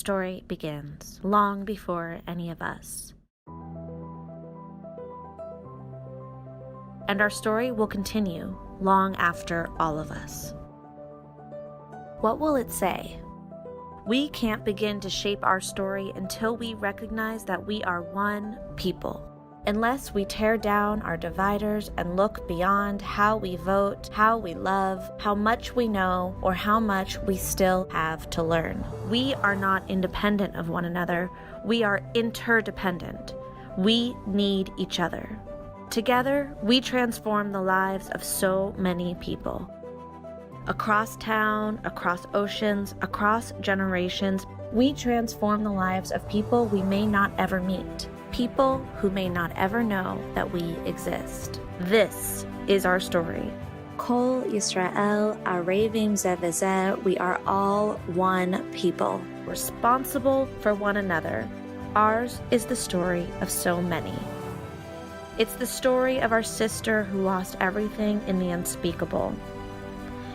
story begins, long before any of us. And our story will continue long after all of us. What will it say? We can't begin to shape our story until we recognize that we are one people. Unless we tear down our dividers and look beyond how we vote, how we love, how much we know, or how much we still have to learn. We are not independent of one another. We are interdependent. We need each other. Together, we transform the lives of so many people. Across town, across oceans, across generations, we transform the lives of people we may not ever meet. People who may not ever know that we exist. This is our story. Kol Yisrael Arevim Ze V'Ze. We are all one people, responsible for one another. Ours is the story of so many. It's the story of our sister who lost everything in the unspeakable.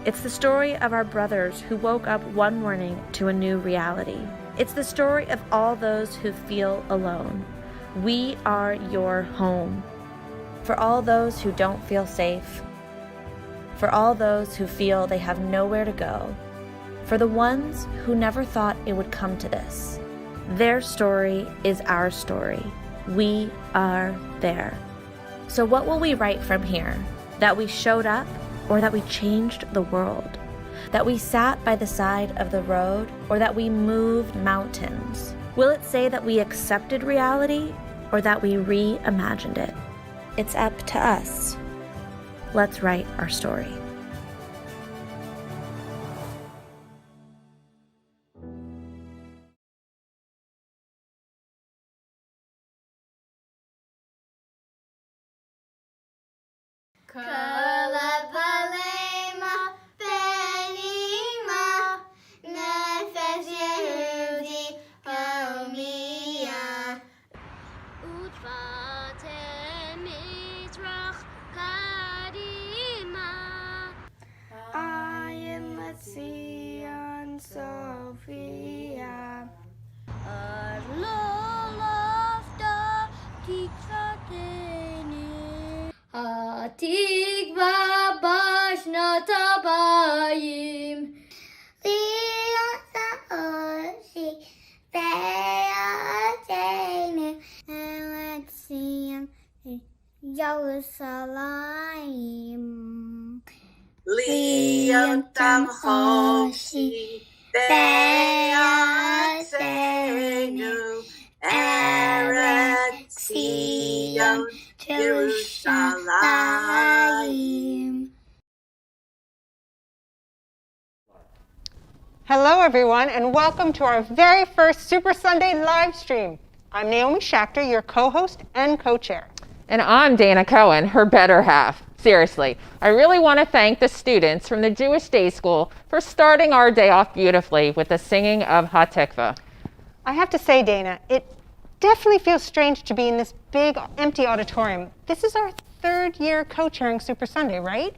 It's the story of our brothers who woke up one morning to a new reality. It's the story of all those who feel alone. We are your home. For all those who don't feel safe. For all those who feel they have nowhere to go. For the ones who never thought it would come to this. Their story is our story. We are there. So what will we write from here? That we showed up or that we changed the world? That we sat by the side of the road or that we moved mountains? Will it say that we accepted reality or that we reimagined it? It's up to us. Let's write our story. Sophia. התקווה בשנות הבאים להיות האושי בידינו ארץ ציון ירושלים להיות האושי בארצנו ארץ ציון Jerusalem. Hello everyone and welcome to our very first Super Sunday live stream. I'm Naomi Schachter, your co-host and co-chair. And I'm Dana Cohen, her better half. Seriously, I really want to thank the students from the Jewish Day School for starting our day off beautifully with the singing of Hatikva. I have to say, Dana, it definitely feels strange to be in this big empty auditorium. This is our third year co-chairing Super Sunday, right?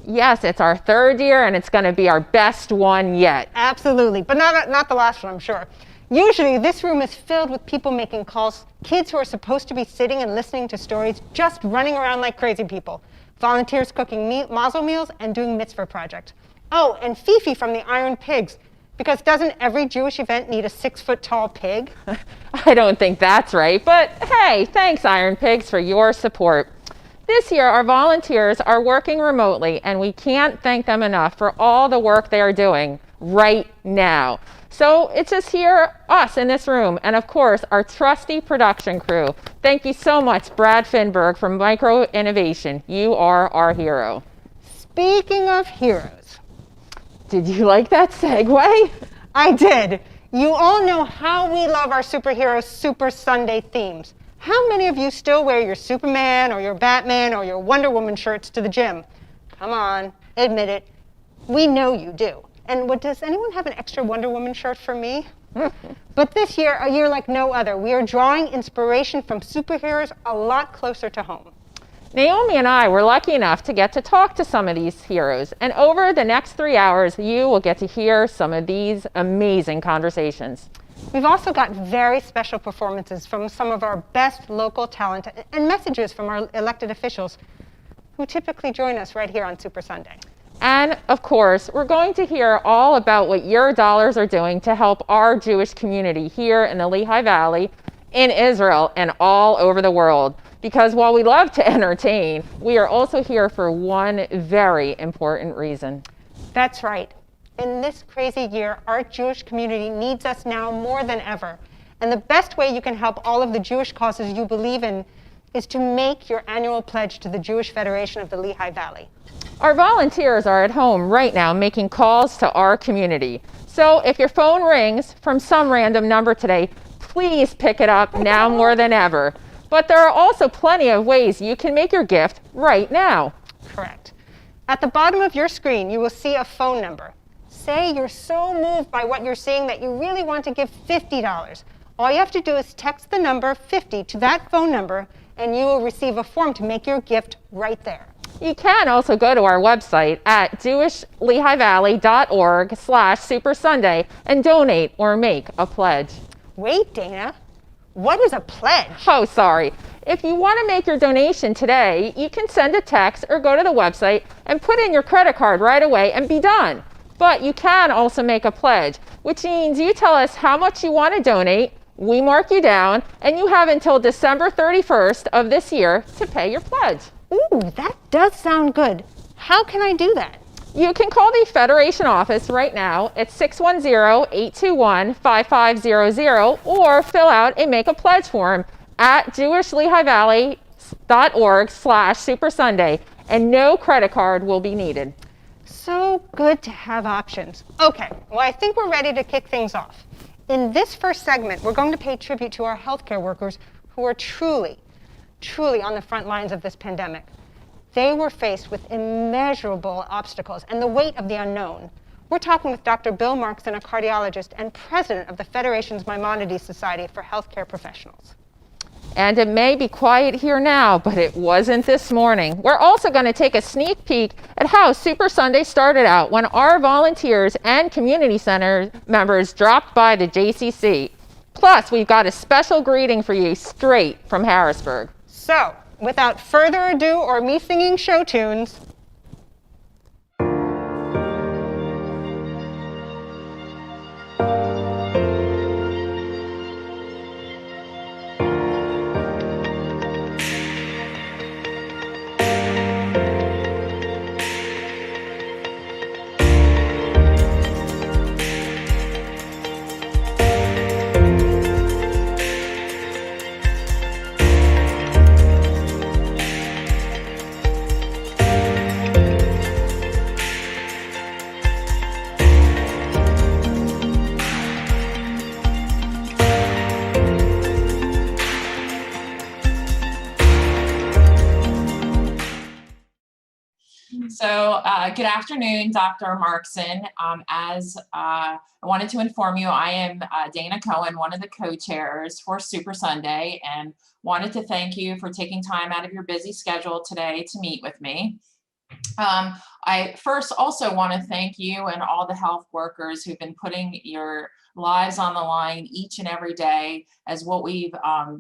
Yes, it's our third year and it's going to be our best one yet. Absolutely, but not the last one, I'm sure. Usually this room is filled with people making calls, kids who are supposed to be sitting and listening to stories just running around like crazy people, volunteers cooking mazel meals and doing mitzvah projects. Oh, and Fifi from the Iron Pigs, because doesn't every Jewish event need a 6-foot-tall pig? I don't think that's right, but hey, thanks Iron Pigs for your support. This year, our volunteers are working remotely, and we can't thank them enough for all the work they are doing right now. So it's just us in this room, and of course, our trusty production crew. Thank you so much, Brad Finberg from Micro Innovation. You are our hero. Speaking of heroes. Did you like that segue? I did. You all know how we love our superhero Super Sunday themes. How many of you still wear your Superman or your Batman or your Wonder Woman shirts to the gym? Come on, admit it. We know you do. And does anyone have an extra Wonder Woman shirt for me? But this year, a year like no other, we are drawing inspiration from superheroes a lot closer to home. Naomi and I were lucky enough to get to talk to some of these heroes, and over the next 3 hours, you will get to hear some of these amazing conversations. We've also got very special performances from some of our best local talent and messages from our elected officials who typically join us right here on Super Sunday. And of course, we're going to hear all about what your dollars are doing to help our Jewish community here in the Lehigh Valley, in Israel, and all over the world. Because while we love to entertain, we are also here for one very important reason. That's right. In this crazy year, our Jewish community needs us now more than ever. And the best way you can help all of the Jewish causes you believe in is to make your annual pledge to the Jewish Federation of the Lehigh Valley. Our volunteers are at home right now making calls to our community. So if your phone rings from some random number today, please pick it up now more than ever. But there are also plenty of ways you can make your gift right now. Correct. At the bottom of your screen, you will see a phone number. Say you're so moved by what you're seeing that you really want to give $50. All you have to do is text the number 50 to that phone number, and you will receive a form to make your gift right there. You can also go to our website at jewishlehivalley.org/supersunday and donate or make a pledge. Wait, Dana, what is a pledge? Oh, sorry. If you want to make your donation today, you can send a text or go to the website and put in your credit card right away and be done. But you can also make a pledge, which means you tell us how much you want to donate, we mark you down, and you have until December 31st of this year to pay your pledge. Ooh, that does sound good. How can I do that? You can call the Federation office right now at 610-821-5500 or fill out a Make a Pledge form at jewishlehivalley.org/supersunday, and no credit card will be needed. So good to have options. Okay, well, I think we're ready to kick things off. In this first segment, we're going to pay tribute to our healthcare workers who are truly on the front lines of this pandemic. They were faced with immeasurable obstacles and the weight of the unknown. We're talking with Dr. Bill Markson, a cardiologist and president of the Federation's Maimonides Society for Healthcare Professionals. And it may be quiet here now, but it wasn't this morning. We're also going to take a sneak peek at how Super Sunday started out when our volunteers and community center members dropped by the JCC. Plus, we've got a special greeting for you straight from Harrisburg. So, without further ado or me singing show tunes, So good afternoon, Dr. Markson. As I wanted to inform you, I am Dana Cohen, one of the co-chairs for Super Sunday, and wanted to thank you for taking time out of your busy schedule today to meet with me. I first also want to thank you and all the health workers who've been putting your lives on the line each and every day as what we've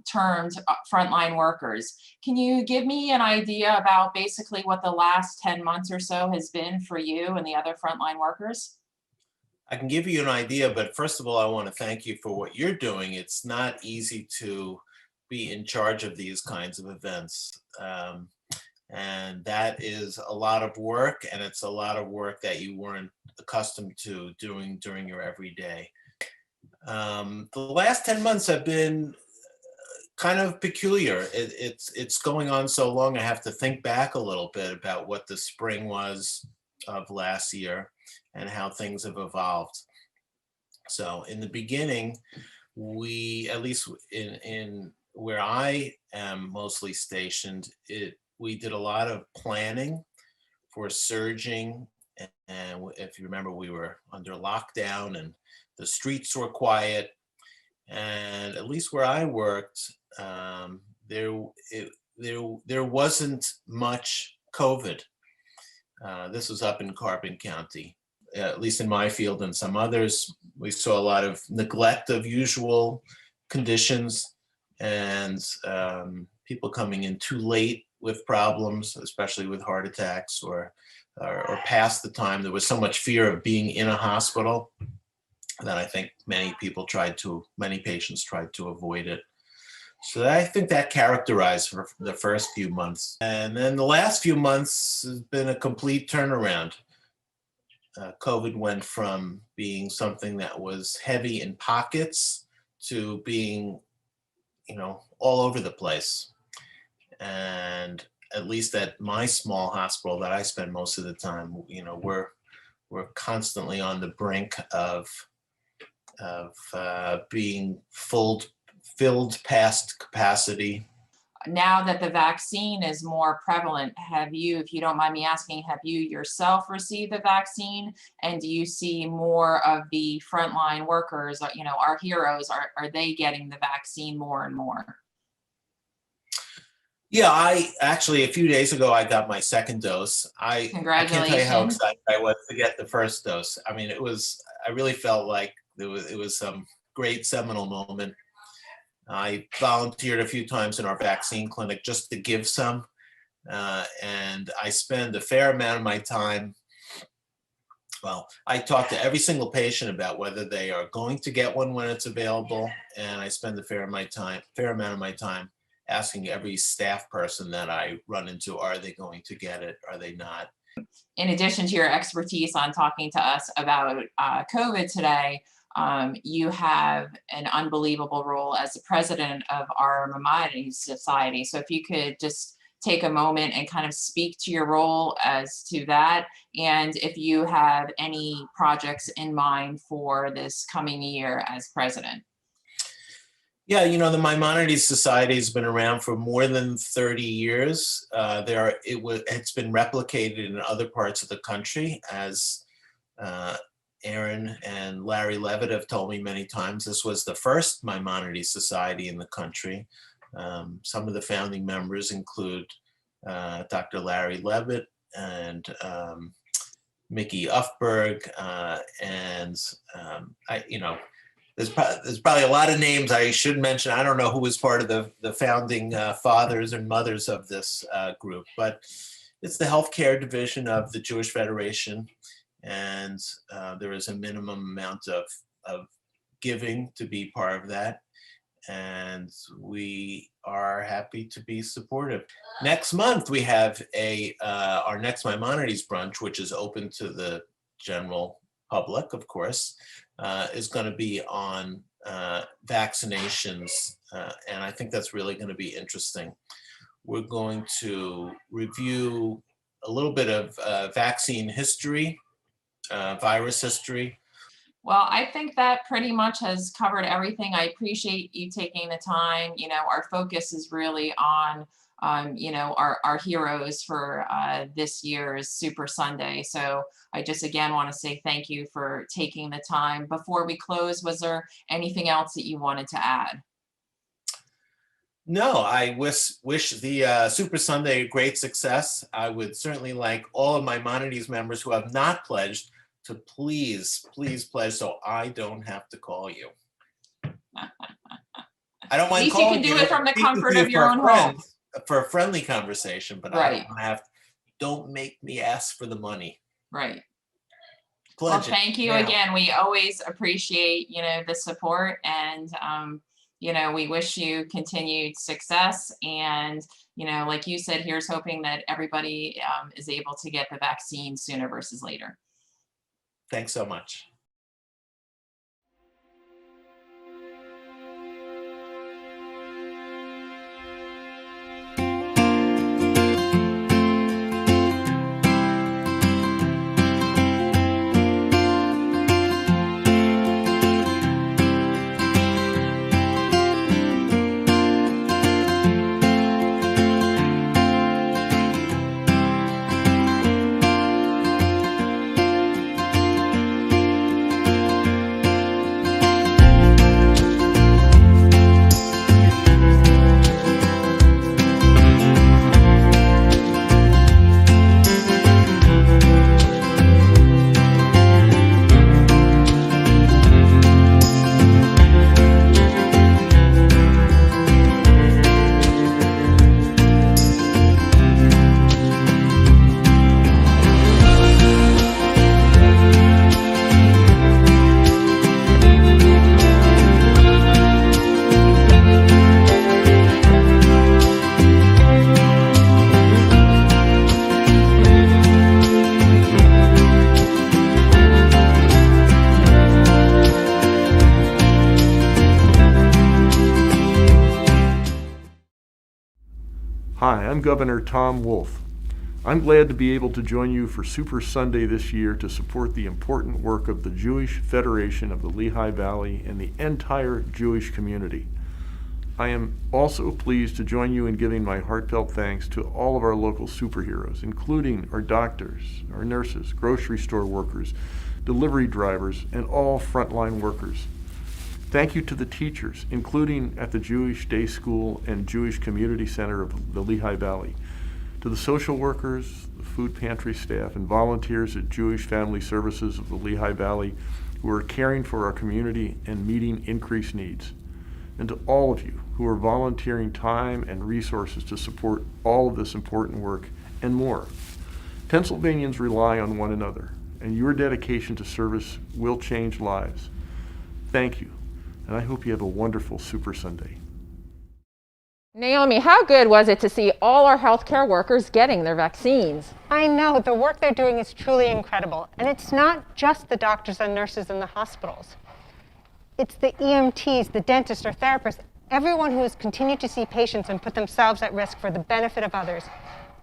termed frontline workers. Can you give me an idea about basically what the last 10 months or so has been for you and the other frontline workers? I can give you an idea, but first of all, I want to thank you for what you're doing. It's not easy to be in charge of these kinds of events. And that is a lot of work, and it's a lot of work that you weren't accustomed to doing during your everyday. The last 10 months have been kind of peculiar. It's going on so long, I have to think back a little bit about what the spring was of last year and how things have evolved. So in the beginning, we, at least in where I am mostly stationed, we did a lot of planning for surging. And if you remember, we were under lockdown and the streets were quiet. And at least where I worked, there wasn't much COVID. This was up in Carbon County. at least in my field and some others, we saw a lot of neglect of usual conditions and people coming in too late with problems, especially with heart attacks or past the time. There was so much fear of being in a hospital that I think many patients tried to avoid it. So I think that characterized for the first few months. And then the last few months has been a complete turnaround. COVID went from being something that was heavy in pockets to being, all over the place. And at least at my small hospital that I spend most of the time, we're constantly on the brink of being filled past capacity. Now that the vaccine is more prevalent, have you, if you don't mind me asking, have you yourself received the vaccine? And do you see more of the frontline workers, our heroes, are they getting the vaccine more and more? Yeah, I actually, a few days ago, I got my second dose. I can't tell you how excited I was to get the first dose. I mean, I really felt like it was some great seminal moment. I volunteered a few times in our vaccine clinic just to give some, and I spend a fair amount of my time. Well, I talk to every single patient about whether they are going to get one when it's available, and I spend a fair amount of my time asking every staff person that I run into, are they going to get it? Are they not? In addition to your expertise on talking to us about COVID today, you have an unbelievable role as the president of our Maimonides Society. So if you could just take a moment and kind of speak to your role as to that, and if you have any projects in mind for this coming year as president. Yeah, the Maimonides Society has been around for more than 30 years. It's been replicated in other parts of the country, as Aaron and Larry Levitt have told me many times. This was the first Maimonides Society in the country. Some of the founding members include Dr. Larry Levitt and Mickey Ufberg, there's probably a lot of names I should mention. I don't know who was part of the founding fathers and mothers of this group, but it's the healthcare division of the Jewish Federation. And there is a minimum amount of giving to be part of that. And we are happy to be supportive. Next month, we have our next Maimonides brunch, which is open to the general public, of course, is going to be on vaccinations. And I think that's really going to be interesting. We're going to review a little bit of vaccine history, virus history. Well, I think that pretty much has covered everything. I appreciate you taking the time. Our focus is really on our heroes for this year's Super Sunday. So I just again want to say thank you for taking the time. Before we close, was there anything else that you wanted to add? No, I wish the Super Sunday great success. I would certainly like all of my Maimonides members who have not pledged to please pledge so I don't have to call you. I don't mind calling you. At least you can do it from the comfort of your own home. For a friendly conversation, but right. Don't make me ask for the money. Right. Pledge well, thank you again. We always appreciate, the support, and, we wish you continued success. And, like you said, here's hoping that everybody is able to get the vaccine sooner versus later. Thanks so much. Hi, I'm Governor Tom Wolf. I'm glad to be able to join you for Super Sunday this year to support the important work of the Jewish Federation of the Lehigh Valley and the entire Jewish community. I am also pleased to join you in giving my heartfelt thanks to all of our local superheroes, including our doctors, our nurses, grocery store workers, delivery drivers, and all frontline workers. Thank you to the teachers, including at the Jewish Day School and Jewish Community Center of the Lehigh Valley, to the social workers, the food pantry staff, and volunteers at Jewish Family Services of the Lehigh Valley who are caring for our community and meeting increased needs, and to all of you who are volunteering time and resources to support all of this important work and more. Pennsylvanians rely on one another, and your dedication to service will change lives. Thank you, and I hope you have a wonderful Super Sunday. Naomi, how good was it to see all our healthcare workers getting their vaccines? I know, the work they're doing is truly incredible. And it's not just the doctors and nurses in the hospitals. It's the EMTs, the dentists or therapists, everyone who has continued to see patients and put themselves at risk for the benefit of others.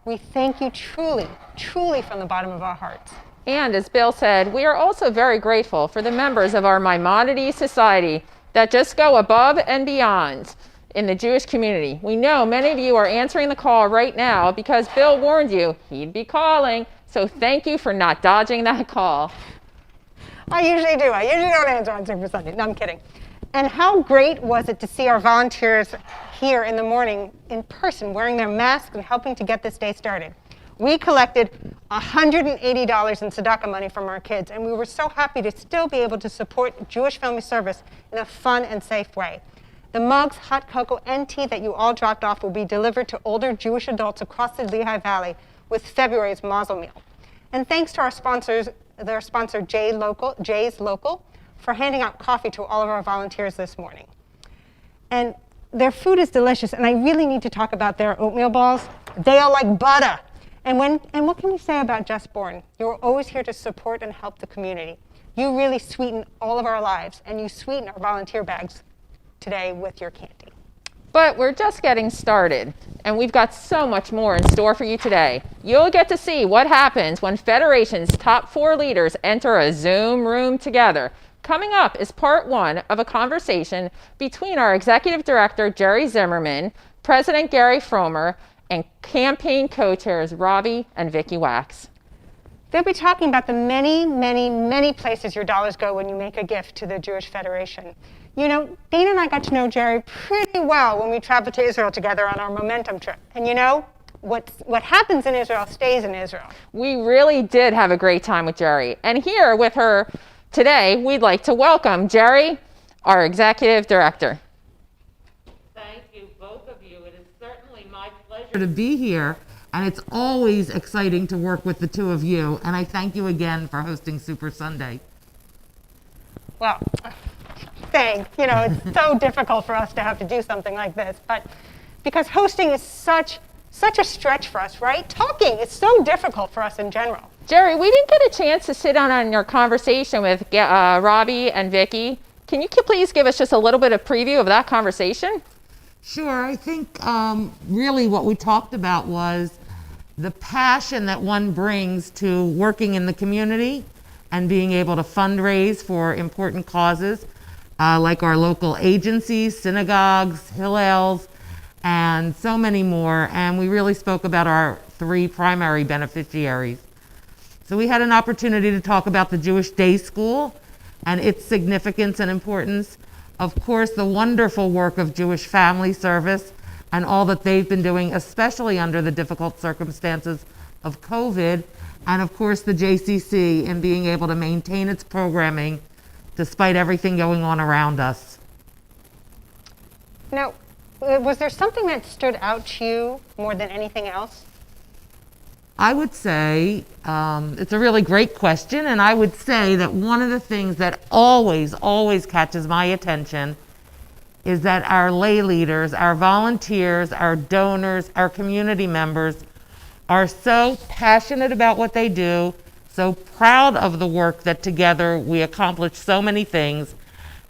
We thank you truly, truly from the bottom of our hearts. And as Bill said, we are also very grateful for the members of our Maimonides Society that just go above and beyond in the Jewish community. We know many of you are answering the call right now because Bill warned you he'd be calling. So thank you for not dodging that call. I usually do. I usually don't answer on Super Sunday. No, I'm kidding. And how great was it to see our volunteers here in the morning in person, wearing their masks and helping to get this day started. We collected $180 in tzedakah money from our kids, and we were so happy to still be able to support Jewish Family Service in a fun and safe way. The mugs, hot cocoa, and tea that you all dropped off will be delivered to older Jewish adults across the Lehigh Valley with February's Mazel Meal. And thanks to our sponsors, their sponsor Jay's Local, for handing out coffee to all of our volunteers this morning. And their food is delicious, and I really need to talk about their oatmeal balls. They are like butter. And what can we say about Just Born? You're always here to support and help the community. You really sweeten all of our lives, and you sweeten our volunteer bags today with your candy. But we're just getting started, and we've got so much more in store for you today. You'll get to see what happens when Federation's top 4 leaders enter a Zoom room together. Coming up is part 1 of a conversation between our Executive Director, Jerry Zimmerman, President Gary Fromer, and campaign co-chairs Robbie and Vicki Wax. They'll be talking about the many, many, many places your dollars go when you make a gift to the Jewish Federation. You know, Dana and I got to know Jerry pretty well when we traveled to Israel together on our Momentum trip. And you know, what happens in Israel stays in Israel. We really did have a great time with Jerry. And here with her today, we'd like to welcome Jerry, our Executive Director. Thank you, both of you. It is certainly my pleasure to be here. And it's always exciting to work with the two of you. And I thank you again for hosting Super Sunday. Well, thanks. You know, it's so difficult for us to have to do something like this, but because hosting is such a stretch for us, right? Talking is so difficult for us in general. Jerry, we didn't get a chance to sit down on your conversation with Robbie and Vicki. Can you please give us just a little bit of preview of that conversation? Sure. I think really what we talked about was the passion that one brings to working in the community and being able to fundraise for important causes like our local agencies, synagogues, Hillels, and so many more. And we really spoke about our 3 primary beneficiaries. So we had an opportunity to talk about the Jewish Day School and its significance and importance. Of course, the wonderful work of Jewish Family Service and all that they've been doing, especially under the difficult circumstances of COVID. And of course, the JCC in being able to maintain its programming despite everything going on around us. Now, was there something that stood out to you more than anything else? I would say, it's a really great question, and I would say that one of the things that always catches my attention is that our lay leaders, our volunteers, our donors, our community members are so passionate about what they do, so proud of the work that together we accomplish so many things.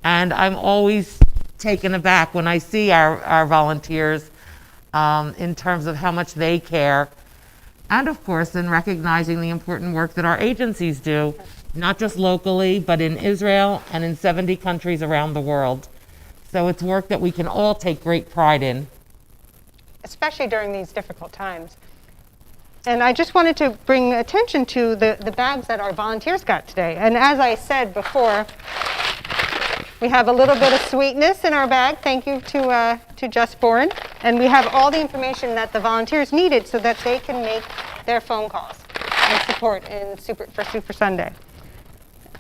And I'm always taken aback when I see our volunteers in terms of how much they care. And of course, in recognizing the important work that our agencies do, not just locally, but in Israel and in 70 countries around the world. So it's work that we can all take great pride in. Especially during these difficult times. And I just wanted to bring attention to the bags that our volunteers got today. And as I said before, we have a little bit of sweetness in our bag. Thank you to Just Born. And we have all the information that the volunteers needed so that they can make their phone calls and support for Super Sunday.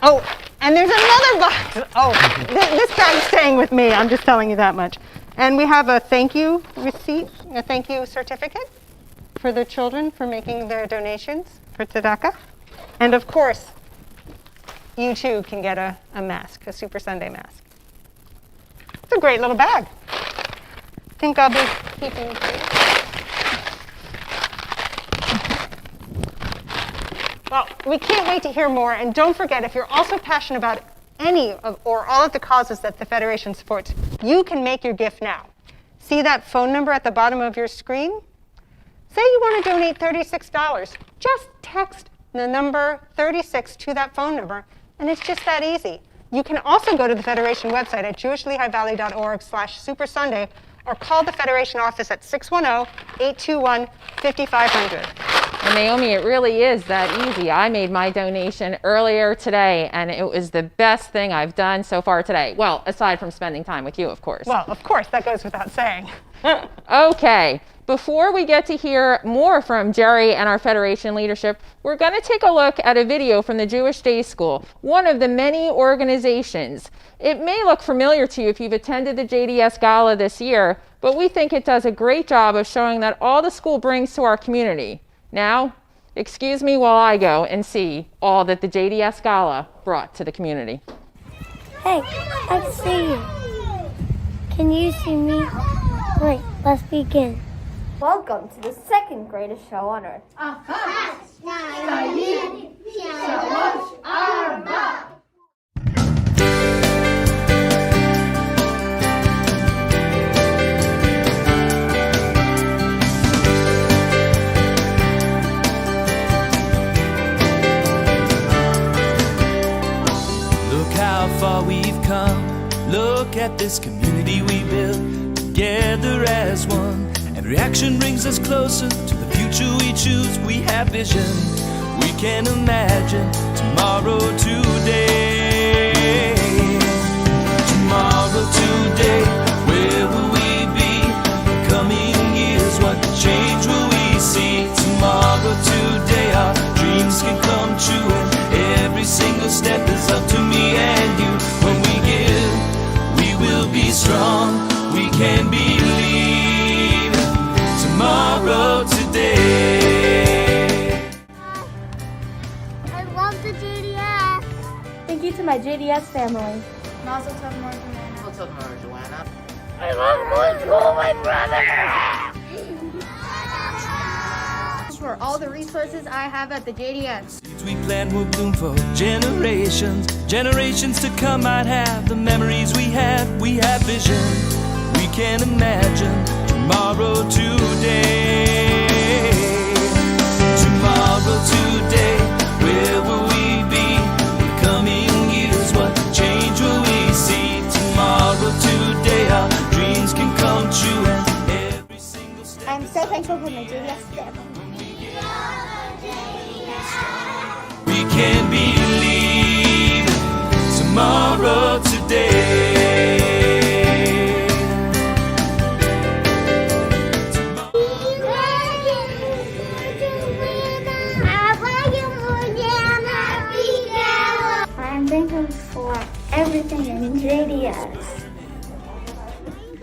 Oh, and there's another box. Oh, this bag's staying with me. I'm just telling you that much. And we have a thank you receipt, a thank you certificate for the children for making their donations for tzedakah. And of course, you too can get a mask, a Super Sunday mask. It's a great little bag. I think I'll be keeping it for you. Well, we can't wait to hear more. And don't forget, if you're also passionate about any of or all of the causes that the Federation supports, you can make your gift now. See that phone number at the bottom of your screen? Say you want to donate $36. Just text the number 36 to that phone number, and it's just that easy. You can also go to the Federation website at jewishlehigh-valley.org/supersunday or call the Federation office at 610-821-5500. And Naomi, it really is that easy. I made my donation earlier today, and it was the best thing I've done so far today. Well, aside from spending time with you, of course. Well, of course, that goes without saying. Okay, before we get to hear more from Jerry and our Federation leadership, we're going to take a look at a video from the Jewish Day School, one of the many organizations. It may look familiar to you if you've attended the JDS Gala this year, but we think it does a great job of showing that all the school brings to our community. Now, excuse me while I go and see all that the JDS Gala brought to the community. Hey, I can see you. Can you see me? Great, let's begin. Welcome to the second greatest show on earth. Look how far we've come. Look at this community we built together as one. And reaction brings us closer to the future we choose. We have vision. We can imagine tomorrow today. Tomorrow today. Where will we be? The coming years. What change will we see? Tomorrow today. Our dreams can come true. And every single step is up to me and you. When we give, we will be strong. We can believe. Tomorrow today. I love the JDS. Thank you to my JDS family. Mazel tov, Joanna. I love going to school, my brother. For all the resources I have at the JDS. Seeds we plant will bloom for generations. Generations to come might have the memories we have. We have vision. We can imagine tomorrow today. Tomorrow today. Where will we be? The coming years. What change will we see? Tomorrow today. Our dreams can come true. And every single step. I'm so thankful for my JDS family. We can believe tomorrow today. I'm thankful for everything in JDS. I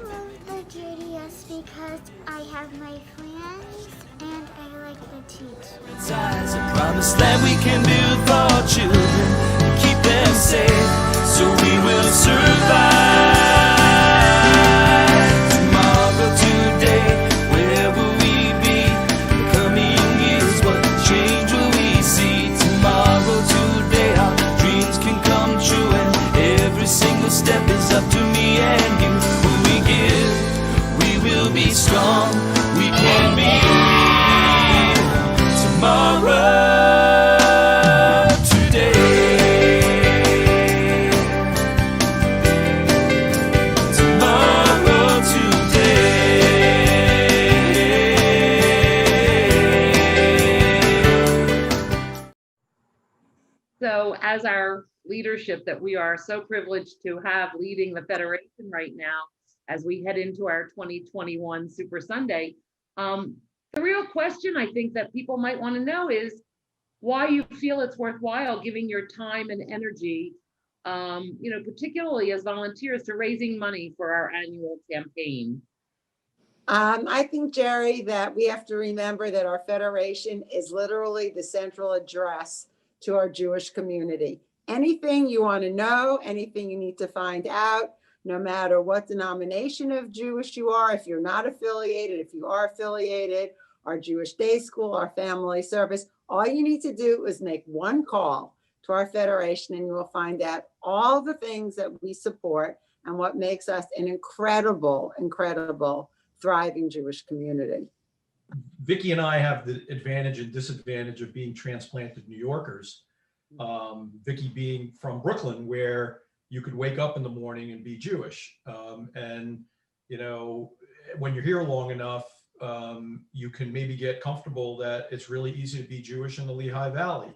love the JDS because I have my friends and I like the teachers. It's a promise that we can build for our children and keep them safe, so we will survive. Tomorrow today, where will we be? The coming years, what change will we see? Tomorrow today, our dreams can come true, and every single step is up to me and you. When we give, we will be strong. leadership that we are so privileged to have leading the Federation right now as we head into our 2021 Super Sunday. The real question I think that people might want to know is why you feel it's worthwhile giving your time and energy, particularly as volunteers, to raising money for our annual campaign. I think, Jerry, that we have to remember that our Federation is literally the central address to our Jewish community. Anything you want to know, anything you need to find out, no matter what denomination of Jewish you are, if you're not affiliated, if you are affiliated, our Jewish Day School, our family service, all you need to do is make one call to our Federation and you will find out all the things that we support and what makes us an incredible, thriving Jewish community. Vicki and I have the advantage and disadvantage of being transplanted New Yorkers. Vicki being from Brooklyn, where you could wake up in the morning and be Jewish. And, when you're here long enough, you can maybe get comfortable that it's really easy to be Jewish in the Lehigh Valley.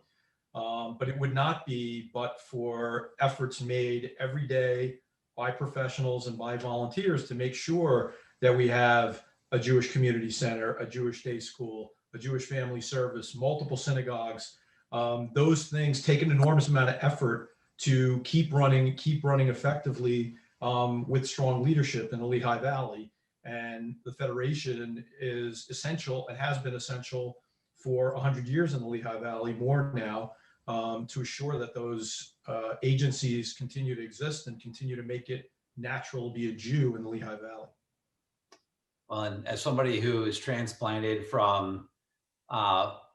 But it would not be but for efforts made every day by professionals and by volunteers to make sure that we have a Jewish community center, a Jewish day school, a Jewish family service, multiple synagogues. Those things take an enormous amount of effort to keep running effectively with strong leadership in the Lehigh Valley. And the Federation is essential and has been essential for 100 years in the Lehigh Valley, more now, to assure that those agencies continue to exist and continue to make it natural to be a Jew in the Lehigh Valley. Well, and as somebody who is transplanted from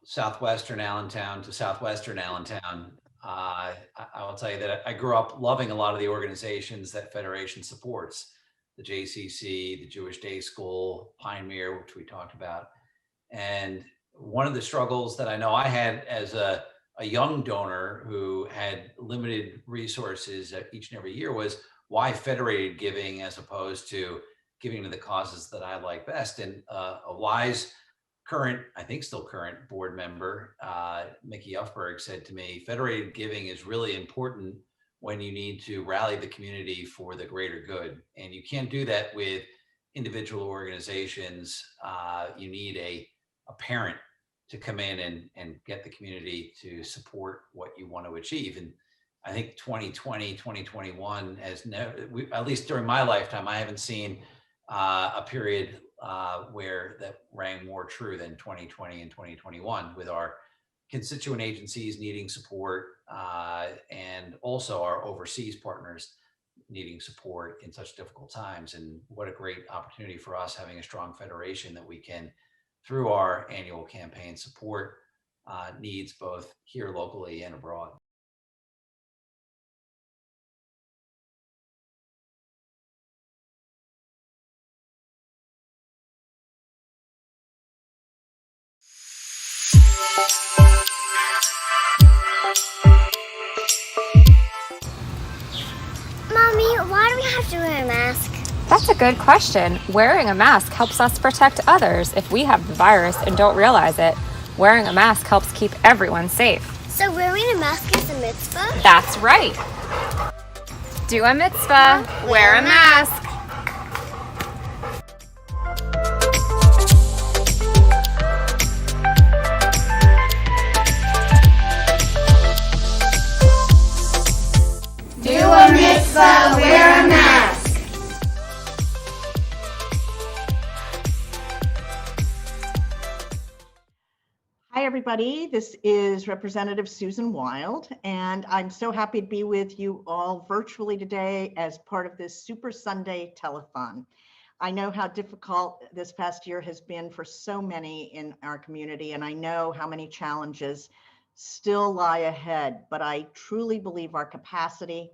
southwestern Allentown to southwestern Allentown, I will tell you that I grew up loving a lot of the organizations that Federation supports, the JCC, the Jewish Day School, Pine Mere, which we talked about. And one of the struggles that I know I had as a young donor who had limited resources each and every year was why federated giving as opposed to giving to the causes that I like best. And a wise current, I think still current board member, Mickey Uffberg, said to me, federated giving is really important when you need to rally the community for the greater good. And you can't do that with individual organizations. You need a parent to come in and get the community to support what you want to achieve. And I think 2020, 2021 has never, at least during my lifetime, I haven't seen a period where that rang more true than 2020 and 2021, with our constituent agencies needing support and also our overseas partners needing support in such difficult times. And what a great opportunity for us having a strong federation that we can, through our annual campaign, support needs both here locally and abroad. Mommy, why do we have to wear a mask? That's a good question. Wearing a mask helps us protect others if we have the virus and don't realize it. Wearing a mask helps keep everyone safe. So wearing a mask is a mitzvah? That's right. Do a mitzvah, wear a mask. Do a mitzvah, wear a mask. Hi, everybody. This is Representative Susan Wild, and I'm so happy to be with you all virtually today as part of this Super Sunday telethon. I know how difficult this past year has been for so many in our community, and I know how many challenges still lie ahead, but I truly believe our capacity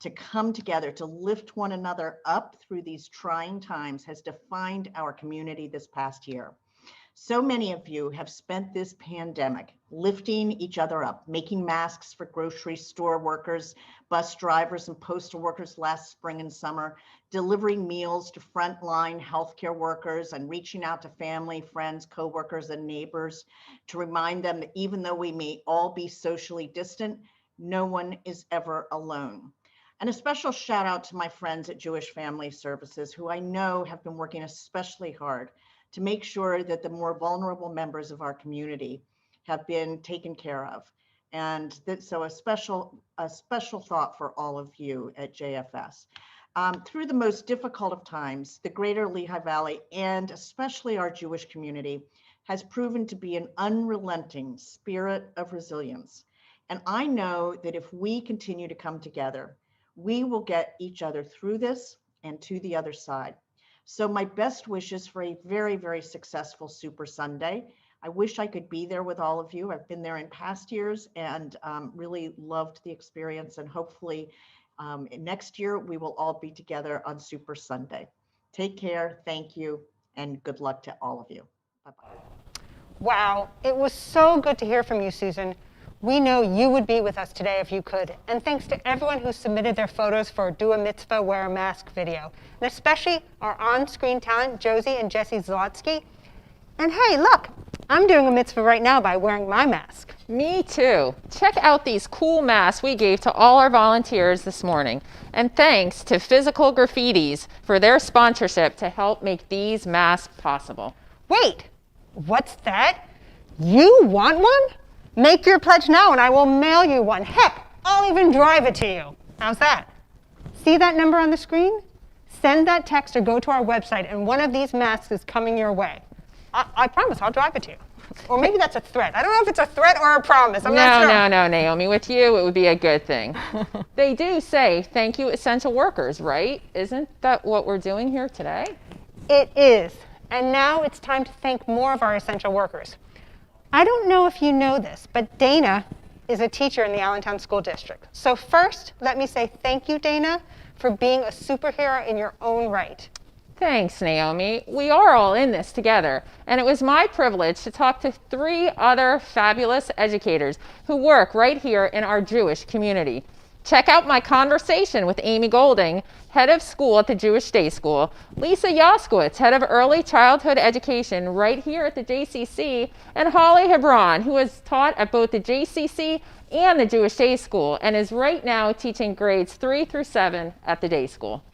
to come together, to lift one another up through these trying times has defined our community this past year. So many of you have spent this pandemic lifting each other up, making masks for grocery store workers, bus drivers, and postal workers last spring and summer, delivering meals to frontline healthcare workers, and reaching out to family, friends, coworkers, and neighbors to remind them that even though we may all be socially distant, No one is ever alone. And a special shout out to my friends at Jewish Family Services, who I know have been working especially hard to make sure that the more vulnerable members of our community have been taken care of. And so a special thought for all of you at JFS. Through the most difficult of times, the greater Lehigh Valley and especially our Jewish community has proven to be an unrelenting spirit of resilience. And I know that if we continue to come together, we will get each other through this and to the other side. So my best wishes for a very, very successful Super Sunday. I wish I could be there with all of you. I've been there in past years and really loved the experience. And hopefully next year we will all be together on Super Sunday. Take care, thank you, and good luck to all of you. Bye-bye. Wow, it was so good to hear from you, Susan. We know you would be with us today if you could. And thanks to everyone who submitted their photos for Do a Mitzvah, Wear a Mask video. And especially our on-screen talent, Josie and Jesse Zlotsky. And hey, look, I'm doing a mitzvah right now by wearing my mask. Me too. Check out these cool masks we gave to all our volunteers this morning. And thanks to Physical Graffitis for their sponsorship to help make these masks possible. Wait, what's that? You want one? Make your pledge now and I will mail you one. Heck, I'll even drive it to you. How's that? See that number on the screen? Send that text or go to our website and one of these masks is coming your way. I promise I'll drive it to you. Or maybe that's a threat. I don't know if it's a threat or a promise. I'm not sure. No, Naomi. With you, it would be a good thing. They do say thank you, essential workers, right? Isn't that what we're doing here today? It is. And now it's time to thank more of our essential workers. I don't know if you know this, but Dana is a teacher in the Allentown School District. So first, let me say thank you, Dana, for being a superhero in your own right. Thanks, Naomi. We are all in this together, and it was my privilege to talk to 3 other fabulous educators who work right here in our Jewish community. Check out my conversation with Amy Golding, head of school at the Jewish Day School, Lisa Yaskowitz, head of early childhood education right here at the JCC, and Holly Hebron, who has taught at both the JCC and the Jewish Day School and is right now teaching grades 3 through 7 at the Day School.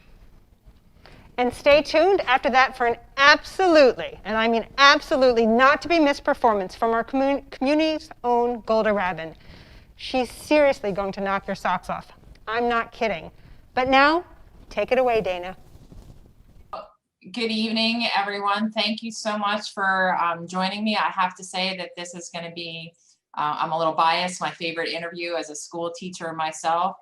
And stay tuned after that for an absolutely, and I mean absolutely not to be missed performance from our community's own Golda Rabin. She's seriously going to knock your socks off. I'm not kidding. But now, take it away, Dana. Good evening, everyone. Thank you so much for joining me. I have to say that this is going to be, I'm a little biased, my favorite interview as a school teacher myself.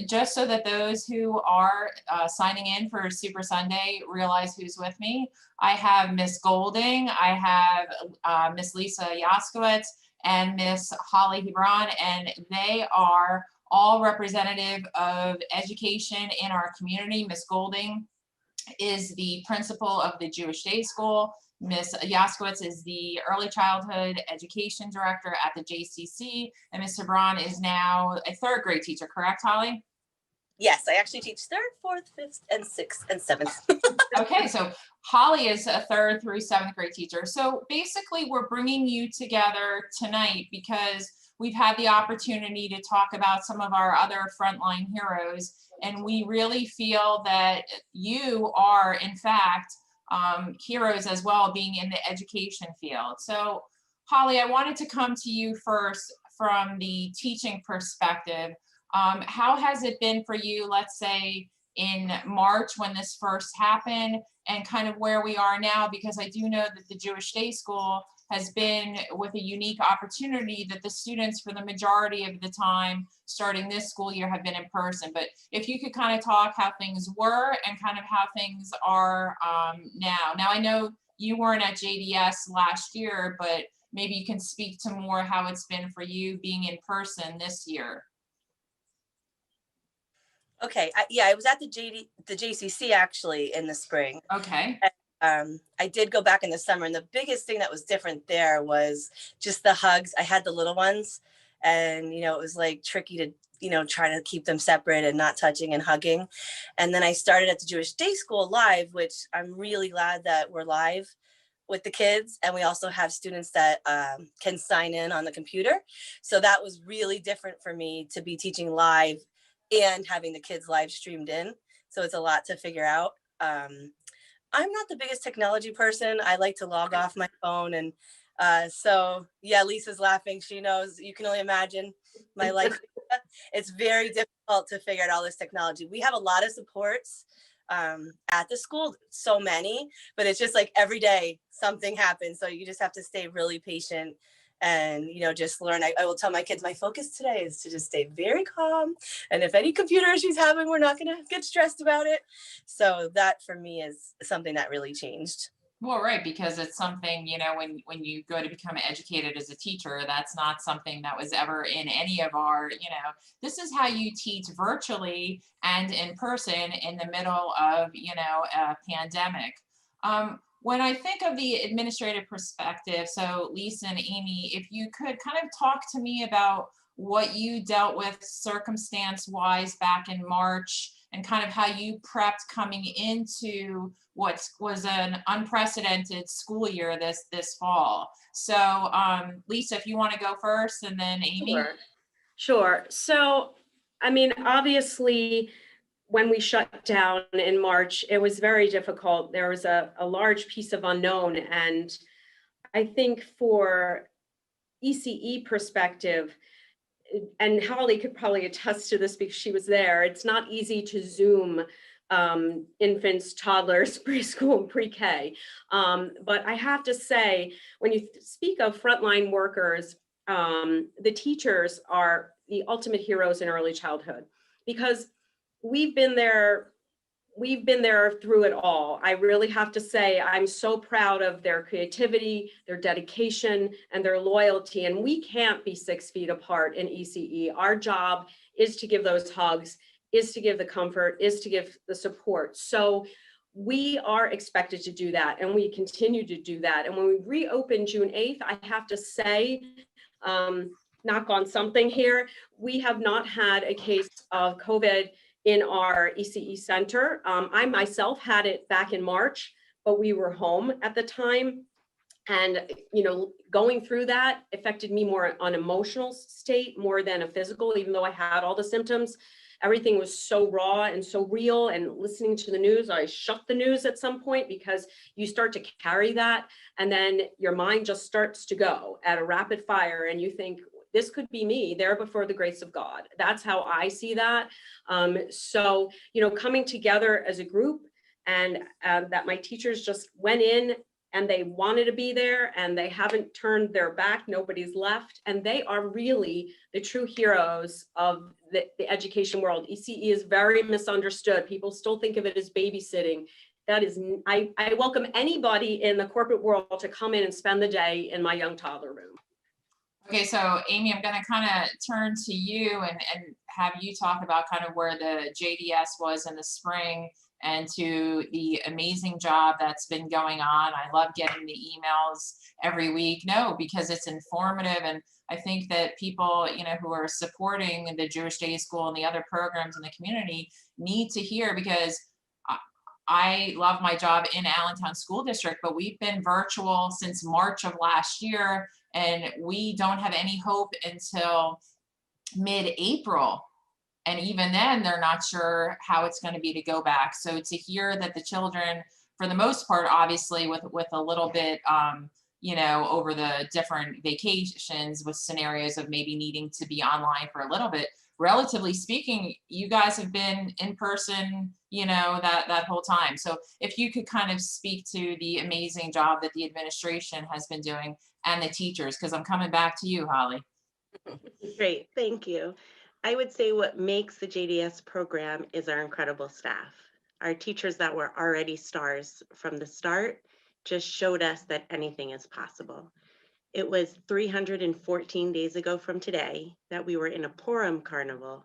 Just so that those who are signing in for Super Sunday realize who's with me. I have Miss Golding, I have Miss Lisa Yaskowitz, and Miss Holly Hebron, and they are all representative of education in our community. Miss Golding is the principal of the Jewish Day School. Miss Yaskowitz is the early childhood education director at the JCC, and Miss Hebron is now a 3rd grade teacher, correct, Holly? Yes, I actually teach 3rd, 4th, 5th, and 6th, and 7th. Okay, so Holly is a 3rd through 7th grade teacher. So basically we're bringing you together tonight because we've had the opportunity to talk about some of our other frontline heroes, and we really feel that you are, in fact, heroes as well, being in the education field. So Holly, I wanted to come to you first from the teaching perspective. How has it been for you, let's say in March when this first happened, and kind of where we are now? Because I do know that the Jewish Day School has been with a unique opportunity that the students for the majority of the time starting this school year have been in person. But if you could kind of talk how things were and kind of how things are now. Now I know you weren't at JDS last year, but maybe you can speak to more how it's been for you being in person this year. Okay, I was at the JCC actually in the spring. Okay. I did go back in the summer, and the biggest thing that was different there was just the hugs. I had the little ones, and it was like tricky to try to keep them separate and not touching and hugging. And then I started at the Jewish Day School live, which I'm really glad that we're live. with the kids, and we also have students that can sign in on the computer. So that was really different for me to be teaching live and having the kids live streamed in. So it's a lot to figure out. I'm not the biggest technology person. I like to log off my phone, and so yeah, Lisa's laughing. She knows. You can only imagine my life. It's very difficult to figure out all this technology. We have a lot of supports at the school, so many, but it's just like every day something happens. So you just have to stay really patient and, you know, just learn. I will tell my kids, my focus today is to just stay very calm. And if any computer issues happen, we're not going to get stressed about it. So that for me is something that really changed. Well, right, because it's something, you know, when you go to become educated as a teacher, that's not something that was ever in any of our, you know, this is how you teach virtually and in person in the middle of, you know, a pandemic. When I think of the administrative perspective, so Lisa and Amy, if you could kind of talk to me about what you dealt with circumstance-wise back in March and kind of how you prepped coming into what was an unprecedented school year this fall. So Lisa, if you want to go first, and then Amy. Sure. So, I mean, obviously, when we shut down in March, it was very difficult. There was a large piece of unknown. And I think for ECE perspective, and Holly could probably attest to this because she was there, it's not easy to Zoom infants, toddlers, preschool, and pre-K. But I have to say, when you speak of frontline workers, the teachers are the ultimate heroes in early childhood, because we've been there through it all. I really have to say, I'm so proud of their creativity, their dedication, and their loyalty. And we can't be 6 feet apart in ECE. Our job is to give those hugs, is to give the comfort, is to give the support. So we are expected to do that, and we continue to do that. And when we reopen June 8th, I have to say, knock on something here, we have not had a case of COVID in our ECE center. I myself had it back in March, but we were home at the time. And, you know, going through that affected me more on an emotional state more than a physical, even though I had all the symptoms. Everything was so raw and so real, and listening to the news, I shut the news at some point because you start to carry that, and then your mind just starts to go at a rapid fire, and you think, this could be me there before the grace of God. That's how I see that. So, you know, coming together as a group, and that my teachers just went in and they wanted to be there, and they haven't turned their back. Nobody's left. And they are really the true heroes of the education world. ECE is very misunderstood. People still think of it as babysitting. That is, I welcome anybody in the corporate world to come in and spend the day in my young toddler room. Okay, so Amy, I'm going to kind of turn to you and have you talk about kind of where the JDS was in the spring and to the amazing job that's been going on. I love getting the emails every week. No, because it's informative, and I think that people, you know, who are supporting the Jewish Day School and the other programs in the community need to hear, because I love my job in Allentown School District, but we've been virtual since March of last year, and we don't have any hope until mid-April. And even then, they're not sure how it's going to be to go back. So to hear that the children, for the most part, obviously with a little bit, you know, over the different vacations with scenarios of maybe needing to be online for a little bit, relatively speaking, you guys have been in person, you know, that whole time. So if you could kind of speak to the amazing job that the administration has been doing and the teachers, because I'm coming back to you, Holly. Great, thank you. I would say what makes the JDS program is our incredible staff. Our teachers that were already stars from the start just showed us that anything is possible. It was 314 days ago from today that we were in a Purim carnival,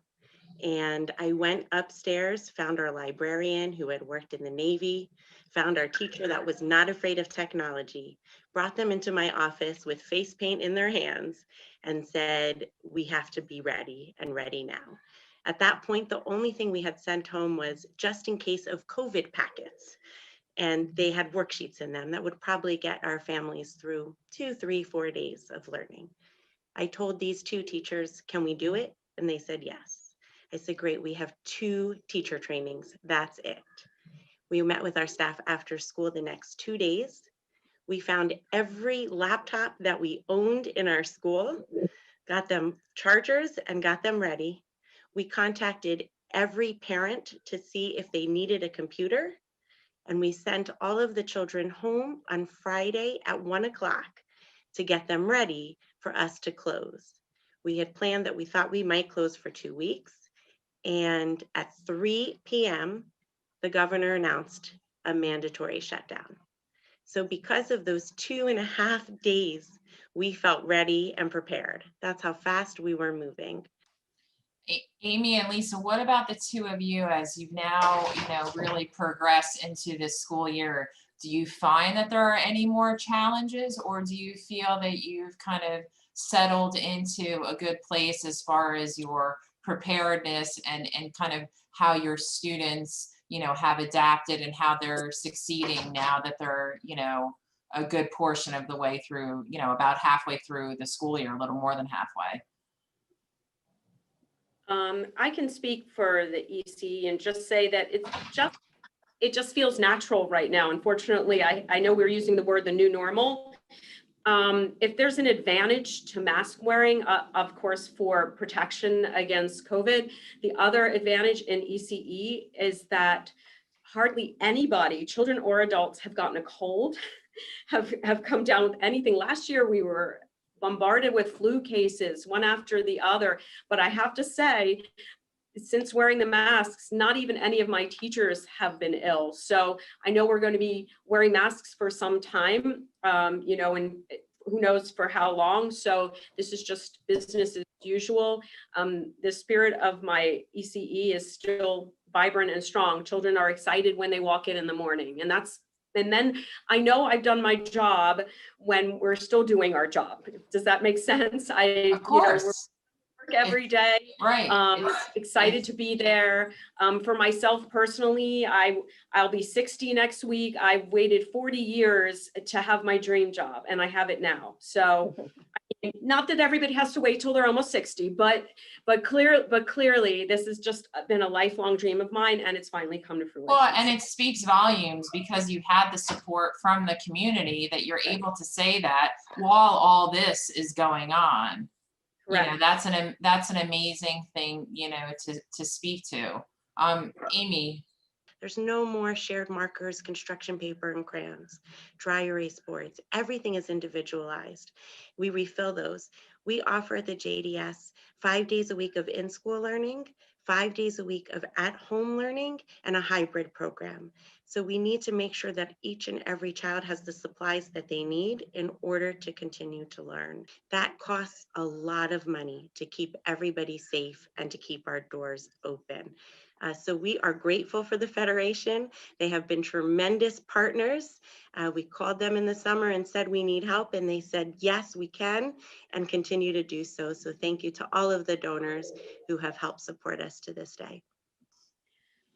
and I went upstairs, found our librarian who had worked in the Navy, found our teacher that was not afraid of technology, brought them into my office with face paint in their hands, and said, we have to be ready, and ready now. At that point, the only thing we had sent home was just in case of COVID packets. And they had worksheets in them that would probably get our families through 2, 3, 4 days of learning. I told these 2 teachers, can we do it? And they said yes. I said, great, we have 2 teacher trainings, that's it. We met with our staff after school the next 2 days. We found every laptop that we owned in our school, got them chargers and got them ready. We contacted every parent to see if they needed a computer. And we sent all of the children home on Friday at 1 o'clock to get them ready for us to close. We had planned that we thought we might close for 2 weeks. And at 3 p.m., the governor announced a mandatory shutdown. So because of those 2.5 days, we felt ready and prepared. That's how fast we were moving. Amy and Lisa, what about the 2 of you as you've now, really progressed into this school year? Do you find that there are any more challenges, or do you feel that you've kind of settled into a good place as far as your preparedness and kind of how your students, have adapted and how they're succeeding now that they're, a good portion of the way through, about halfway through the school year, a little more than halfway? I can speak for the EC and just say that it just feels natural right now. Unfortunately, I know we're using the word the new normal. If there's an advantage to mask wearing, of course, for protection against COVID, the other advantage in ECE is that hardly anybody, children or adults, have gotten a cold, have come down with anything. Last year, we were bombarded with flu cases, one after the other. But I have to say, since wearing the masks, not even any of my teachers have been ill. So I know we're going to be wearing masks for some time, and who knows for how long. So this is just business as usual. The spirit of my ECE is still vibrant and strong. Children are excited when they walk in the morning, and then I know I've done my job when we're still doing our job. Does that make sense? Of course. Work every day. Right. Excited to be there. For myself personally, I'll be 60 next week. I've waited 40 years to have my dream job, and I have it now. So not that everybody has to wait till they're almost 60, but clearly this has just been a lifelong dream of mine, and it's finally come to fruition. Well, and it speaks volumes because you had the support from the community that you're able to say that while all this is going on. Correct. That's an amazing thing, to speak to. Amy. There's no more shared markers, construction paper, and crayons, dry erase boards. Everything is individualized. We refill those. We offer at the JDS 5 days a week of in-school learning, 5 days a week of at-home learning, and a hybrid program. So we need to make sure that each and every child has the supplies that they need in order to continue to learn. That costs a lot of money to keep everybody safe and to keep our doors open. So we are grateful for the Federation. They have been tremendous partners. We called them in the summer and said we need help, and they said, yes, we can, and continue to do so. So thank you to all of the donors who have helped support us to this day.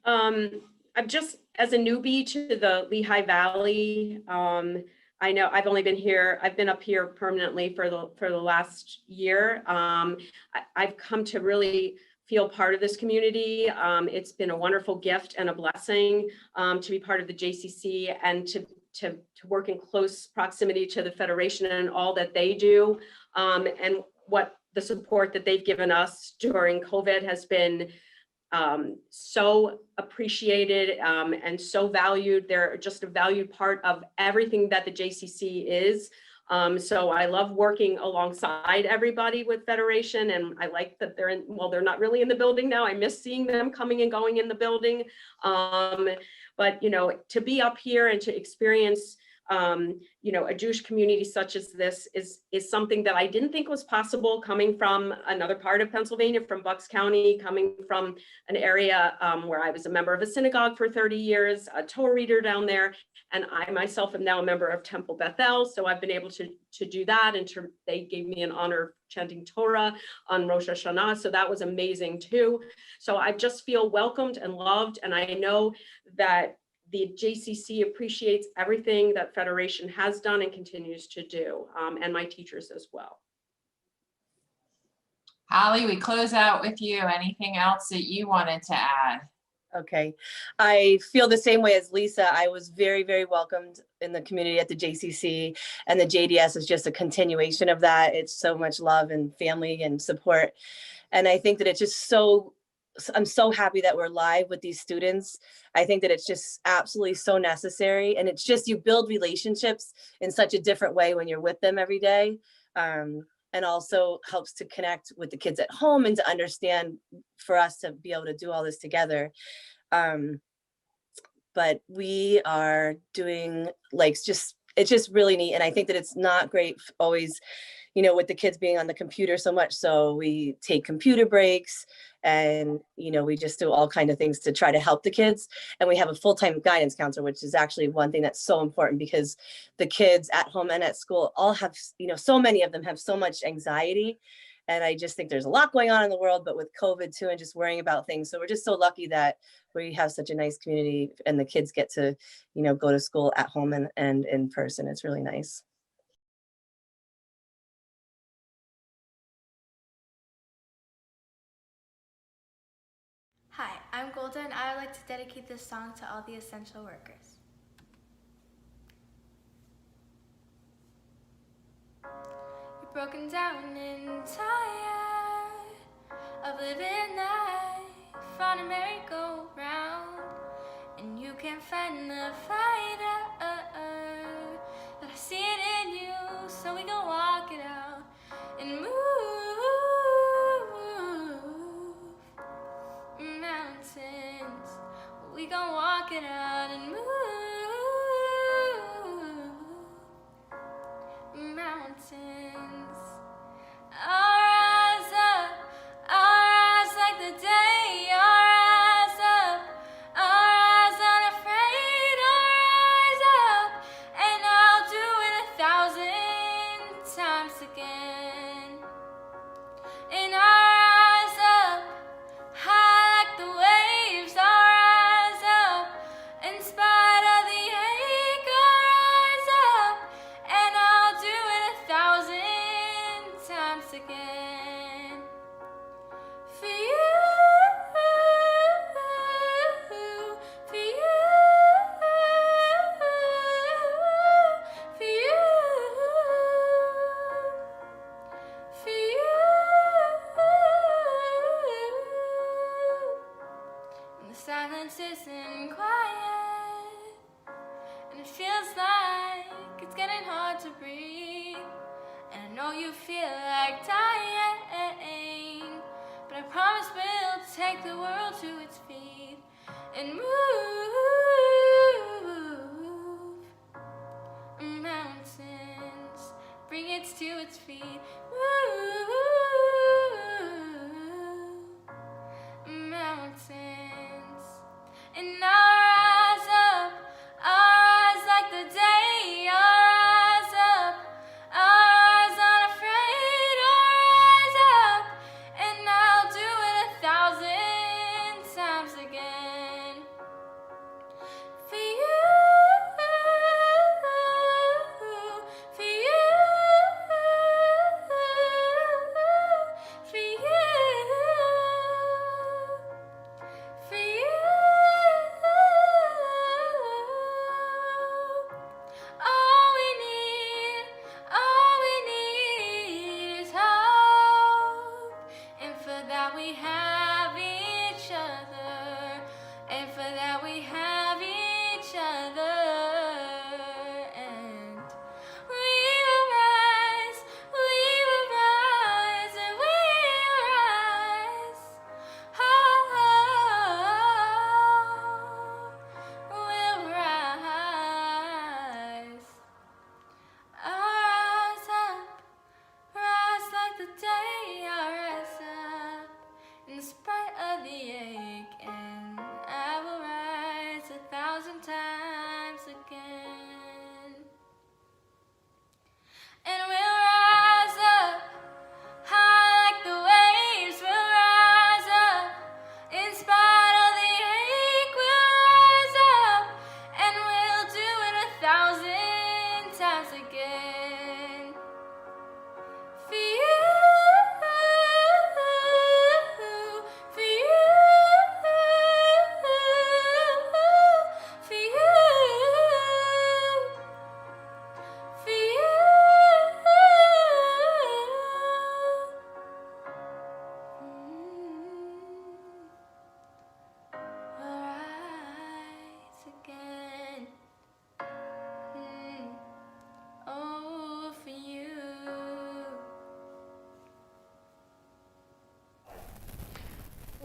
I'm just, as a newbie to the Lehigh Valley, I know I've only been here, I've been up here permanently for the last year. I've come to really feel part of this community. It's been a wonderful gift and a blessing to be part of the JCC and to work in close proximity to the Federation and all that they do. And what the support that they've given us during COVID has been so appreciated and so valued. They're just a valued part of everything that the JCC is. So I love working alongside everybody with Federation, and I like that they're not really in the building now. I miss seeing them coming and going in the building. But to be up here and to experience a Jewish community such as this is something that I didn't think was possible, coming from another part of Pennsylvania, from Bucks County, coming from an area where I was a member of a synagogue for 30 years, a Torah reader down there. And I myself am now a member of Temple Bethel. So I've been able to do that. And they gave me an honor of chanting Torah on Rosh Hashanah. So that was amazing too. So I just feel welcomed and loved. And I know that the JCC appreciates everything that Federation has done and continues to do, and my teachers as well. Holly, we close out with you. Anything else that you wanted to add? Okay, I feel the same way as Lisa. I was very, very welcomed in the community at the JCC, and the JDS is just a continuation of that. It's so much love and family and support. And I think that it's just I'm so happy that we're live with these students. I think that it's just absolutely so necessary. And it's just, you build relationships in such a different way when you're with them every day. And also helps to connect with the kids at home and to understand for us to be able to do all this together. But we are doing it's just really neat. And I think that it's not great always, with the kids being on the computer so much. So we take computer breaks and, we just do all kinds of things to try to help the kids. And we have a full-time guidance counselor, which is actually one thing that's so important because the kids at home and at school all have, so many of them have so much anxiety. And I just think there's a lot going on in the world, but with COVID too, and just worrying about things. So we're just so lucky that we have such a nice community and the kids get to, go to school at home and in person. It's really nice. Hi, I'm Golda, and I would like to dedicate this song to all the essential workers. You're broken down and tired of living life on a merry-go-round, and you can't find the fighter, but I see it in you, so we gon' walk it out and move mountains. We gon' walk it out and move mountains. I'll rise like the day. I'll rise up, I'll rise unafraid. I'll rise up, and I'll do it 1,000 times again. And I'll rise up high like the waves. I'll rise up in spite of the ache. I'll rise up, and I'll do it 1,000 times again. For you, for you, for you, for you. And the silence isn't quiet, and it feels like it's getting hard to breathe. And I know you feel like dying, but I promise we'll take the world to its feet and move mountains, bring it to its feet. Move mountains. And I'll rise like the day. I'll rise up, I'll rise unafraid. I'll rise up, and I'll do it 1,000 times again. For you, for you,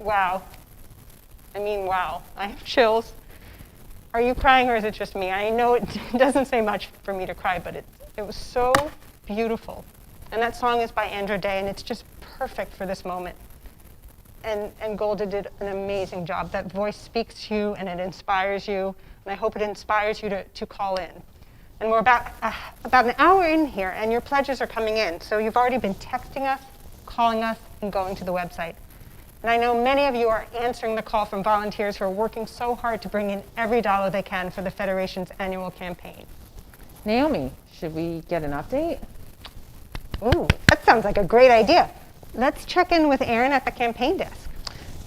wow. I mean, wow. I have chills. Are you crying or is it just me? I know it doesn't say much for me to cry, but it was so beautiful. And that song is by Andra Day, and it's just perfect for this moment. And Golda did an amazing job. That voice speaks to you and it inspires you, and I hope it inspires you to call in. And we're about an hour in here, and your pledges are coming in. So you've already been texting us, calling us, and going to the website. And I know many of you are answering the call from volunteers who are working so hard to bring in every dollar they can for the Federation's annual campaign. Naomi, should we get an update? Ooh, that sounds like a great idea. Let's check in with Erin at the campaign desk.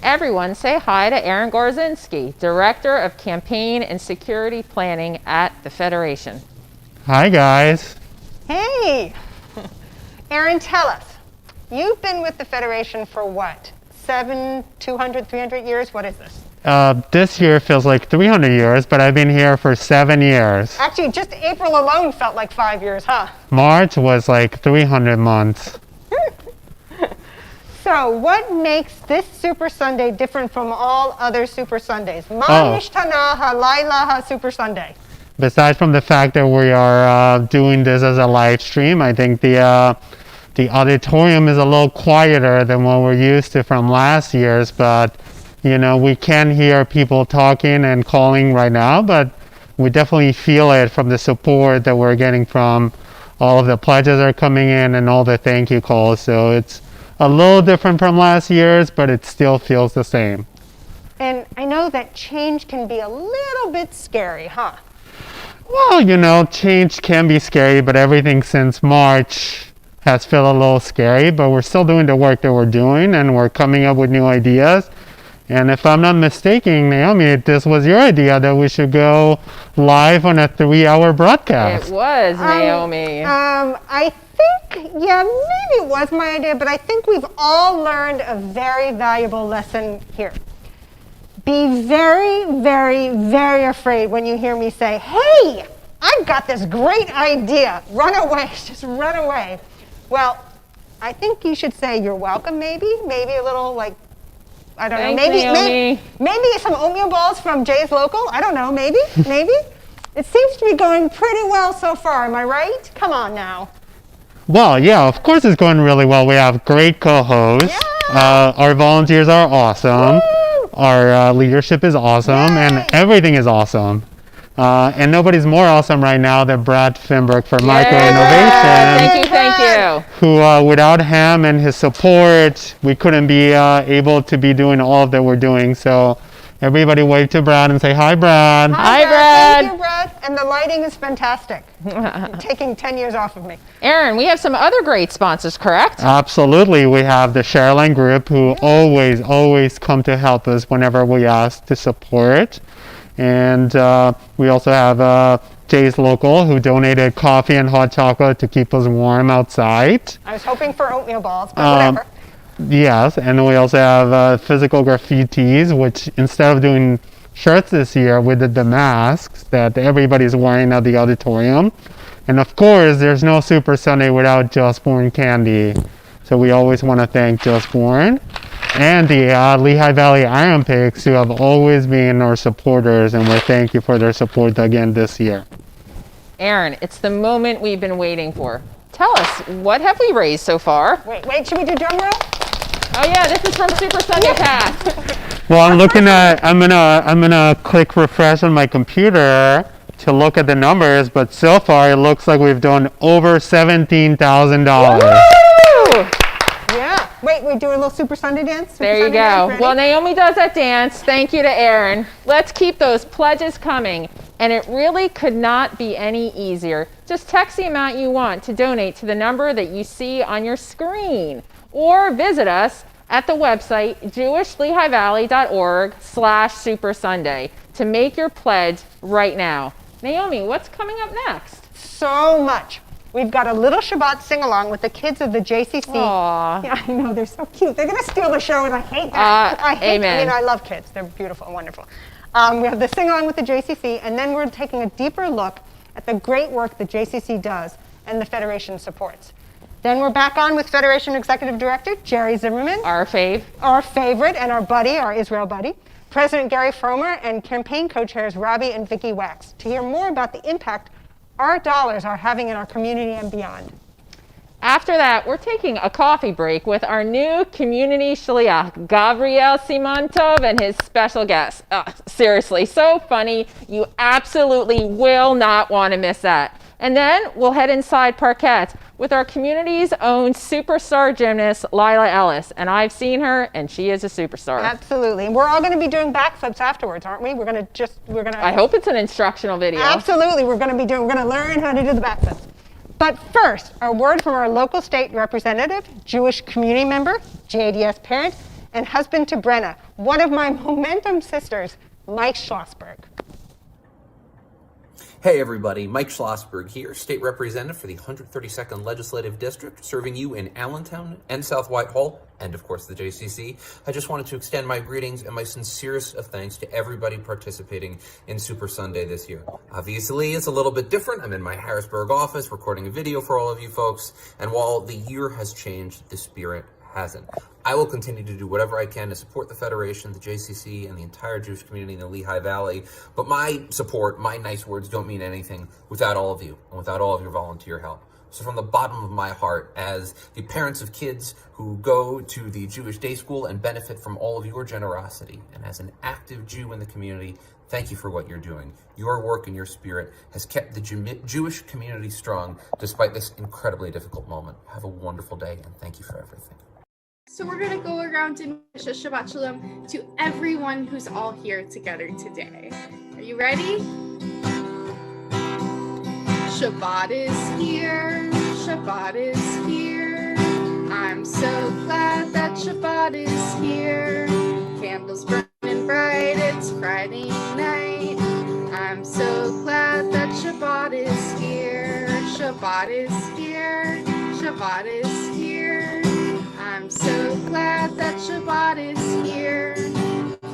Everyone say hi to Erin Gorzinski, Director of Campaign and Security Planning at the Federation. Hi, guys. Hey! Erin, tell us, you've been with the Federation for what? 200, 300 years? What is this? This year feels like 300 years, but I've been here for 7 years. Actually, just April alone felt like 5 years, huh? March was like 300 months. So, what makes this Super Sunday different from all other Super Sundays? Manishtanaha Lailaha Super Sunday. Besides from the fact that we are doing this as a live stream, I think the auditorium is a little quieter than what we're used to from last year's, but you know, we can hear people talking and calling right now, but we definitely feel it from the support that we're getting from all of the pledges are coming in and all the thank you calls. So it's a little different from last year's, but it still feels the same. And I know that change can be a little bit scary, huh? Well, you know, change can be scary, but everything since March has felt a little scary, but we're still doing the work that we're doing and we're coming up with new ideas. And if I'm not mistaken, Naomi, this was your idea that we should go live on a 3-hour broadcast. It was, Naomi. I think, yeah, maybe it was my idea, but I think we've all learned a very valuable lesson here. Be very, very, very afraid when you hear me say, hey, I've got this great idea. Run away, just run away. Well, I think you should say you're welcome, maybe a little like, I don't know, maybe some oatmeal balls from Jay's Local. I don't know, maybe. It seems to be going pretty well so far, am I right? Come on now. Well, yeah, of course it's going really well. We have great co-hosts. Yeah. Our volunteers are awesome. Woo! Our leadership is awesome. Yay! And everything is awesome. And nobody's more awesome right now than Brad Finberg for Micro Innovation. Thank you. Who, without him and his support, we couldn't be able to be doing all that we're doing. So everybody wave to Brad and say, hi, Brad. Hi, Brad. Thank you, Brad. And the lighting is fantastic. Taking 10 years off of me. Erin, we have some other great sponsors, correct? Absolutely. We have the Shareline Group, who always come to help us whenever we ask to support. And we also have Jay's Local, who donated coffee and hot chocolate to keep us warm outside. I was hoping for oatmeal balls, but whatever. Yes, and we also have Physical Graffitis, which instead of doing shirts this year, we did the masks that everybody's wearing at the auditorium. And of course, there's no Super Sunday without Just Born candy. So we always want to thank Just Born and the Lehigh Valley Iron Pigs, who have always been our supporters, and we thank you for their support again this year. Erin, it's the moment we've been waiting for. Tell us, what have we raised so far? Wait, should we do drum roll? Oh yeah, this is from Super Sunday Pass. Well, I'm gonna click refresh on my computer to look at the numbers, but so far it looks like we've done over $17,000. Yeah. Wait, we do a little Super Sunday dance? There you go. Well, Naomi does that dance. Thank you to Erin. Let's keep those pledges coming. And it really could not be any easier. Just text the amount you want to donate to the number that you see on your screen. Or visit us at the website jewishlehighvalley.org/Super Sunday to make your pledge right now. Naomi, what's coming up next? So much. We've got a little Shabbat sing-along with the kids of the JCC. Aww. Yeah, I know, they're so cute. They're going to steal the show, and I hate that. Amen. I love kids. They're beautiful and wonderful. We have the sing-along with the JCC, and then we're taking a deeper look at the great work the JCC does and the Federation supports. Then we're back on with Federation Executive Director Jerry Zimmerman. Our fave. Our favorite and our buddy, our Israel buddy. President Gary Fromer and campaign co-chairs Robbie and Vicki Wax to hear more about the impact our dollars are having in our community and beyond. After that, we're taking a coffee break with our new community shliach, Gabriel Simantov, and his special guest. Seriously, so funny. You absolutely will not want to miss that. And then we'll head inside Parkette with our community's own superstar gymnast, Lila Ellis. And I've seen her, and she is a superstar. Absolutely. And we're all going to be doing backflips afterwards, aren't we? We're going to. I hope it's an instructional video. Absolutely. We're going to learn how to do the backflips. But first, a word from our local state representative, Jewish community member, JDS parent, and husband to Brenna, one of my Momentum sisters, Mike Schlossberg. Hey everybody, Mike Schlossberg here, State Representative for the 132nd Legislative District, serving you in Allentown and South Whitehall, and of course the JCC. I just wanted to extend my greetings and my sincerest of thanks to everybody participating in Super Sunday this year. Obviously, it's a little bit different. I'm in my Harrisburg office recording a video for all of you folks, and while the year has changed, the spirit hasn't. I will continue to do whatever I can to support the Federation, the JCC, and the entire Jewish community in the Lehigh Valley. But my support, my nice words don't mean anything without all of you and without all of your volunteer help. So from the bottom of my heart, as the parents of kids who go to the Jewish day school and benefit from all of your generosity, and as an active Jew in the community, thank you for what you're doing. Your work and your spirit has kept the Jewish community strong despite this incredibly difficult moment. Have a wonderful day, and thank you for everything. So we're gonna go around and wish a Shabbat Shalom to everyone who's all here together today. Are you ready? Shabbat is here, Shabbat is here. I'm so glad that Shabbat is here. Candles burning bright, it's Friday night. I'm so glad that Shabbat is here. Shabbat is here, Shabbat is here. I'm so glad that Shabbat is here.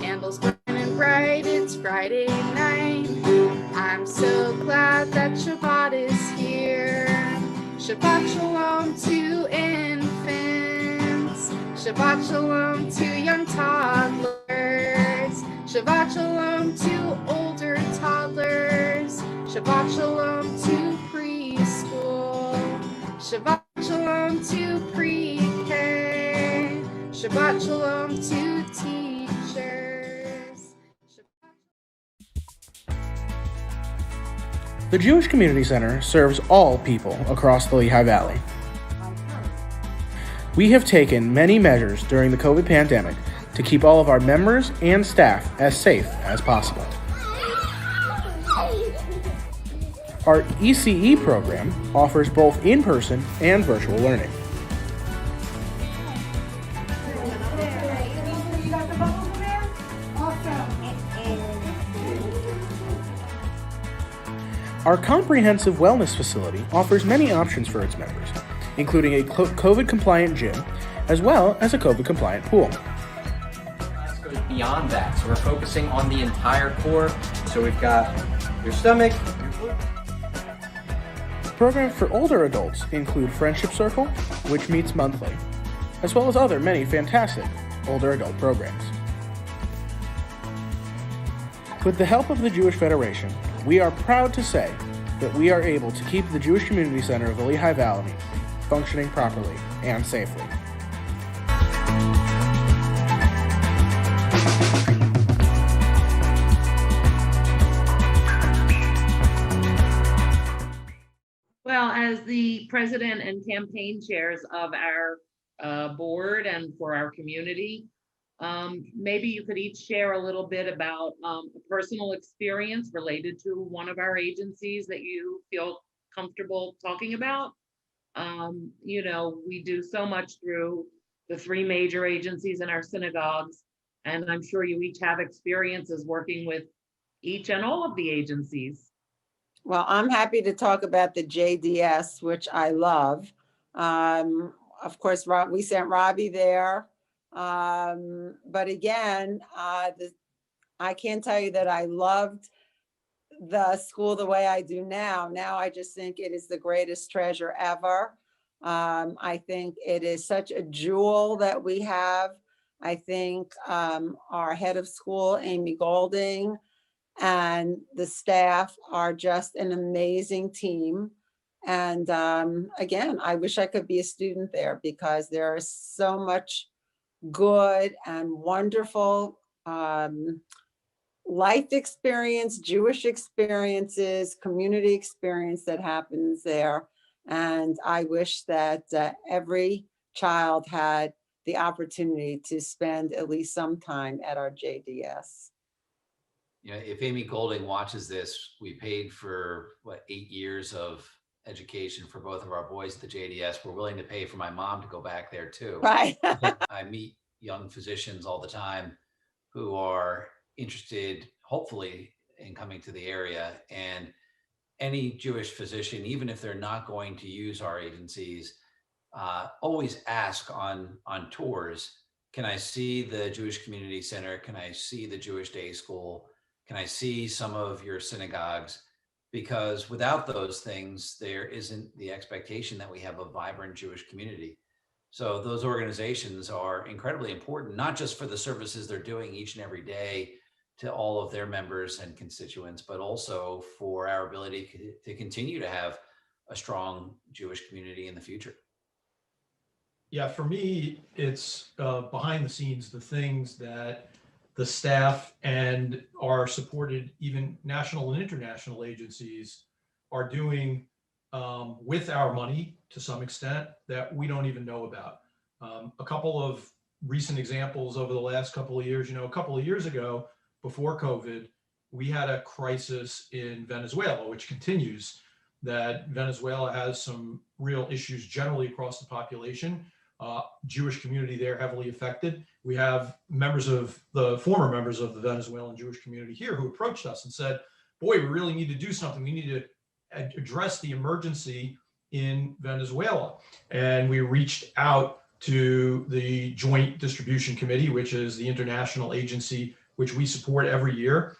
Candles burning bright, it's Friday night. I'm so glad that Shabbat is here. Shabbat Shalom to infants. Shabbat Shalom to young toddlers. Shabbat Shalom to older toddlers. Shabbat Shalom to preschool. Shabbat Shalom to pre-K. Shabbat Shalom to teachers. The Jewish Community Center serves all people across the Lehigh Valley. We have taken many measures during the COVID pandemic to keep all of our members and staff as safe as possible. Our ECE program offers both in-person and virtual learning. Our comprehensive wellness facility offers many options for its members, including a COVID-compliant gym, as well as a COVID-compliant pool. Class goes beyond that, so we're focusing on the entire core. So we've got your stomach, your Programs for older adults include Friendship Circle, which meets monthly, as well as other many fantastic older adult programs. With the help of the Jewish Federation, we are proud to say that we are able to keep the Jewish Community Center of the Lehigh Valley functioning properly and safely. Well, as the president and campaign chairs of our board and for our community, maybe you could each share a little bit about a personal experience related to one of our agencies that you feel comfortable talking about. You know, we do so much through the three major agencies in our synagogues, and I'm sure you each have experiences working with each and all of the agencies. Well, I'm happy to talk about the JDS, which I love. Of course, we sent Robbie there. But again, I can't tell you that I loved the school the way I do now. Now I just think it is the greatest treasure ever. I think it is such a jewel that we have. I think our head of school, Amy Golding, and the staff are just an amazing team. And again, I wish I could be a student there because there is so much good and wonderful life experience, Jewish experiences, community experience that happens there. And I wish that every child had the opportunity to spend at least some time at our JDS. You know, if Amy Golding watches this, we paid for what, 8 years of education for both of our boys at the JDS. We're willing to pay for my mom to go back there too. Right. I meet young physicians all the time who are interested, hopefully, in coming to the area. And any Jewish physician, even if they're not going to use our agencies, always ask on tours, can I see the Jewish Community Center? Can I see the Jewish Day School? Can I see some of your synagogues? Because without those things, there isn't the expectation that we have a vibrant Jewish community. So those organizations are incredibly important, not just for the services they're doing each and every day to all of their members and constituents, but also for our ability to continue to have a strong Jewish community in the future. Yeah, for me, it's behind the scenes, the things that the staff and our supported even national and international agencies are doing with our money to some extent that we don't even know about. A couple of recent examples over the last couple of years, a couple of years ago, before COVID, we had a crisis in Venezuela, which continues, that Venezuela has some real issues generally across the population. Jewish community there heavily affected. We have former members of the Venezuelan Jewish community here who approached us and said, boy, we really need to do something. We need to address the emergency in Venezuela. And we reached out to the Joint Distribution Committee, which is the international agency which we support every year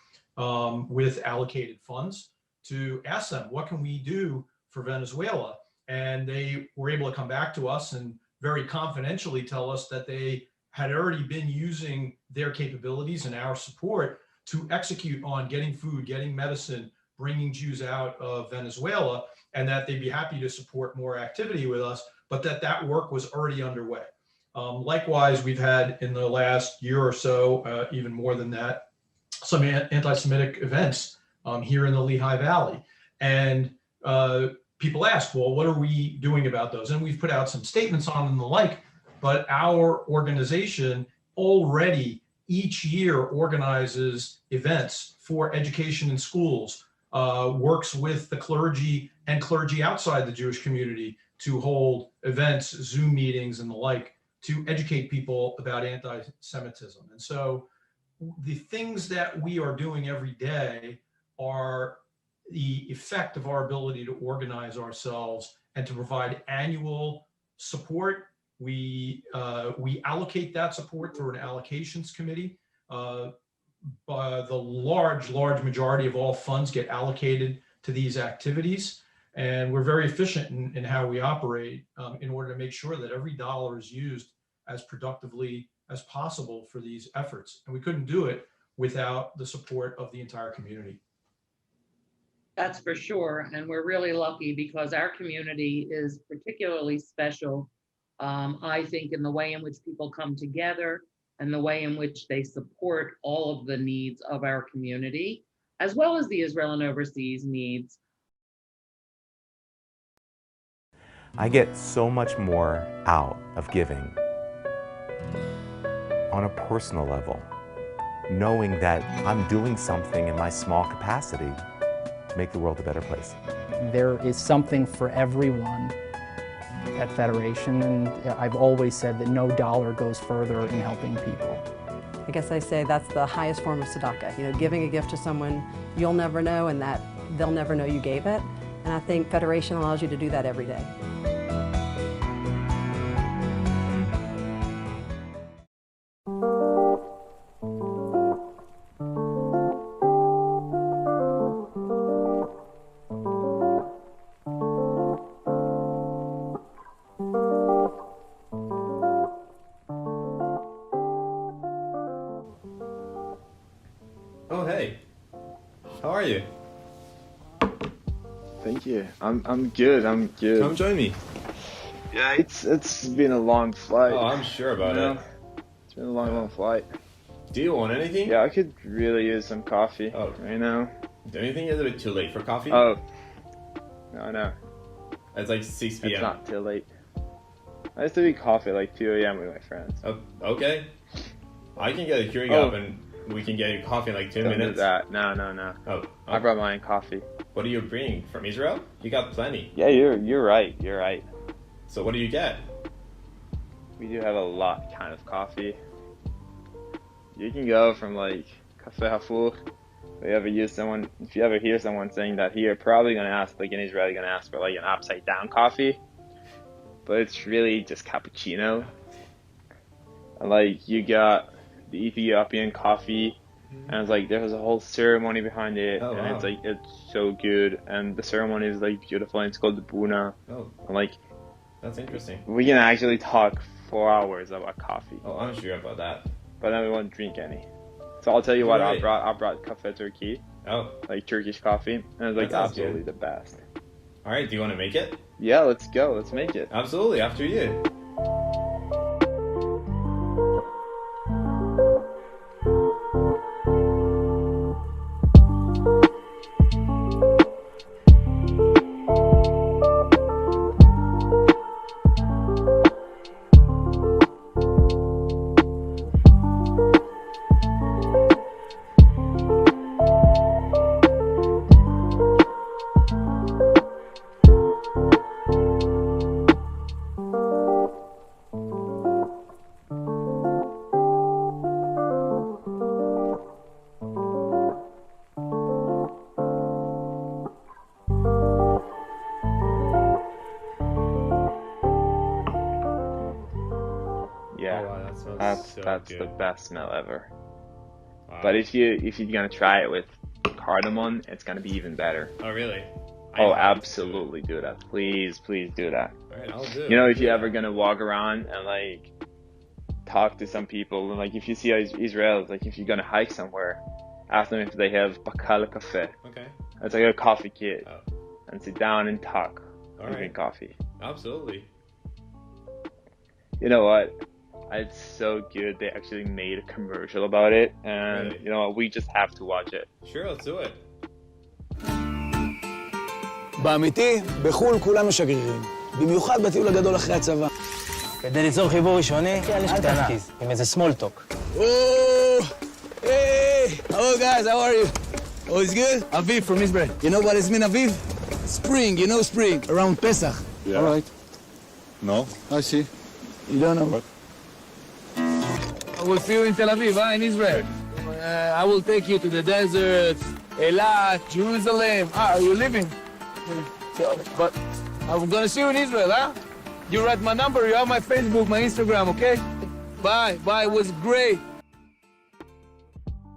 with allocated funds, to ask them, what can we do for Venezuela? And they were able to come back to us and very confidentially tell us that they had already been using their capabilities and our support to execute on getting food, getting medicine, bringing Jews out of Venezuela, and that they'd be happy to support more activity with us, but that work was already underway. Likewise, we've had in the last year or so, even more than that, some anti-Semitic events here in the Lehigh Valley. And people ask, well, what are we doing about those? And we've put out some statements on them and the like, but our organization already each year organizes events for education in schools, works with the clergy and clergy outside the Jewish community to hold events, Zoom meetings and the like, to educate people about anti-Semitism. And so the things that we are doing every day are the effect of our ability to organize ourselves and to provide annual support. We allocate that support through an allocations committee. The large majority of all funds get allocated to these activities. And we're very efficient in how we operate in order to make sure that every dollar is used as productively as possible for these efforts. And we couldn't do it without the support of the entire community. That's for sure. And we're really lucky because our community is particularly special, I think, in the way in which people come together and the way in which they support all of the needs of our community, as well as the Israel and overseas needs. I get so much more out of giving on a personal level, knowing that I'm doing something in my small capacity to make the world a better place. There is something for everyone at Federation, and I've always said that no dollar goes further in helping people. I guess I say that's the highest form of tzedakah. Giving a gift to someone you'll never know and that they'll never know you gave it. And I think Federation allows you to do that every day. you. I'm good. I'm good. Come join me. Yeah, it's been a long flight. Oh, I'm sure about it. It's been a long flight. Do you want anything? Yeah, I could really use some coffee right now. Don't you think it's a bit too late for coffee? Oh. No. It's like 6 p.m. It's not too late. I used to eat coffee at like 2 a.m. with my friends. Oh, okay. I can get a Keurig up and we can get you coffee in like 2 Don't do minutes. that. No. Oh. I brought my own coffee. What are you bringing? From Israel? You got plenty. Yeah, you're right. You're right. So what do you get? We do have a lot kind of coffee. You can go from like Cafe Hafur. If you ever hear someone saying that here, probably gonna ask, like in Israel, you're gonna ask for like an upside down coffee. But it's really just cappuccino. And like you got the Ethiopian coffee, and it's like there's a whole ceremony behind it, Oh, and wow. it's like it's so good, and the ceremony is like beautiful, and it's called the Buna. Oh. And like That's interesting. we can actually talk 4 hours about coffee. Oh, I'm sure about that. But then we won't drink any. So I'll tell you what, Right. I brought Cafe Turkey. Oh. Like Turkish coffee, and it's like That sounds absolutely good. the best. All right, do you want to make it? Yeah, let's go. Let's make it. Absolutely, after you. Yeah, Oh, wow, that smells that's so the good. best smell ever. Wow. But if you're gonna try it with cardamom, it's gonna be even better. Oh, really? Oh, absolutely do that. Please do that. All right, I'll do it. You know, if you're ever gonna walk around and like talk to some people, and like if you see Israelis, like if you're gonna hike somewhere, ask them if they have bakal cafe. Okay. It's like a coffee kit, and sit down and talk All and drink right. coffee. Absolutely. You know what? It's so good. They actually made a commercial about it, and Really? you know what? We just have to watch it. Sure, let's do it. באמיתי, בחו"ל כולנו שגרירים. במיוחד בטיול הגדול אחרי הצבא. כדי ליצור חיבור ראשוני, אל תפקיז, עם איזה small talk. Hey! Hello guys, how are you? Oh, it's good? Aviv from Israel. You know what it means, Aviv? Spring, you know spring, around Pesach. Yeah. All right. No, I see. You don't know? What? I will see you in Tel Aviv, in Israel. I will take you to the desert, Eilat, Jerusalem. Are you living? But I'm gonna see you in Israel, huh? You write my number, you have my Facebook, my Instagram, okay? Bye, it was great.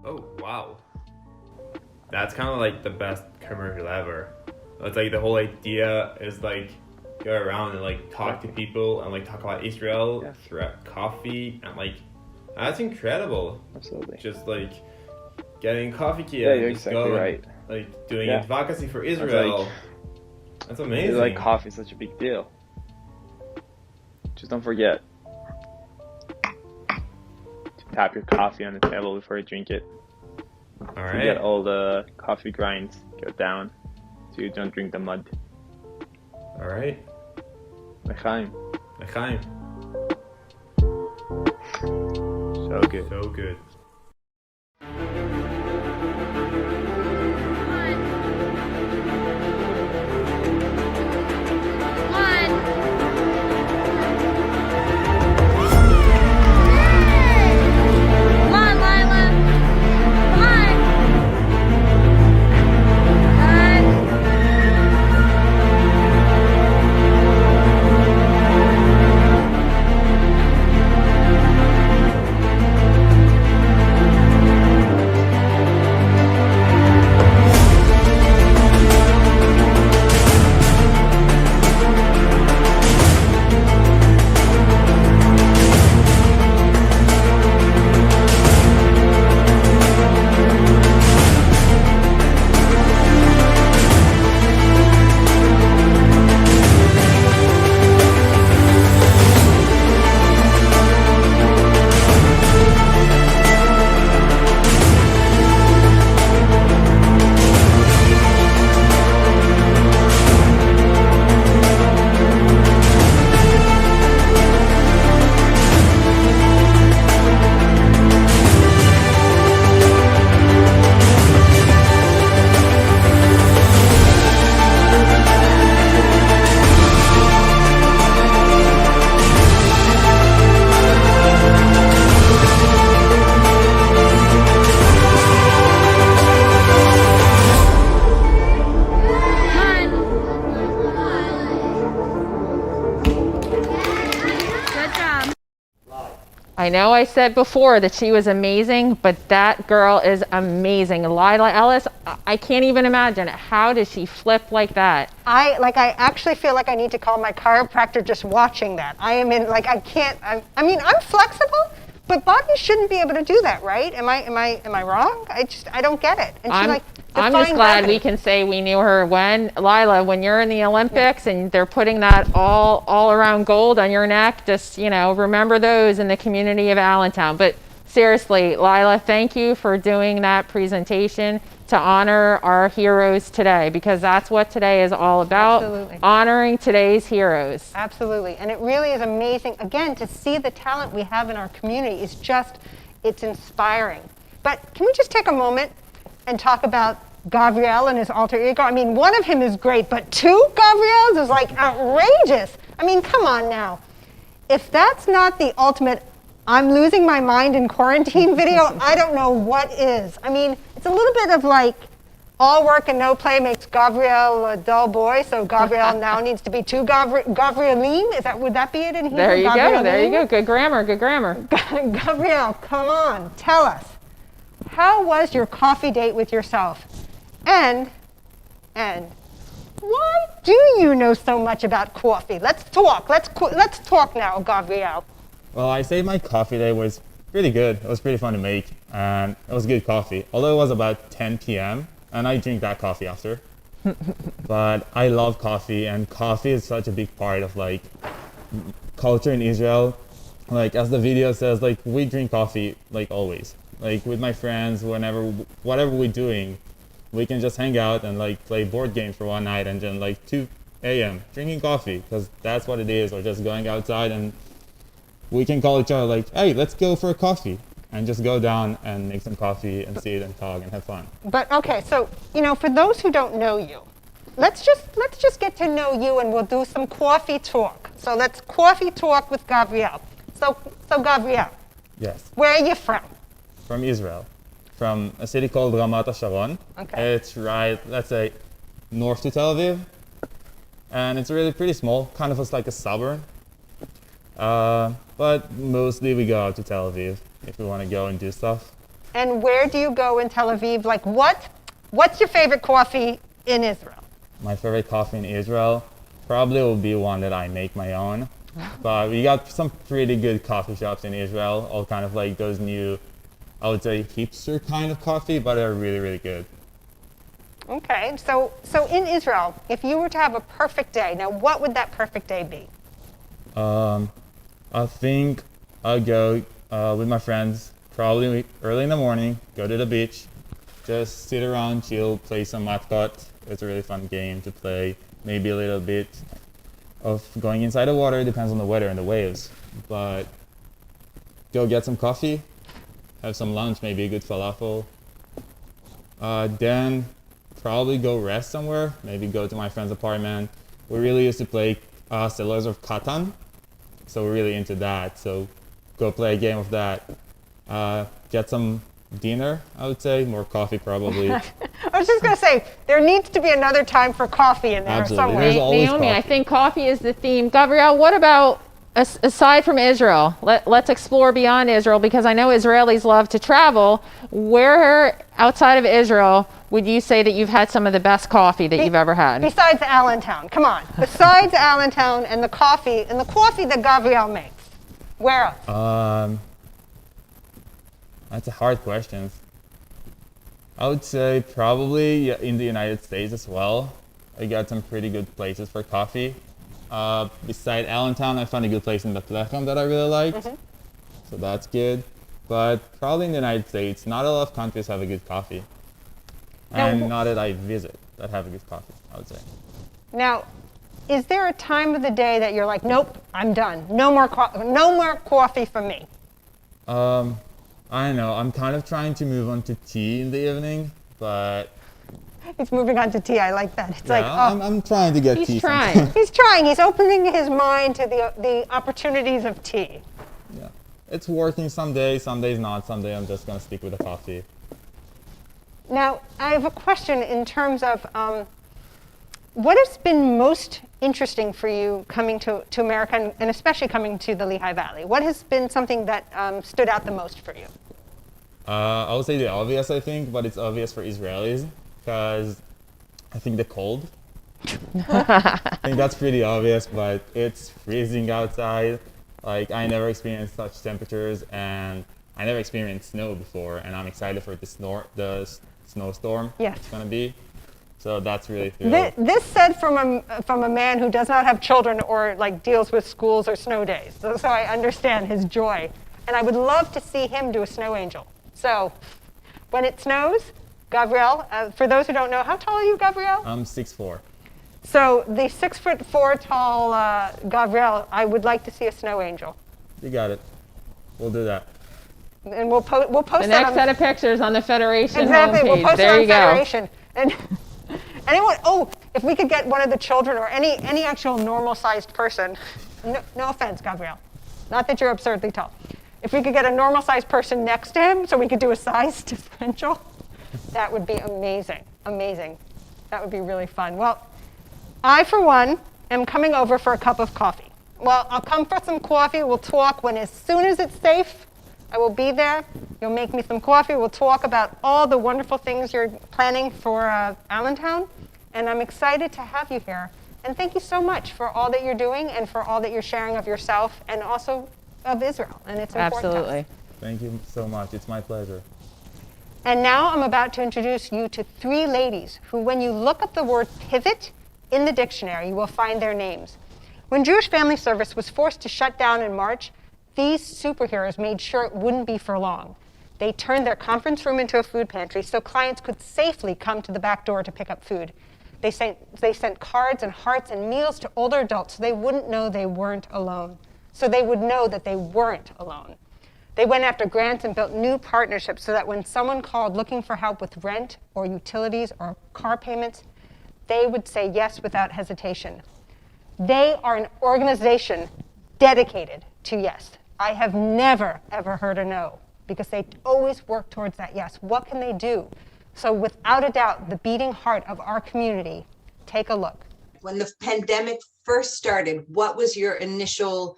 Oh, wow. That's kind of like the best commercial ever. It's like the whole idea is like go around and like talk to people and like talk about Israel through coffee and like that's incredible. Absolutely. Just like getting coffee kit Yeah, and you're just exactly go and, right. like doing Yeah. advocacy for That's Israel. That's amazing. Like coffee is such a big deal. Just don't forget to tap your coffee on the table before you drink it. All To right. get all the coffee grinds go down, so you don't drink the mud. All right. L'chaim. L'chaim. So good. So good. Come on, Lila. Come on. Good. I know I said before that she was amazing, but that girl is amazing. Lila Ellis, I can't even imagine. How does she flip like that? I actually feel like I need to call my chiropractor just watching that. I am in, like, I can't, I mean, I'm flexible, but bodies shouldn't be able to do that, right? Am I wrong? I don't get it. And she I'm just glad we can say we knew her when. Lila, when you're in the Olympics and they're putting that all around gold on your neck, just, remember those in the community of Allentown. But seriously, Lila, thank you for doing that presentation to honor our heroes today, because that's what today is all about. Absolutely. Honoring today's heroes. Absolutely. And it really is amazing, again, to see the talent we have in our community is just, it's inspiring. But can we just take a moment and talk about Gabriel and his alter ego? I mean, one of him is great, but two Gabriels is like outrageous. I mean, come on now. If that's not the ultimate I'm losing my mind in quarantine video, I don't know what is. I mean, it's a little bit of like all work and no play makes Gabriel a dull boy, so Gabriel now needs to be two Gabrieline. Would that be it in Hebrew? There you go, there you go. Good grammar, good grammar. Gabriel, come on, tell us. How was your coffee date with yourself? And why do you know so much about coffee? Let's talk. Let's talk now, Gabriel. Well, I say my coffee day was pretty good. It was pretty fun to make, and it was good coffee. Although it was about 10 p.m., and I drink that coffee after. But I love coffee, and coffee is such a big part of like culture in Israel. Like as the video says, like we drink coffee like always. Like with my friends, whatever we're doing, we can just hang out and like play board games for one night and then like 2 a.m. drinking coffee, because that's what it is, or just going outside and we can call each other like, hey, let's go for a coffee, and just go down and make some coffee and sit and talk and have fun. But okay, so for those who don't know you, let's just get to know you, and we'll do some coffee talk. So let's coffee talk with Gabriel. So Gabriel. Yes. Where are you from? From Israel, from a city called Ramat HaSharon. Okay. It's right, let's say, north to Tel Aviv, and it's really pretty small, kind of like a suburb. But mostly we go out to Tel Aviv if we want to go and do stuff. And where do you go in Tel Aviv? Like what's your favorite coffee in Israel? My favorite coffee in Israel probably will be one that I make my own. But we got some pretty good coffee shops in Israel, all kind of like those new, I would say hipster kind of coffee, but they're really, really good. Okay, so in Israel, if you were to have a perfect day, now what would that perfect day be? I think I'll go with my friends, probably early in the morning, go to the beach, just sit around, chill, play some matkot. It's a really fun game to play. Maybe a little bit of going inside the water, depends on the weather and the waves. But go get some coffee, have some lunch, maybe a good falafel. Then probably go rest somewhere, maybe go to my friend's apartment. We really used to play Settlers of Catan. So we're really into that. So go play a game of that. Get some dinner, I would say. More coffee, probably. I was just going to say, there needs to be another time for coffee in there Absolutely. somewhere. There's always Naomi, coffee. I think coffee is the theme. Gabriel, what about, aside from Israel, let's explore beyond Israel, because I know Israelis love to travel. Where outside of Israel would you say that you've had some of the best coffee that you've ever had? Besides Allentown, come on. Besides Allentown and the coffee that Gabriel makes, where else? That's a hard question. I would say probably in the United States as well. I got some pretty good places for coffee. Beside Allentown, I found a good place in Bethlehem that I really liked. So that's good. But probably in the United States, not a lot of countries have a good coffee. And not that I visit that have a good coffee, I would say. Now, is there a time of the day that you're like, nope, I'm done. No more coffee for me? I don't know. I'm kind of trying to move on to tea in the evening, but He's moving on to tea. I like that. It's like, yeah, I'm trying to get tea. he's trying. He's trying. He's opening his mind to the opportunities of tea. Yeah, it's working some days not. Some days I'm just gonna stick with the coffee. Now, I have a question in terms of What has been most interesting for you coming to America and especially coming to the Lehigh Valley? What has been something that stood out the most for you? I would say the obvious, I think, but it's obvious for Israelis because I think the cold. I think that's pretty obvious, but it's freezing outside. Like, I never experienced such temperatures, and I never experienced snow before, and I'm excited for the snowstorm it's going to be. So that's really cool. This said from a man who does not have children or like deals with schools or snow days. So I understand his joy. And I would love to see him do a snow angel. So when it snows, Gabriel, for those who don't know, how tall are you, Gabriel? I'm 6'4". So the 6'4" tall Gabriel, I would like to see a snow angel. You got it. We'll do that. And we'll post the next set of pictures on the Federation exactly, homepage. We'll post there it on you Federation. go. And anyone, if we could get one of the children or any actual normal-sized person, no offense, Gabriel, not that you're absurdly tall. If we could get a normal-sized person next to him so we could do a size differential, that would be amazing, amazing. That would be really fun. Well, I, for one, am coming over for a cup of coffee. Well, I'll come for some coffee. We'll talk as soon as it's safe. I will be there. You'll make me some coffee. We'll talk about all the wonderful things you're planning for Allentown. And I'm excited to have you here. And thank you so much for all that you're doing and for all that you're sharing of yourself and also of Israel. And it's important to us. Thank you so much. It's my pleasure. And now I'm about to introduce you to 3 ladies who, when you look up the word pivot in the dictionary, you will find their names. When Jewish Family Service was forced to shut down in March, these superheroes made sure it wouldn't be for long. They turned their conference room into a food pantry so clients could safely come to the back door to pick up food. They sent cards and hearts and meals to older adults so they wouldn't know they weren't alone. So they would know that they weren't alone. They went after grants and built new partnerships so that when someone called looking for help with rent or utilities or car payments, they would say yes without hesitation. They are an organization dedicated to yes. I have never, ever heard a no because they always work towards that yes. What can they do? So without a doubt, the beating heart of our community, take a look. When the pandemic first started, what was your initial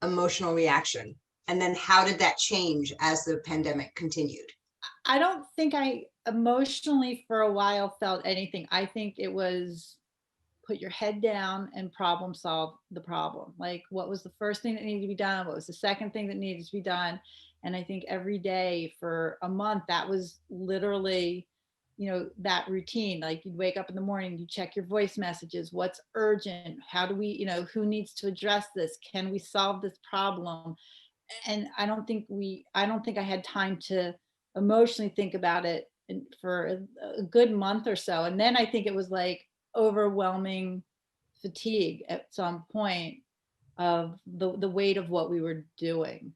emotional reaction? And then how did that change as the pandemic continued? I don't think I emotionally for a while felt anything. I think it was put your head down and problem solve the problem. Like, what was the first thing that needed to be done? What was the second thing that needed to be done? And I think every day for a month, that was literally, that routine. Like, you'd wake up in the morning, you check your voice messages. What's urgent? How do we, who needs to address this? Can we solve this problem? And I don't think I had time to emotionally think about it for a good month or so. And then I think it was like overwhelming fatigue at some point of the weight of what we were doing.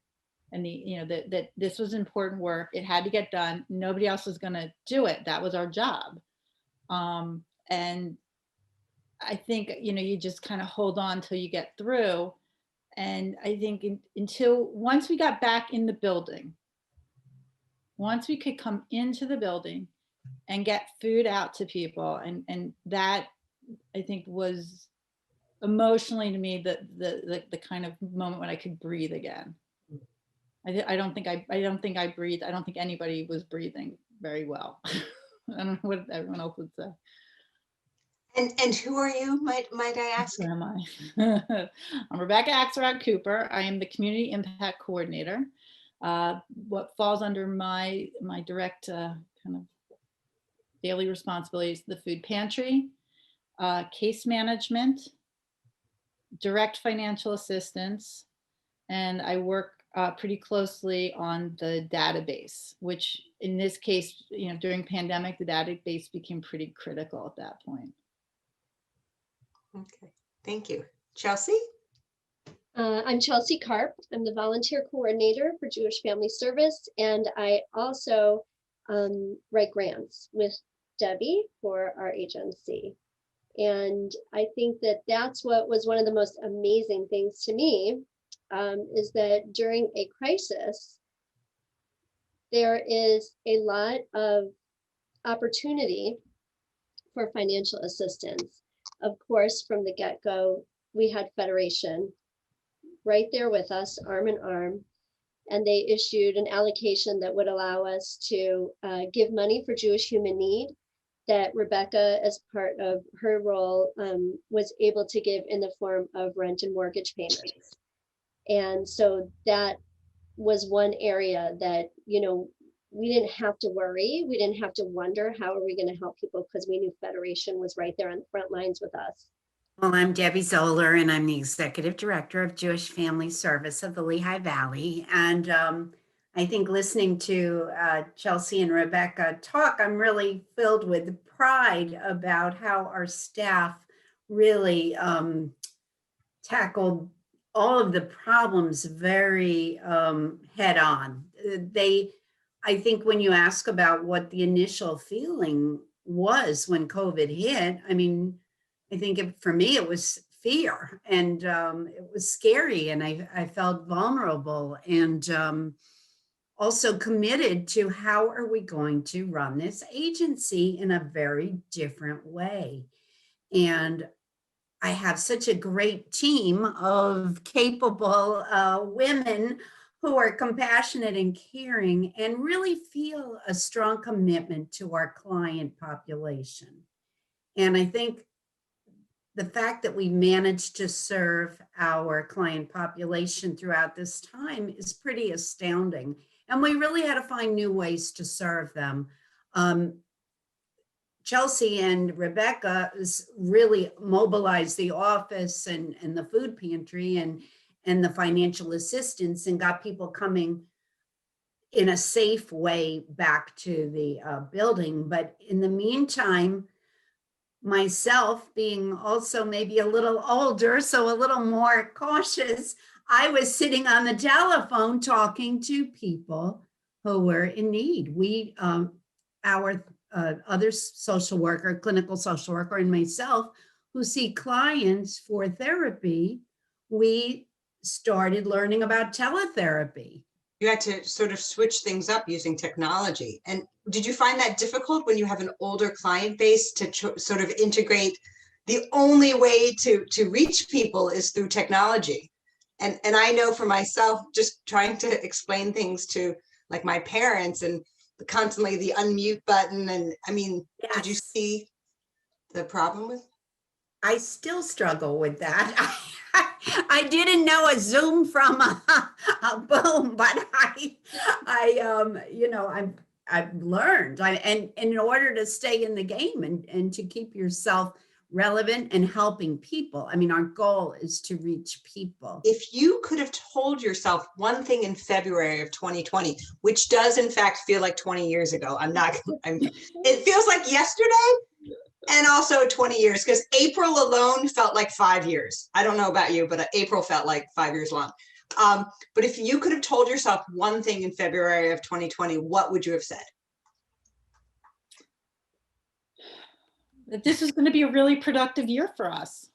And that this was important work. It had to get done. Nobody else was going to do it. That was our job. And I think, you just kind of hold on till you get through. And I think once we got back in the building, once we could come into the building and get food out to people, and that I think was emotionally to me the kind of moment when I could breathe again. I don't think I breathed. I don't think anybody was breathing very well. I don't know what everyone else would say. And who are you, might I ask? Who am I? I'm Rebecca Axelrod Cooper. I am the Community Impact Coordinator. What falls under my direct kind of daily responsibilities: the food pantry, case management, direct financial assistance, and I work pretty closely on the database, which in this case, during pandemic, the database became pretty critical at that point. Okay, thank you. Chelsea? I'm Chelsea Karp. I'm the volunteer coordinator for Jewish Family Service, and I also write grants with Debbie for our agency. And I think that that's what was one of the most amazing things to me, is that during a crisis, there is a lot of opportunity for financial assistance. of course, from the get-go, we had Federation right there with us, arm in arm. And they issued an allocation that would allow us to give money for Jewish Human Need that Rebecca, as part of her role, was able to give in the form of rent and mortgage payments. And so that was one area that, you know, we didn't have to worry. We didn't have to wonder, how are we going to help people? Because we knew Federation was right there on the front lines with us. Well, I'm Debbie Zoller, and I'm the Executive Director of Jewish Family Service of the Lehigh Valley. And I think listening to Chelsea and Rebecca talk, I'm really filled with pride about how our staff really tackled all of the problems very head on. I think when you ask about what the initial feeling was when COVID hit, I mean, I think for me, it was fear, and it was scary, and I felt vulnerable, and also committed to how are we going to run this agency in a very different way. And I have such a great team of capable women who are compassionate and caring and really feel a strong commitment to our client population. And I think the fact that we managed to serve our client population throughout this time is pretty astounding. And we really had to find new ways to serve them. Chelsea and Rebecca really mobilized the office and the food pantry and the financial assistance, and got people coming in a safe way back to the building. But in the meantime, myself being also maybe a little older, so a little more cautious, I was sitting on the telephone talking to people who were in need. Our other social worker, clinical social worker, and myself, who see clients for therapy, we started learning about teletherapy. You had to sort of switch things up using technology. And did you find that difficult when you have an older client base to sort of integrate? The only way to reach people is through technology. And I know for myself, just trying to explain things to like my parents, and constantly the unmute button. And I mean, yes. Did you see the problem with? I still struggle with that. I didn't know a Zoom from a boom, but I've learned. And in order to stay in the game and to keep yourself relevant and helping people, I mean, our goal is to reach people. If you could have told yourself one thing in February of 2020, which does in fact feel like 20 years ago, it feels like yesterday. And also 20 years, because April alone felt like 5 years. I don't know about you, but April felt like 5 years long. But if you could have told yourself one thing in February of 2020, what would you have said? That this was going to be a really productive year for us.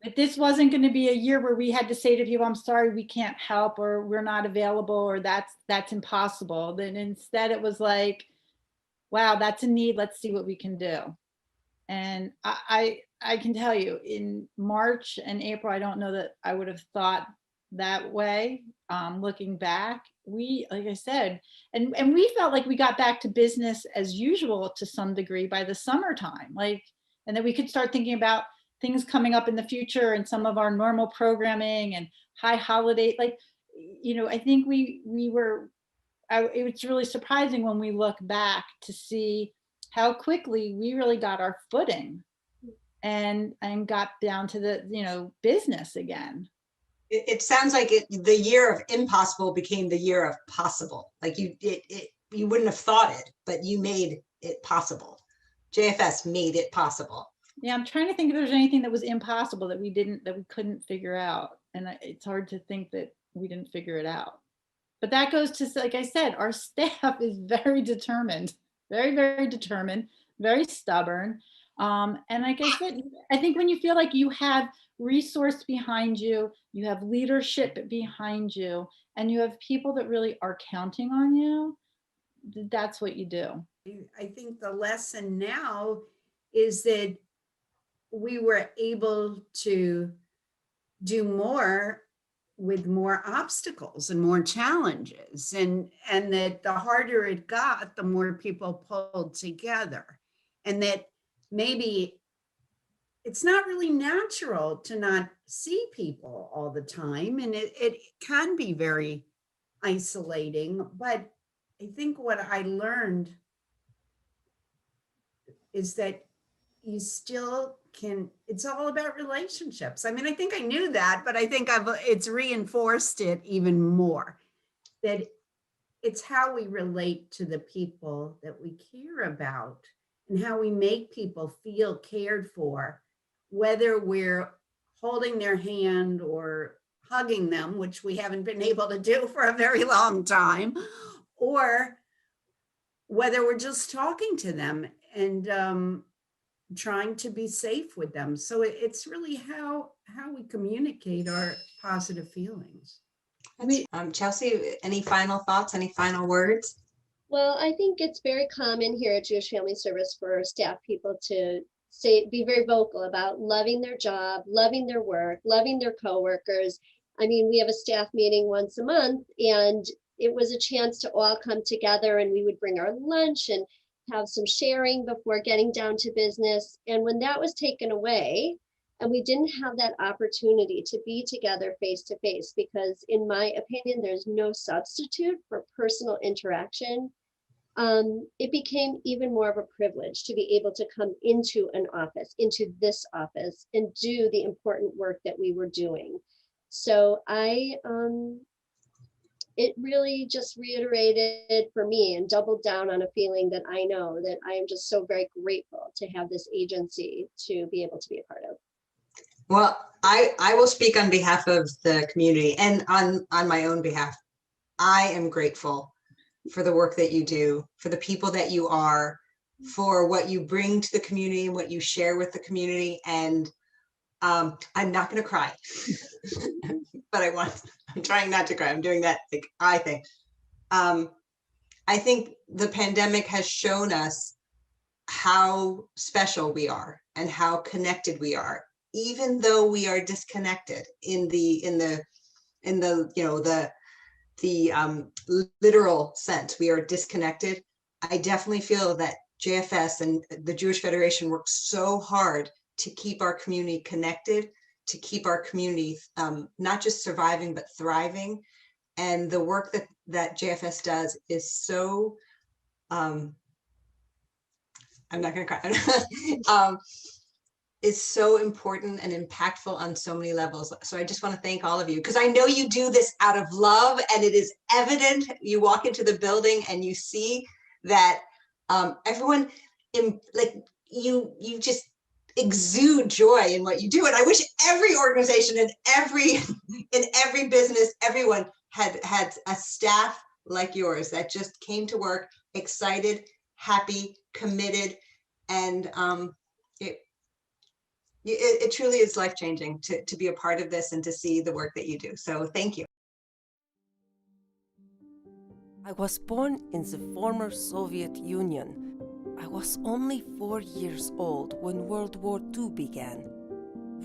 That this wasn't going to be a year where we had to say to people, I'm sorry, we can't help, or we're not available, or that's impossible. Then instead it was like, wow, that's a need. Let's see what we can do. And I can tell you, in March and April, I don't know that I would have thought that way. Looking back, like I said, and we felt like we got back to business as usual to some degree by the summertime, and that we could start thinking about things coming up in the future and some of our normal programming and high holiday, I think we were, it was really surprising when we look back to see how quickly we really got our footing and got down to the, business again. It sounds like the year of impossible became the year of possible. Like you wouldn't have thought it, but you made it possible. JFS made it possible. Yeah, I'm trying to think if there's anything that was impossible that we couldn't figure out. And it's hard to think that we didn't figure it out. But that goes to, like I said, our staff is very determined. Very, very determined, very stubborn. And like I said, I think when you feel like you have resource behind you, you have leadership behind you, and you have people that really are counting on you, that's what you do. I think the lesson now is that we were able to do more with more obstacles and more challenges, and that the harder it got, the more people pulled together, and that maybe it's not really natural to not see people all the time, and it can be very isolating. But I think what I learned is that you still can, it's all about relationships. I mean, I think I knew that, but I think it's reinforced it even more, that it's how we relate to the people that we care about and how we make people feel cared for, whether we're holding their hand or hugging them, which we haven't been able to do for a very long time, or whether we're just talking to them and trying to be safe with them. So it's really how we communicate our positive feelings. Chelsea, any final thoughts, any final words? Well, I think it's very common here at Jewish Family Service for staff people to be very vocal about loving their job, loving their work, loving their coworkers. I mean, we have a staff meeting once a month, and it was a chance to all come together, and we would bring our lunch and have some sharing before getting down to business. And when that was taken away, and we didn't have that opportunity to be together face to face, because in my opinion, there's no substitute for personal interaction, it became even more of a privilege to be able to come into an office, into this office, and do the important work that we were doing. So it really just reiterated for me and doubled down on a feeling that I know that I am just so very grateful to have this agency to be able to be a part of. Well, I will speak on behalf of the community and on my own behalf. I am grateful for the work that you do, for the people that you are, for what you bring to the community and what you share with the community. And I'm not going to cry, but I'm trying not to cry. I'm doing that, like, I think the pandemic has shown us how special we are and how connected we are, even though we are disconnected in the literal sense. We are disconnected. I definitely feel that JFS and the Jewish Federation work so hard to keep our community connected, to keep our community not just surviving, but thriving. And the work that JFS does is so, I'm not gonna cry, is so important and impactful on so many levels. So I just want to thank all of you, because I know you do this out of love, and it is evident. You walk into the building and you see that everyone, you just exude joy in what you do. And I wish every organization and in every business, everyone had a staff like yours that just came to work excited, happy, committed, and it truly is life-changing to be a part of this and to see the work that you do. So thank you. I was born in the former Soviet Union. I was only 4 years old when World War II began.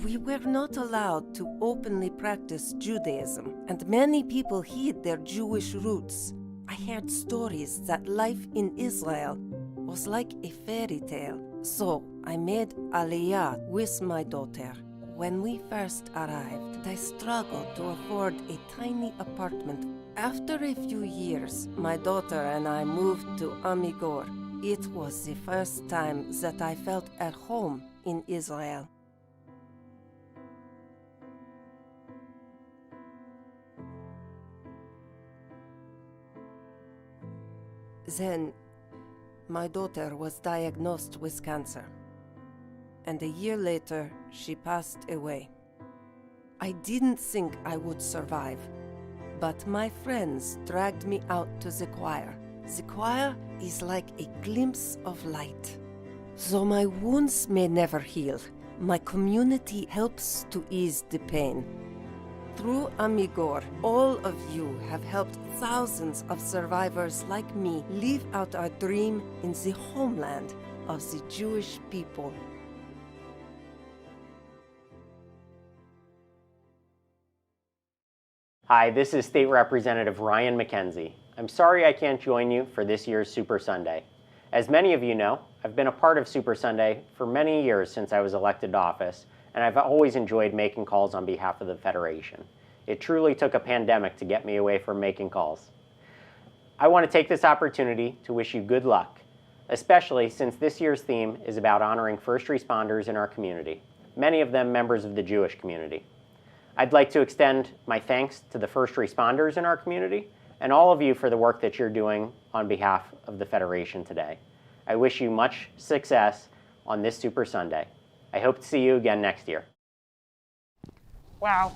We were not allowed to openly practice Judaism, and many people hid their Jewish roots. I heard stories that life in Israel was like a fairy tale. So I made Aliyah with my daughter. When we first arrived, I struggled to afford a tiny apartment. After a few years, my daughter and I moved to Amigor. It was the first time that I felt at home in Israel. Then, my daughter was diagnosed with cancer, and a year later, she passed away. I didn't think I would survive, but my friends dragged me out to the choir. The choir is like a glimpse of light. Though my wounds may never heal, my community helps to ease the pain. Through Amigor, all of you have helped thousands of survivors like me live out our dream in the homeland of the Jewish people. Hi, this is State Representative Ryan McKenzie. I'm sorry I can't join you for this year's Super Sunday. As many of you know, I've been a part of Super Sunday for many years since I was elected to office, and I've always enjoyed making calls on behalf of the Federation. It truly took a pandemic to get me away from making calls. I want to take this opportunity to wish you good luck, especially since this year's theme is about honoring first responders in our community, many of them members of the Jewish community. I'd like to extend my thanks to the first responders in our community and all of you for the work that you're doing on behalf of the Federation today. I wish you much success on this Super Sunday. I hope to see you again next year. Wow.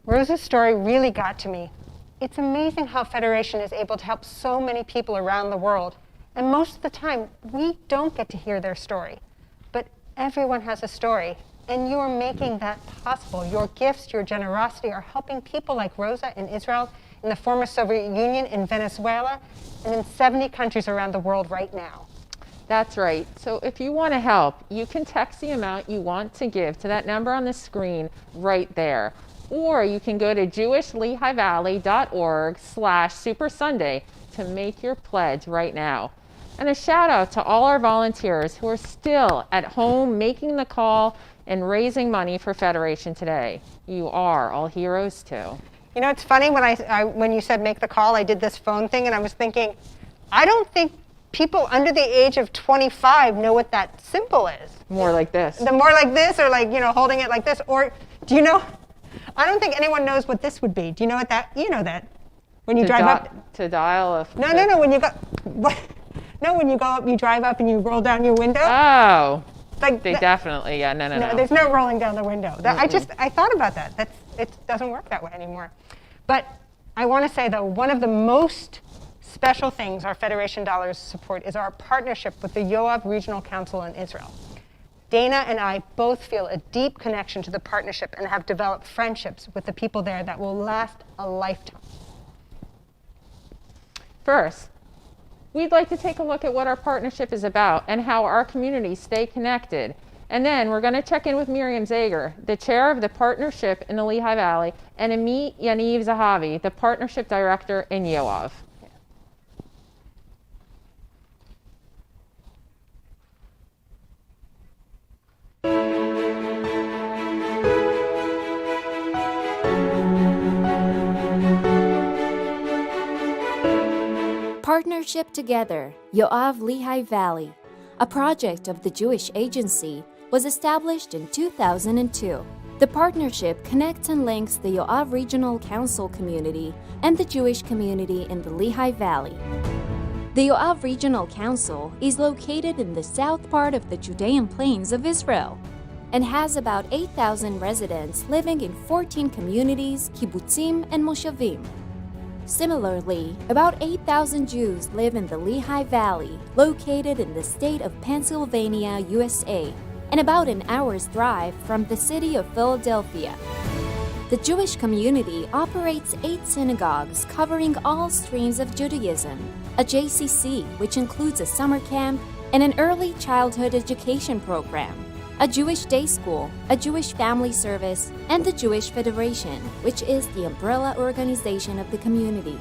Rosa's story really got to me. It's amazing how Federation is able to help so many people around the world. And most of the time, we don't get to hear their story. But everyone has a story. And you're making that possible. Your gifts, your generosity are helping people like Rosa in Israel, in the former Soviet Union, in Venezuela, and in 70 countries around the world right now. That's right. So if you want to help, you can text the amount you want to give to that number on the screen right there. Or you can go to jewishlehivevalley.org/Super Sunday to make your pledge right now. And a shout out to all our volunteers who are still at home making the call and raising money for Federation today. You are all heroes too. You know, it's funny when when you said make the call, I did this phone thing and I was thinking, I don't think people under the age of 25 know what that symbol is. More like this. The more like this, or like, you know, holding it like this. Or do you know, I don't think anyone knows what this would be. Do you know what that, you know that? When you drive up. To dial a. No, when you go, what? No, when you go up, you drive up and you roll down your window. Oh. Like they definitely, yeah, no. There's no rolling down the window. I thought about that. It doesn't work that way anymore. But I want to say, though, one of the most special things our Federation dollars support is our partnership with the Yoav Regional Council in Israel. Dana and I both feel a deep connection to the partnership and have developed friendships with the people there that will last a lifetime. First, we'd like to take a look at what our partnership is about and how our communities stay connected. And then we're going to check in with Miriam Zager, the chair of the partnership in the Lehigh Valley, and Amit Yaniv Zahavi, the partnership director in Yoav. Partnership Together, Yoav Lehigh Valley, a project of the Jewish Agency, was established in 2002. The partnership connects and links the Yoav Regional Council community and the Jewish community in the Lehigh Valley. The Yoav Regional Council is located in the south part of the Judean Plains of Israel and has about 8,000 residents living in 14 communities, kibbutzim, and moshavim. Similarly, about 8,000 Jews live in the Lehigh Valley, located in the state of Pennsylvania, USA, and about an hour's drive from the city of Philadelphia. The Jewish community operates 8 synagogues covering all streams of Judaism, a JCC, which includes a summer camp and an early childhood education program, a Jewish day school, a Jewish family service, and the Jewish Federation, which is the umbrella organization of the community.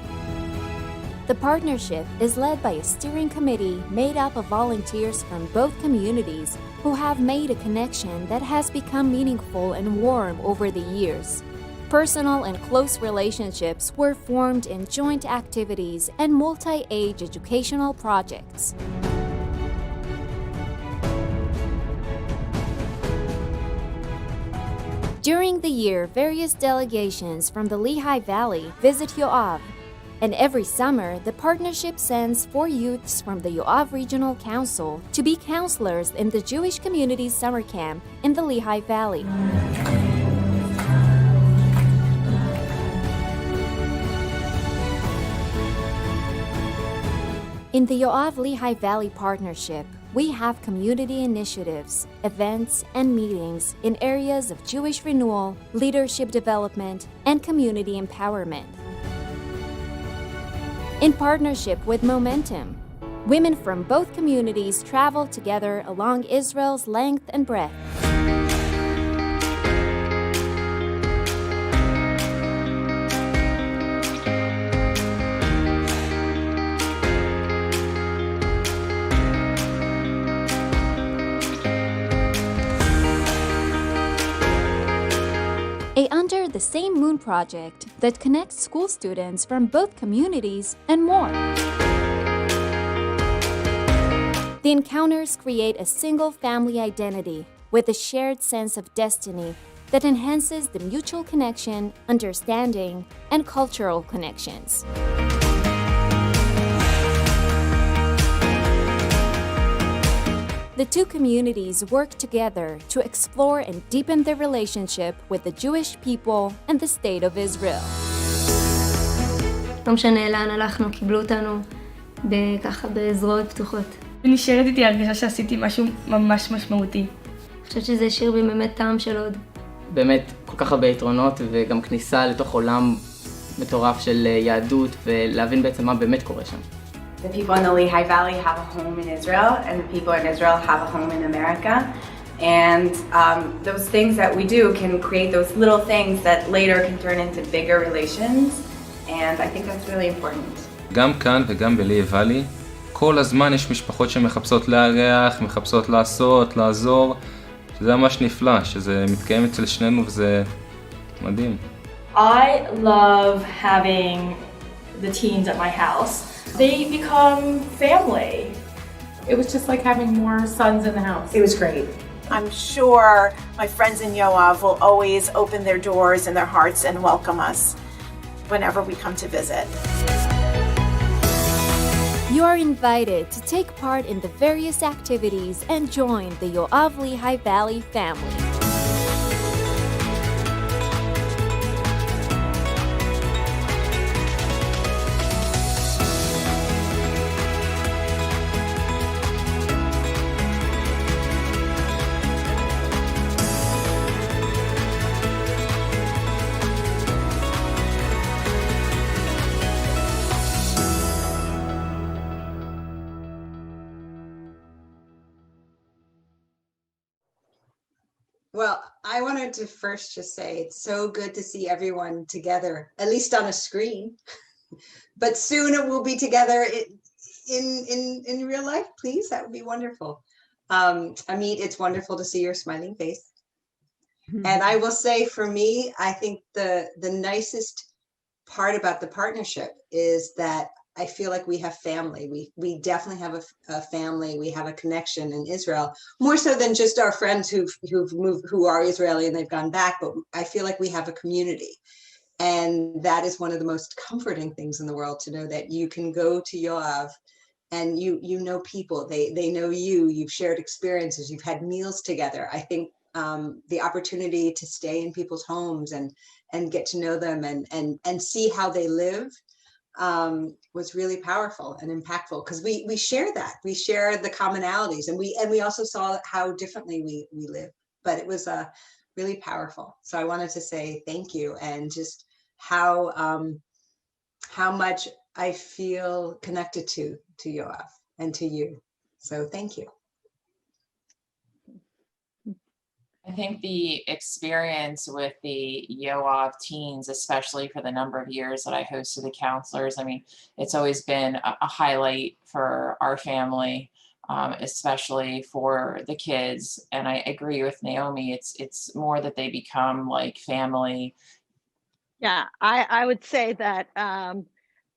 The partnership is led by a steering committee made up of volunteers from both communities who have made a connection that has become meaningful and warm over the years. Personal and close relationships were formed in joint activities and multi-age educational projects. During the year, various delegations from the Lehigh Valley visit Yoav, and every summer, the partnership sends 4 youths from the Yoav Regional Council to be counselors in the Jewish community's summer camp in the Lehigh Valley. In the Yoav Lehigh Valley Partnership, we have community initiatives, events, and meetings in areas of Jewish renewal, leadership development, and community empowerment. In partnership with Momentum, women from both communities travel together along Israel's length and breadth. a Under the Same Moon project that connects school students from both communities and more. The encounters create a single family identity with a shared sense of destiny that enhances the mutual connection, understanding, and cultural connections. The two communities work together to explore and deepen their relationship with the Jewish people and the State of Israel. לא משנה לאן הלכנו, קיבלו אותנו ככה בזרועות פתוחות. נשארת איתי הרגשה שעשיתי משהו ממש משמעותי. אני חושבת שזה השאיר בי באמת טעם של עוד. באמת כל כך הרבה יתרונות וגם כניסה לתוך עולם מטורף של יהדות ולהבין בעצם מה באמת קורה שם. The people in the Lehigh Valley have a home in Israel, and the people in Israel have a home in America. And those things that we do can create those little things that later can turn into bigger relations. And I think that's really important. גם כאן וגם בליהי ואלי, כל הזמן יש משפחות שמחפשות לארח, מחפשות לעשות, לעזור. שזה ממש נפלא, שזה מתקיים אצל שנינו וזה מדהים. I love having the teens at my house. They become family. It was just like having more sons in the house. It was great. I'm sure my friends in Yoav will always open their doors and their hearts and welcome us whenever we come to visit. You are invited to take part in the various activities and join the Yoav Lehigh Valley family. Well, I wanted to first just say it's so good to see everyone together, at least on a screen. But soon it will be together in real life, please. That would be wonderful. Amit, it's wonderful to see your smiling face. And I will say, for me, I think the nicest part about the partnership is that I feel like we have family. We definitely have a family. We have a connection in Israel, more so than just our friends who've moved, who are Israeli and they've gone back. But I feel like we have a community, and that is one of the most comforting things in the world, to know that you can go to Yoav and you know people. They know you. You've shared experiences. You've had meals together. I think the opportunity to stay in people's homes and get to know them and see how they live was really powerful and impactful, because we share that. We share the commonalities, and we also saw how differently we live. But it was really powerful. So I wanted to say thank you, and just how much I feel connected to Yoav and to you. So thank you. I think the experience with the Yoav teens, especially for the number of years that I hosted the counselors, I mean, it's always been a highlight for our family, especially for the kids. And I agree with Naomi, it's more that they become like family. Yeah, I would say that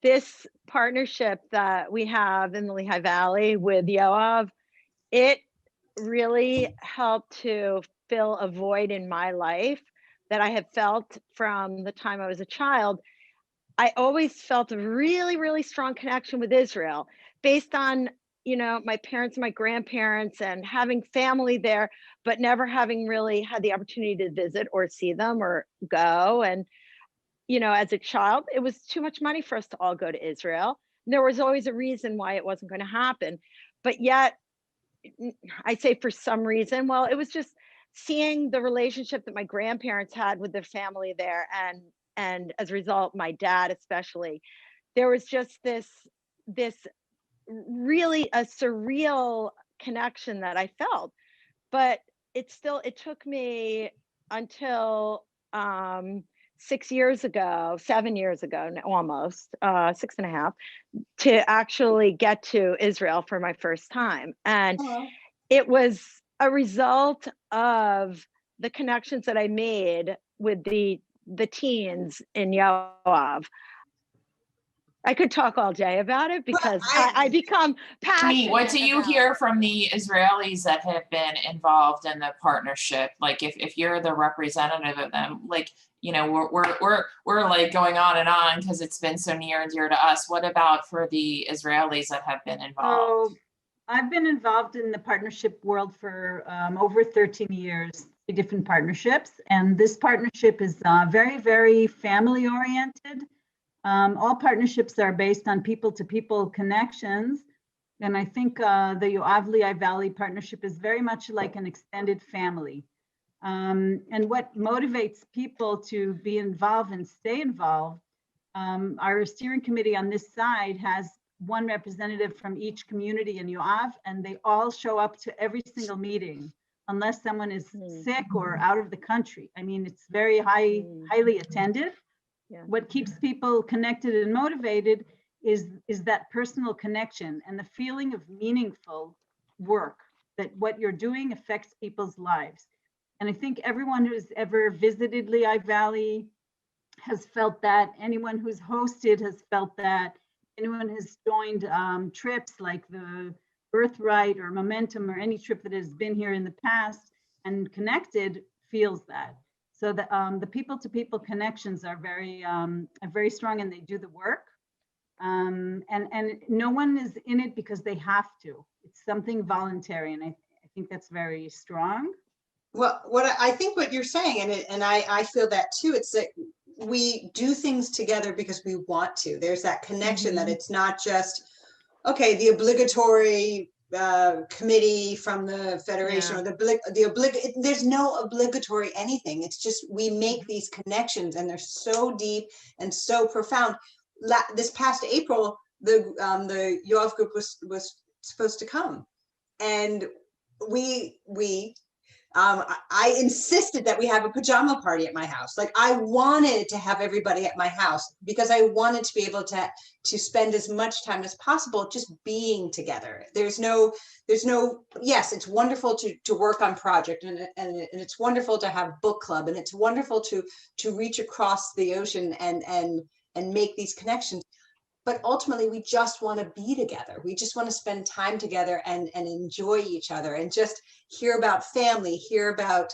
this partnership that we have in the Lehigh Valley with Yoav, it really helped to fill a void in my life that I have felt from the time I was a child. I always felt a really, really strong connection with Israel based on, my parents and my grandparents and having family there, but never having really had the opportunity to visit or see them or go. And, as a child, it was too much money for us to all go to Israel. There was always a reason why it wasn't going to happen. But yet, I say for some reason, well, it was just seeing the relationship that my grandparents had with their family there, and as a result, my dad especially, there was just this really a surreal connection that I felt. But it took me until 7 years ago, almost 6.5, to actually get to Israel for my first time. And it was a result of the connections that I made with the teens in Yoav. I could talk all day about it because I become passionate. What do you about hear from the Israelis that have been involved in the partnership? Like if you're the representative of them, like, you know, we're like going on and on because it's been so near and dear to us. What about for the Israelis that have been involved? So I've been involved in the partnership world for over 13 years, different partnerships. And this partnership is very, very family oriented. All partnerships are based on people-to-people connections. And I think the Yoav Lehigh Valley partnership is very much like an extended family. And what motivates people to be involved and stay involved, our steering committee on this side has one representative from each community in Yoav, and they all show up to every single meeting unless someone is sick or out of the country. I mean, it's very highly attended. What keeps people connected and motivated is that personal connection and the feeling of meaningful work, that what you're doing affects people's lives. And I think everyone who's ever visited Lehigh Valley has felt that. Anyone who's hosted has felt that. Anyone who's joined trips like the Birthright or Momentum or any trip that has been here in the past and connected feels that. So the people-to-people connections are very strong, and they do the work. And no one is in it because they have to. It's something voluntary, and I think that's very strong. Well, I think what you're saying, and I feel that too, it's that we do things together because we want to. There's that connection that it's not just, okay, the obligatory committee from the federation or there's no obligatory anything. It's just we make these connections, and they're so deep and so profound. This past April, the Yoav group was supposed to come, and I insisted that we have a pajama party at my house. Like, I wanted to have everybody at my house because I wanted to be able to spend as much time as possible just being together. There's no, yes, it's wonderful to work on project, and it's wonderful to have book club, and it's wonderful to reach across the ocean and make these connections. But ultimately, we just want to be together. We just want to spend time together and enjoy each other and just hear about family, hear about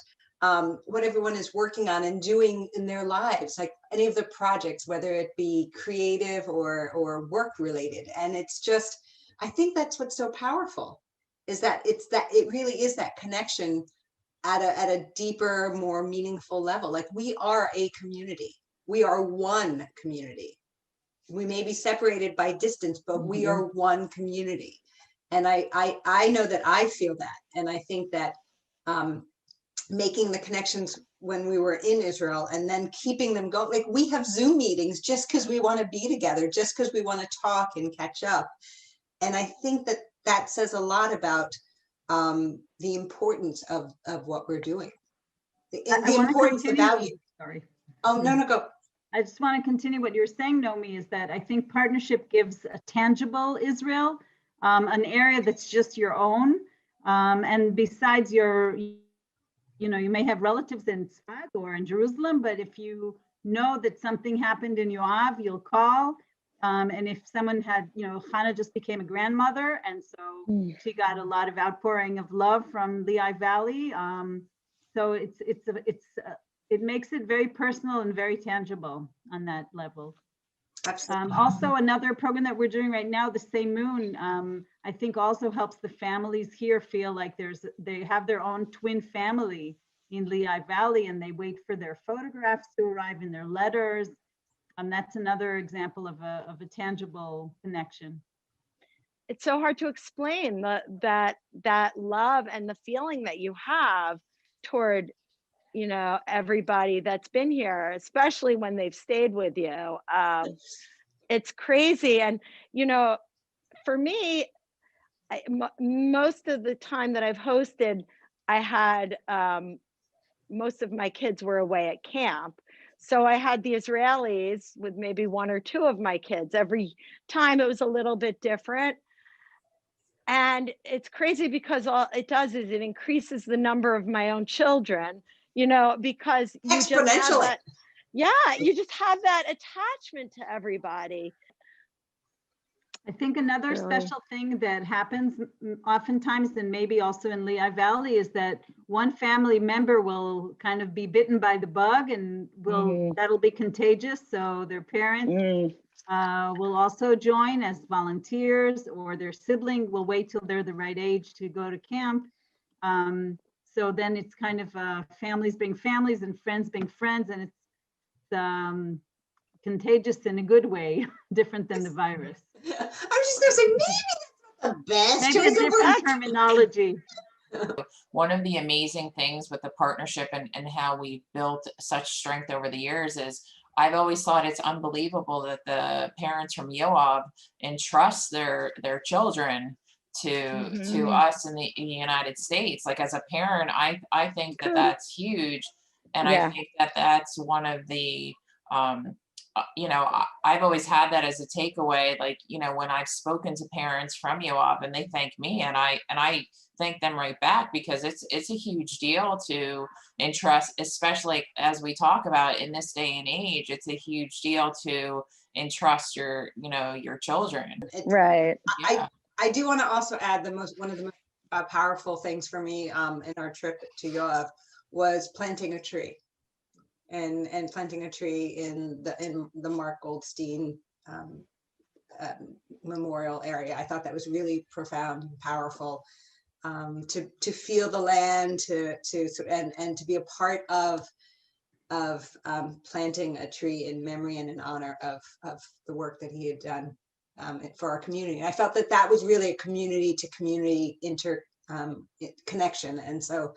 what everyone is working on and doing in their lives, like any of the projects, whether it be creative or work related. And it's just, I think that's what's so powerful, is that it really is that connection at a deeper, more meaningful level. Like, we are a community. We are one community. We may be separated by distance, but we are one community. And I know that I feel that. And I think that making the connections when we were in Israel and then keeping them going, like, we have Zoom meetings just because we want to be together, just because we want to talk and catch up. And I think that says a lot about the importance of what we're doing. The importance, the value. Sorry. Oh, no, go. I just want to continue what you're saying, Nomi, is that I think partnership gives a tangible Israel, an area that's just your own. And besides you may have relatives in Tzfat or in Jerusalem, but if you know that something happened in Yoav, you'll call. And if someone had, Hannah just became a grandmother, and so she got a lot of outpouring of love from Lehigh Valley. So it makes it very personal and very tangible on that level. Absolutely. Also, another program that we're doing right now, the Same Moon, I think also helps the families here feel like they have their own twin family in Lehigh Valley, and they wait for their photographs to arrive in their letters. That's another example of a tangible connection. It's so hard to explain that love and the feeling that you have toward everybody that's been here, especially when they've stayed with you. It's crazy. And, for me, most of the time that I've hosted, I had, most of my kids were away at camp. So I had the Israelis with maybe one or two of my kids. Every time it was a little bit different. And it's crazy because all it does is it increases the number of my own children, you know, because you just have Exponentially. that, yeah, you just have that attachment to everybody. I think another Really. special thing that happens oftentimes, and maybe also in Lehigh Valley, is that one family member will kind of be bitten by the bug and that'll be contagious. So their parents will also join as volunteers, or their sibling will wait till they're the right age to go to camp. So then it's kind of families being families and friends being friends, and it's contagious in a good way, different than the virus. I was just gonna say, maybe that's not the best. Maybe a choice of different words. terminology. One of the amazing things with the partnership and how we built such strength over the years is I've always thought it's unbelievable that the parents from Yoav entrust their children to us in the United States. Like, as a parent, I think that that's huge. And I think that that's one of the, you know, I've always had that as a takeaway. Like, you know, when I've spoken to parents from Yoav and they thank me, and I thank them right back, because it's a huge deal to entrust, especially as we talk about in this day and age. It's a huge deal to entrust your children. Right. I do want to also add one of the most powerful things for me in our trip to Yoav was planting a tree, and planting a tree in the Mark Goldstein memorial area. I thought that was really profound and powerful, to feel the land, and to be a part of planting a tree in memory and in honor of the work that he had done for our community. And I felt that was really a community to community connection. And so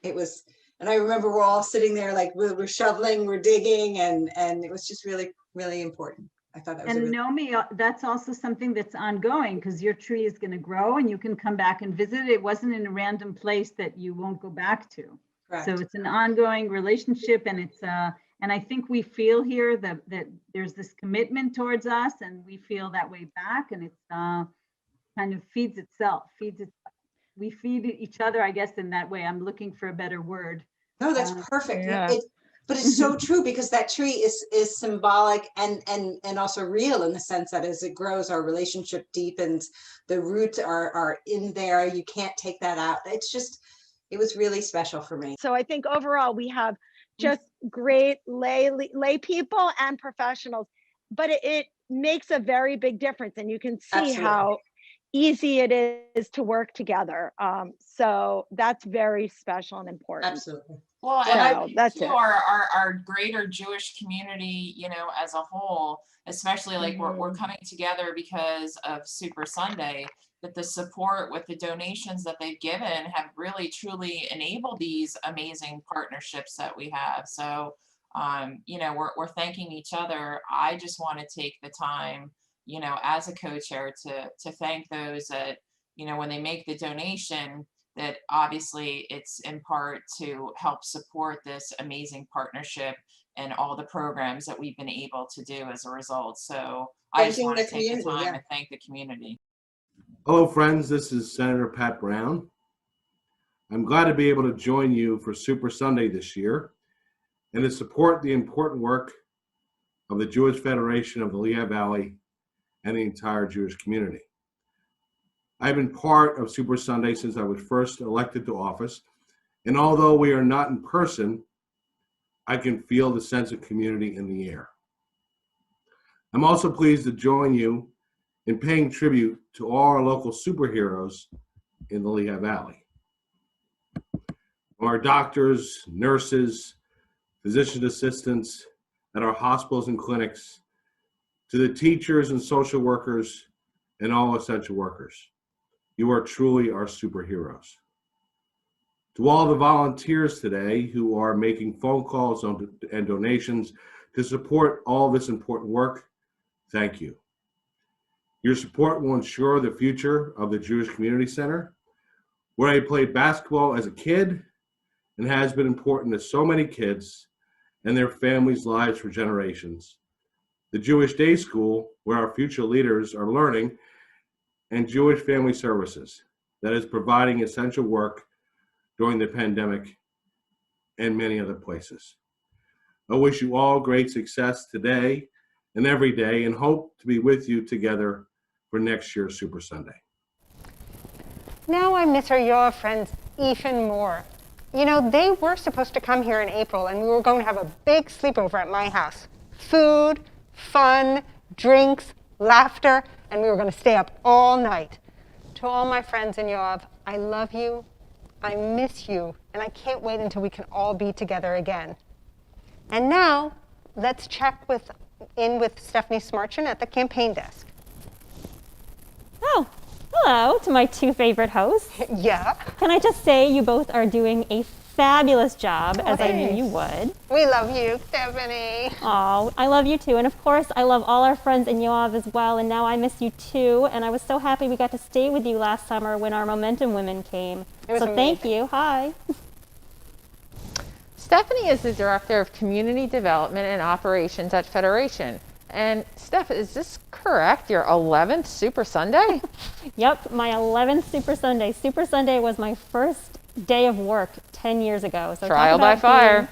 it was, and I remember we're all sitting there, like we're shoveling, we're digging, and it was just really, really important. I thought that was And Naomi, that's also something that's ongoing, because your tree is going to grow and you can come back and visit. It wasn't in a random place that you won't go back to. Correct. So it's an ongoing relationship, and it's and I think we feel here that there's this commitment towards us, and we feel that way back, and it's kind of feeds itself. We feed each other, I guess, in that way. I'm looking for a better word. No, that's perfect. But it's so true, because that tree is symbolic and also real, in the sense that as it grows, our relationship deepens. The roots are in there. You can't take that out. It was really special for me. So I think overall we have just great lay people and professionals, but it makes a very big difference, and you can see how easy it is to work together. So that's very special and important. Absolutely. Well, So and I think that's too, it. our greater Jewish community, you know, as a whole, especially like we're coming together because of Super Sunday, that the support with the donations that they've given have really truly enabled these amazing partnerships that we have. So, you know, we're thanking each other. I just want to take the time, you know, as a co-chair to thank those that, you know, when they make the donation, that obviously it's in part to help support this amazing partnership and all the programs that we've been able to do as a result. So I just want to take the time to thank the community. Hello, friends. This is Senator Pat Brown. I'm glad to be able to join you for Super Sunday this year and to support the important work of the Jewish Federation of the Lehigh Valley and the entire Jewish community. I've been part of Super Sunday since I was first elected to office, and although we are not in person, I can feel the sense of community in the air. I'm also pleased to join you in paying tribute to all our local superheroes in the Lehigh Valley. Our doctors, nurses, physician assistants at our hospitals and clinics, to the teachers and social workers and all essential workers. You are truly our superheroes. To all the volunteers today who are making phone calls and donations to support all this important work, thank you. Your support will ensure the future of the Jewish Community Center, where I played basketball as a kid and has been important to so many kids and their families' lives for generations. The Jewish Day School, where our future leaders are learning, and Jewish Family Services, that is providing essential work during the pandemic and many other places. I wish you all great success today and every day, and hope to be with you together for next year's Super Sunday. Now I miss our Yoav friends even more. You know, they were supposed to come here in April, and we were going to have a big sleepover at my house. Food, fun, drinks, laughter, and we were going to stay up all night. To all my friends in Yoav, I love you, I miss you, and I can't wait until we can all be together again. And now, let's check in with Stephanie Smarchin at the campaign desk. Oh, hello to my two favorite hosts. Yeah. Can I just say you both are doing a fabulous job, as I knew thanks. you would. We love you, Stephanie. Oh, I love you too. And of course, I love all our friends in Yoav as well. And now I miss you too. And I was so happy we got to stay with you last summer when our Momentum Women came. So thank you. Hi. Stephanie is the Director of Community Development and Operations at Federation. And Steph, is this correct? Your 11th Super Sunday? Yep, my 11th Super Sunday. Super Sunday was my first day of work 10 years ago. So Trial by fire.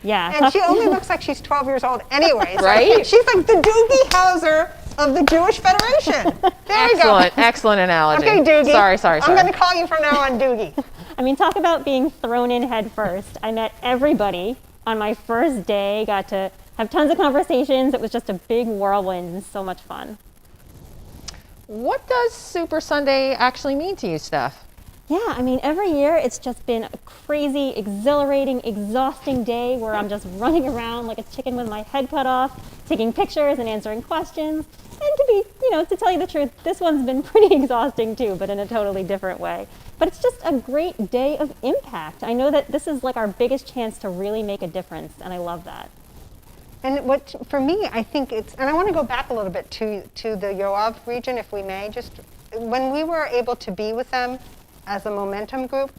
Yeah. And she only looks like she's 12 years old anyway. So Right? She's like the Doogie Howser of the Jewish Federation. There we go. Excellent analogy. Okay, Doogie. Sorry. I'm going to call you from now on Doogie. I mean, talk about being thrown in head first. I met everybody on my first day, got to have tons of conversations. It was just a big whirlwind and so much fun. What does Super Sunday actually mean to you, Steph? Yeah, I mean, every year it's just been a crazy, exhilarating, exhausting day where I'm just running around like a chicken with my head cut off, taking pictures and answering questions. And to tell you the truth, this one's been pretty exhausting too, but in a totally different way. But it's just a great day of impact. I know that this is like our biggest chance to really make a difference, and I love that. And what, for me, I think it's, and I want to go back a little bit to the Yoav region, if we may, just when we were able to be with them as a Momentum group,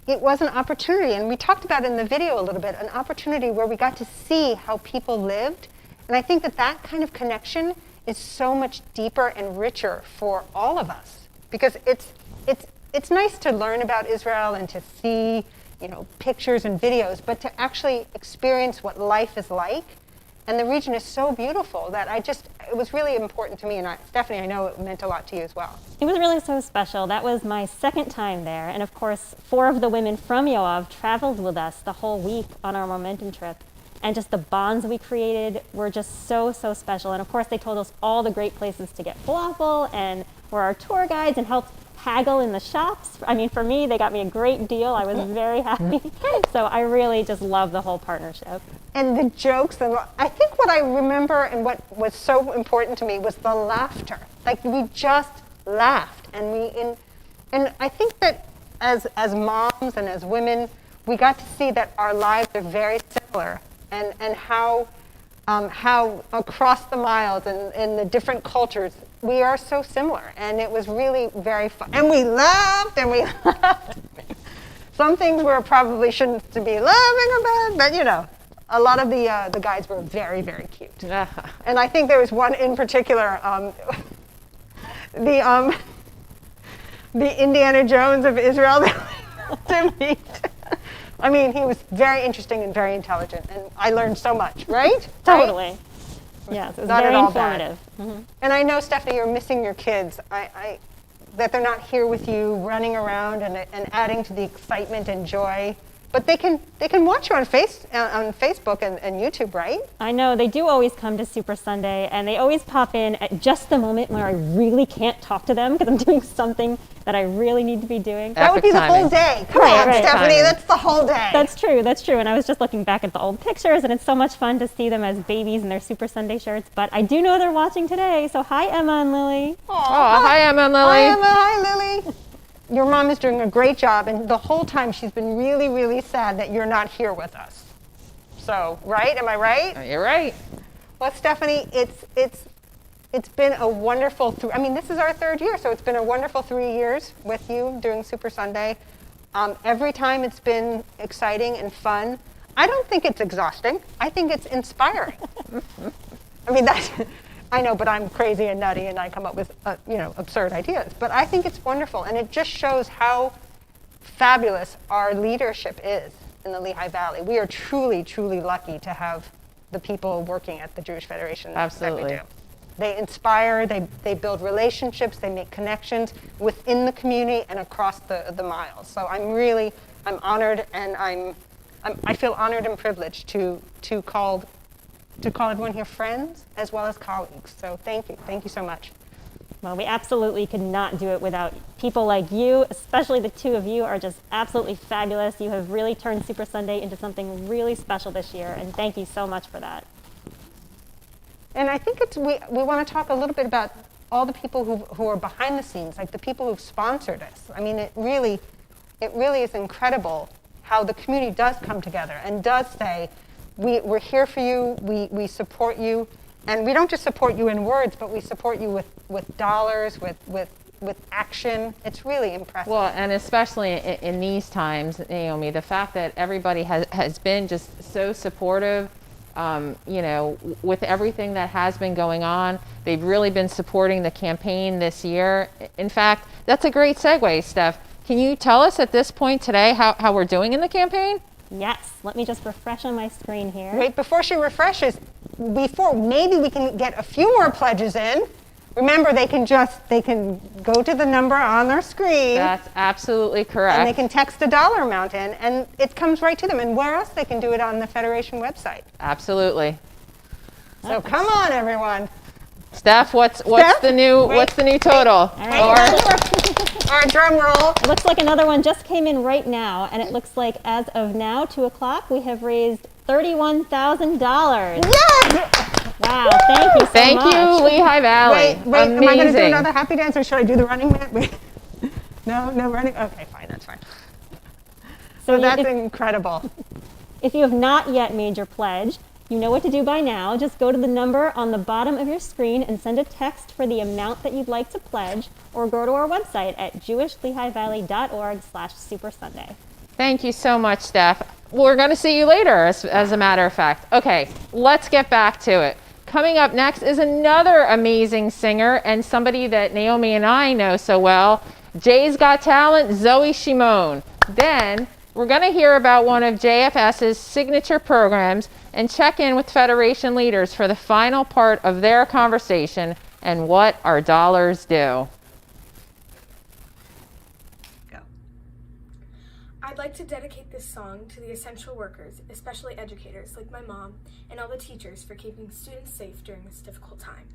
it was an opportunity, and we talked about it in the video a little bit, an opportunity where we got to see how people lived. And I think that kind of connection is so much deeper and richer for all of us, because it's nice to learn about Israel and to see, pictures and videos, but to actually experience what life is like. And the region is so beautiful that it was really important to me. And Stephanie, I know it meant a lot to you as well. It was really so special. That was my second time there. And of course, 4 of the women from Yoav traveled with us the whole week on our Momentum trip. And just the bonds we created were just so, so special. And of course, they told us all the great places to get falafel and were our tour guides and helped haggle in the shops. I mean, for me, they got me a great deal. I was very happy. So I really just love the whole partnership. And the jokes, I think what I remember and what was so important to me was the laughter. Like, we just laughed. And I think that as moms and as women, we got to see that our lives are very similar, and how across the miles and in the different cultures, we are so similar. And it was really very fun. And we laughed and we laughed. Some things we probably shouldn't be laughing about, but a lot of the guys were very, very cute. And I think there was one in particular, the Indiana Jones of Israel to meet. I mean, he was very interesting and very intelligent, and I learned so much, right? Totally. Yes, it was Not very at all informative. bad. And I know, Stephanie, you're missing your kids. That they're not here with you, running around and adding to the excitement and joy. But they can watch you on Facebook and YouTube, right? I know, they do always come to Super Sunday, and they always pop in at just the moment where I really can't talk to them because I'm doing something that I really need to be doing. That would be the whole day. Come on, Stephanie, that's the whole day. That's true. And I was just looking back at the old pictures, and it's so much fun to see them as babies in their Super Sunday shirts. But I do know they're watching today, so hi, Emma and Lily. Hi, Emma and Lily. Hi, Emma. Hi, Lily. Your mom is doing a great job, and the whole time she's been really, really sad that you're not here with us. So, right? Am I right? You're right. Well, Stephanie, it's been a wonderful, this is our 3rd year, so it's been a wonderful 3 years with you doing Super Sunday. Every time it's been exciting and fun. I don't think it's exhausting. I think it's inspiring. I know, but I'm crazy and nutty, and I come up with, absurd ideas. But I think it's wonderful, and it just shows how fabulous our leadership is. in the Lehigh Valley. We are truly, truly lucky to have the people working at the Jewish Federation that we Absolutely. do. They inspire, they build relationships, they make connections within the community and across the miles. So I'm honored, and I feel honored and privileged to call everyone here friends as well as colleagues. So thank you so much. Well, we absolutely could not do it without people like you, especially the two of you are just absolutely fabulous. You have really turned Super Sunday into something really special this year, and thank you so much for that. And I think we want to talk a little bit about all the people who are behind the scenes, like the people who've sponsored us. I mean, it really is incredible how the community does come together and does say, we're here for you, we support you, and we don't just support you in words, but we support you with dollars, with action. It's really impressive. Well, and especially in these times, Naomi, the fact that everybody has been just so supportive, with everything that has been going on. They've really been supporting the campaign this year. In fact, that's a great segue, Steph. Can you tell us at this point today how we're doing in the campaign? Yes, let me just refresh on my screen here. Wait, before she refreshes, maybe we can get a few more pledges in. Remember, they can go to the number on their screen. That's absolutely correct. And they can text a dollar amount in, and it comes right to them. And where else they can do it on the Federation website. Absolutely. So come on, everyone. Steph, what's the new total? All right. Our drum roll. It looks like another one just came in right now, and it looks like as of now, 2 o'clock, we have raised $31,000. Yes! Wow, thank you so much. Thank you, Lehigh Valley. Wait, am I going to do Amazing. another happy dance, or should I do the running man? Wait. No running? Okay, fine, that's fine. So that's incredible. If you have not yet made your pledge, you know what to do by now. Just go to the number on the bottom of your screen and send a text for the amount that you'd like to pledge, or go to our website at jewishlehighavalley.org/Super Sunday. Thank you so much, Steph. We're going to see you later, as a matter of fact. Okay, let's get back to it. Coming up next is another amazing singer and somebody that Naomi and I know so well, Jay's Got Talent, Zoe Shimon. Then we're going to hear about one of JFS's signature programs and check in with Federation leaders for the final part of their conversation and what our dollars do. I'd like to dedicate this song to the essential workers, especially educators like my mom, and all the teachers for keeping students safe during this difficult time.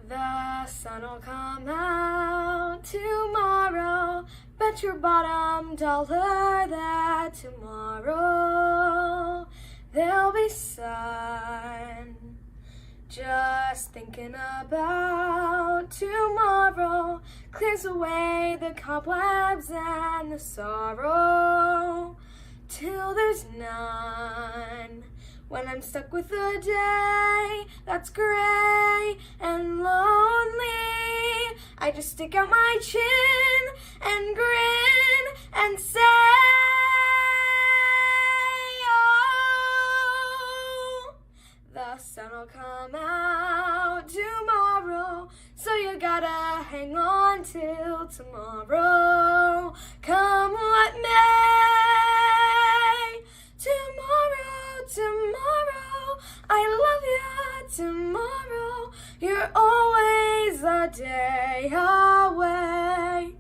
The sun will come out tomorrow, bet your bottom dollar that tomorrow there'll be sun. Just thinking about tomorrow clears away the cobwebs and the sorrow till there's none. When I'm stuck with a day that's gray and lonely, I just stick out my chin and grin and say, the sun will come out tomorrow, so you gotta hang on till tomorrow. Come what may, tomorrow, I love you tomorrow. You're always a day away.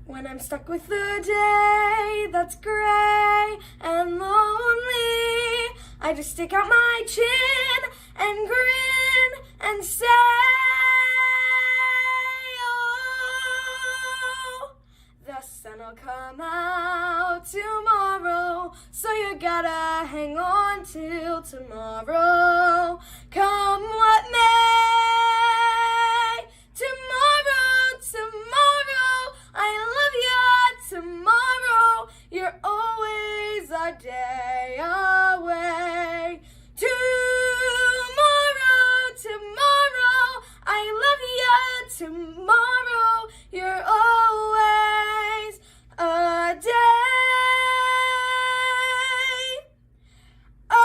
When I'm stuck with a day that's gray and lonely, I just stick out my chin and grin and say, oh, the sun will come out tomorrow, so you gotta hang on till tomorrow. Come what may, tomorrow, I love you tomorrow. You're always a day away. Tomorrow, I love you tomorrow. You're always a day away.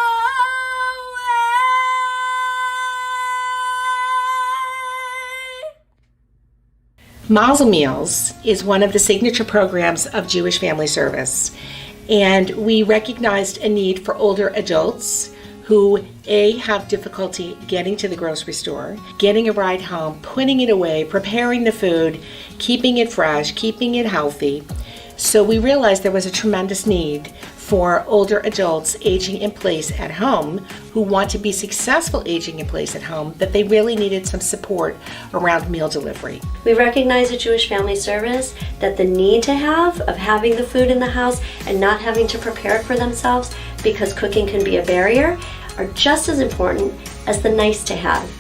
Mazel Meals is one of the signature programs of Jewish Family Service, and we recognized a need for older adults who have difficulty getting to the grocery store, getting a ride home, putting it away, preparing the food, keeping it fresh, keeping it healthy. So we realized there was a tremendous need for older adults aging in place at home who want to be successful aging in place at home, that they really needed some support around meal delivery. We recognize at Jewish Family Service that the need to have of having the food in the house and not having to prepare it for themselves because cooking can be a barrier are just as important as the nice to have.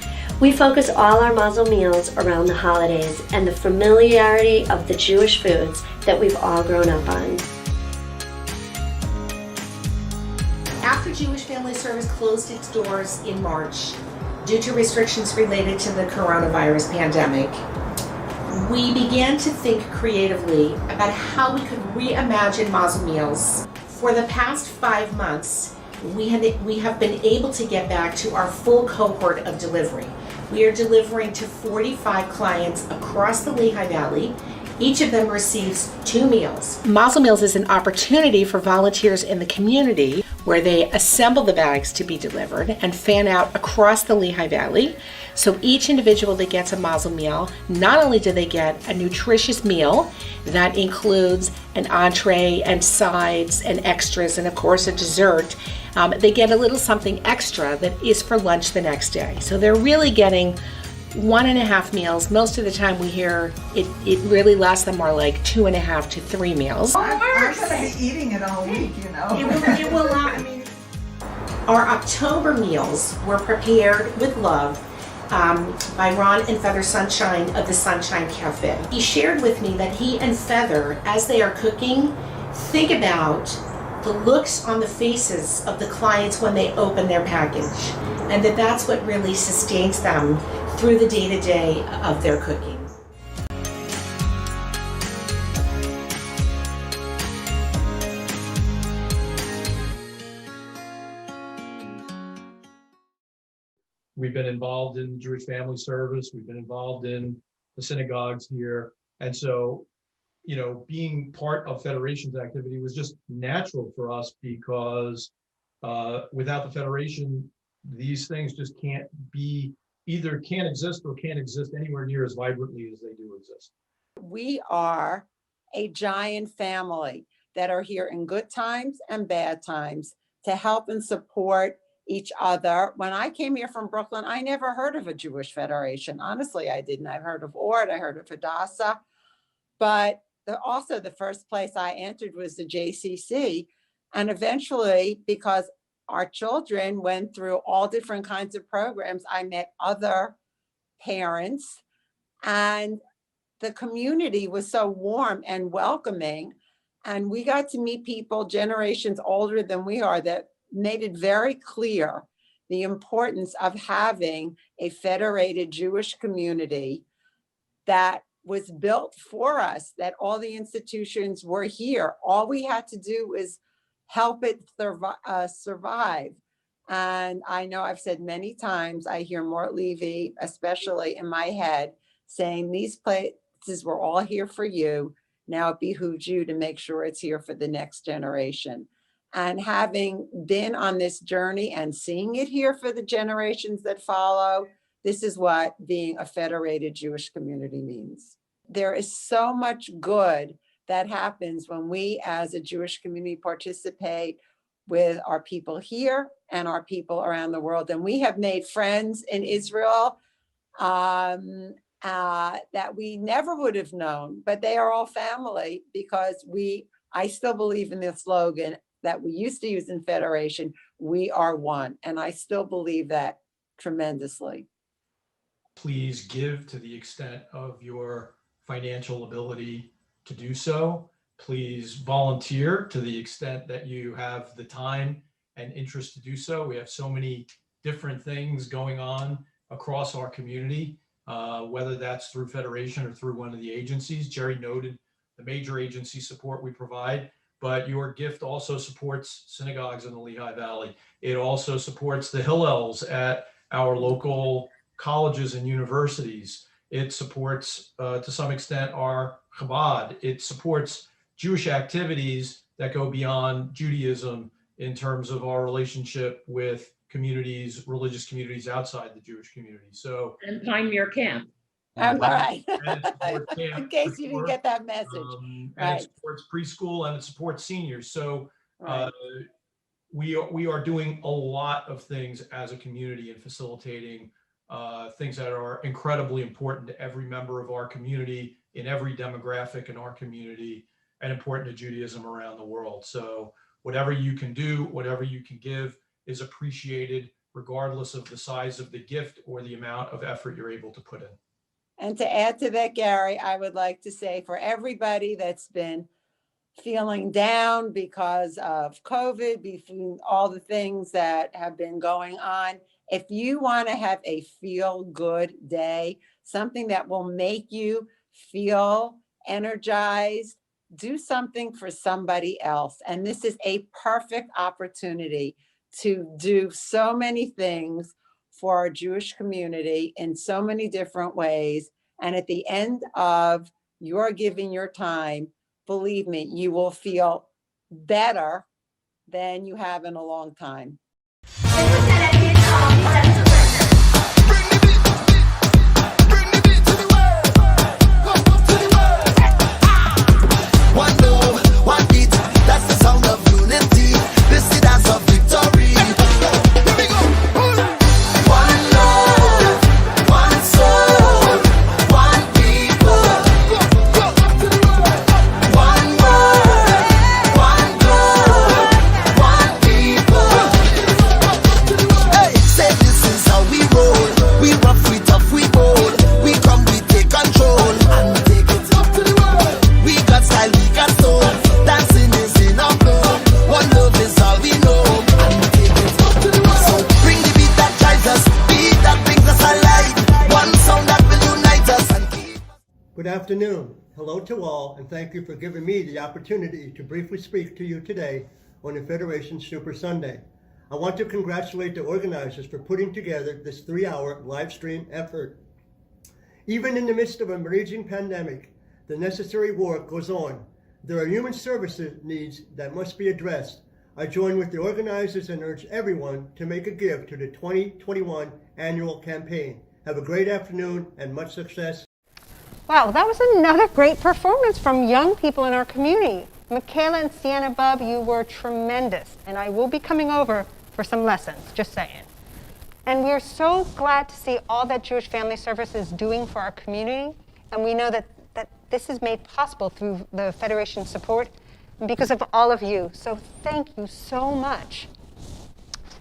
We focus all our mazel meals around the holidays and the familiarity of the Jewish foods that we've all grown up on. After Jewish Family Service closed its doors in March due to restrictions related to the coronavirus pandemic, we began to think creatively about how we could reimagine mazel meals. For the past 5 months, we have been able to get back to our full cohort of delivery. We are delivering to 45 clients across the Lehigh Valley. Each of them receives 2 meals. Mazel Meals is an opportunity for volunteers in the community where they assemble the bags to be delivered and fan out across the Lehigh Valley. So each individual that gets a mazel meal, not only do they get a nutritious meal that includes an entree and sides and extras and of course a dessert, they get a little something extra that is for lunch the next day. So they're really getting 1.5 meals. Most of the time we hear it really lasts them more like 2.5 to 3 meals. I'm gonna be eating it all week, you know. It will I mean, our October meals were prepared with love by Ron and Feather Sunshine of the Sunshine Cafe. He shared with me that he and Feather, as they are cooking, think about the looks on the faces of the clients when they open their package, and that's what really sustains them through the day-to-day of their cooking. We've been involved in Jewish Family Service. We've been involved in the synagogues here. And so, you know, being part of Federation's activity was just natural for us because without the Federation, these things just either can't exist or can't exist anywhere near as vibrantly as they do exist. We are a giant family that are here in good times and bad times to help and support each other. When I came here from Brooklyn, I never heard of a Jewish Federation. Honestly, I didn't. I heard of Ord, I heard of Hadassah, but also the first place I entered was the JCC. And eventually, because our children went through all different kinds of programs, I met other parents, and the community was so warm and welcoming. And we got to meet people generations older than we are that made it very clear the importance of having a federated Jewish community that was built for us, that all the institutions were here. All we had to do was help it survive. And I know I've said many times, I hear Mort Levy, especially in my head, saying these places were all here for you. Now it behooves you to make sure it's here for the next generation. And having been on this journey and seeing it here for the generations that follow, this is what being a federated Jewish community means. There is so much good that happens when we as a Jewish community participate with our people here and our people around the world. And we have made friends in Israel that we never would have known, but they are all family because I still believe in the slogan that we used to use in Federation, we are one. And I still believe that tremendously. Please give to the extent of your financial ability to do so. Please volunteer to the extent that you have the time and interest to do so. We have so many different things going on across our community, whether that's through Federation or through one of the agencies. Jerry noted the major agency support we provide, but your gift also supports synagogues in the Lehigh Valley. It also supports the Hillels at our local colleges and universities. It supports, to some extent, our Chabad. It supports Jewish activities that go beyond Judaism in terms of our relationship with communities, religious communities outside the Jewish community. So, and Pine Muir Camp. All right. and it supports camp, In case you didn't get that message. and Right. it supports preschool, and it supports seniors. So Right. we are doing a lot of things as a community in facilitating things that are incredibly important to every member of our community, in every demographic in our community, and important to Judaism around the world. So whatever you can do, whatever you can give is appreciated, regardless of the size of the gift or the amount of effort you're able to put in. And to add to that, Gary, I would like to say for everybody that's been feeling down because of COVID, between all the things that have been going on, if you want to have a feel good day, something that will make you feel energized, do something for somebody else. And this is a perfect opportunity to do so many things for our Jewish community in so many different ways. And at the end of your giving your time, believe me, you will feel better than you have in a long time. One love, one beat, that's the sound of unity. This is the dance of victory. Here we go. One love, one soul, one people. One word, one goal, one people. Hey, say this is how we roll. We rough, we tough, we bold. We come, we take control and take it up to the world. We got style, we got soul. Dancing is in our blood. One love is all we know. And we take it up to the world. So bring the beat that drives us, beat that brings us alive. One sound that will unite us and keep. Good afternoon. Hello to all, and thank you for giving me the opportunity to briefly speak to you today on the Federation Super Sunday. I want to congratulate the organizers for putting together this 3-hour live stream effort. Even in the midst of a raging pandemic, the necessary work goes on. There are human services needs that must be addressed. I join with the organizers and urge everyone to make a gift to the 2021 annual campaign. Have a great afternoon and much success. Wow, that was another great performance from young people in our community. Michaela and Sienna Bub, you were tremendous, and I will be coming over for some lessons, just saying. And we are so glad to see all that Jewish Family Service is doing for our community, and we know that this is made possible through the Federation support and because of all of you. So thank you so much.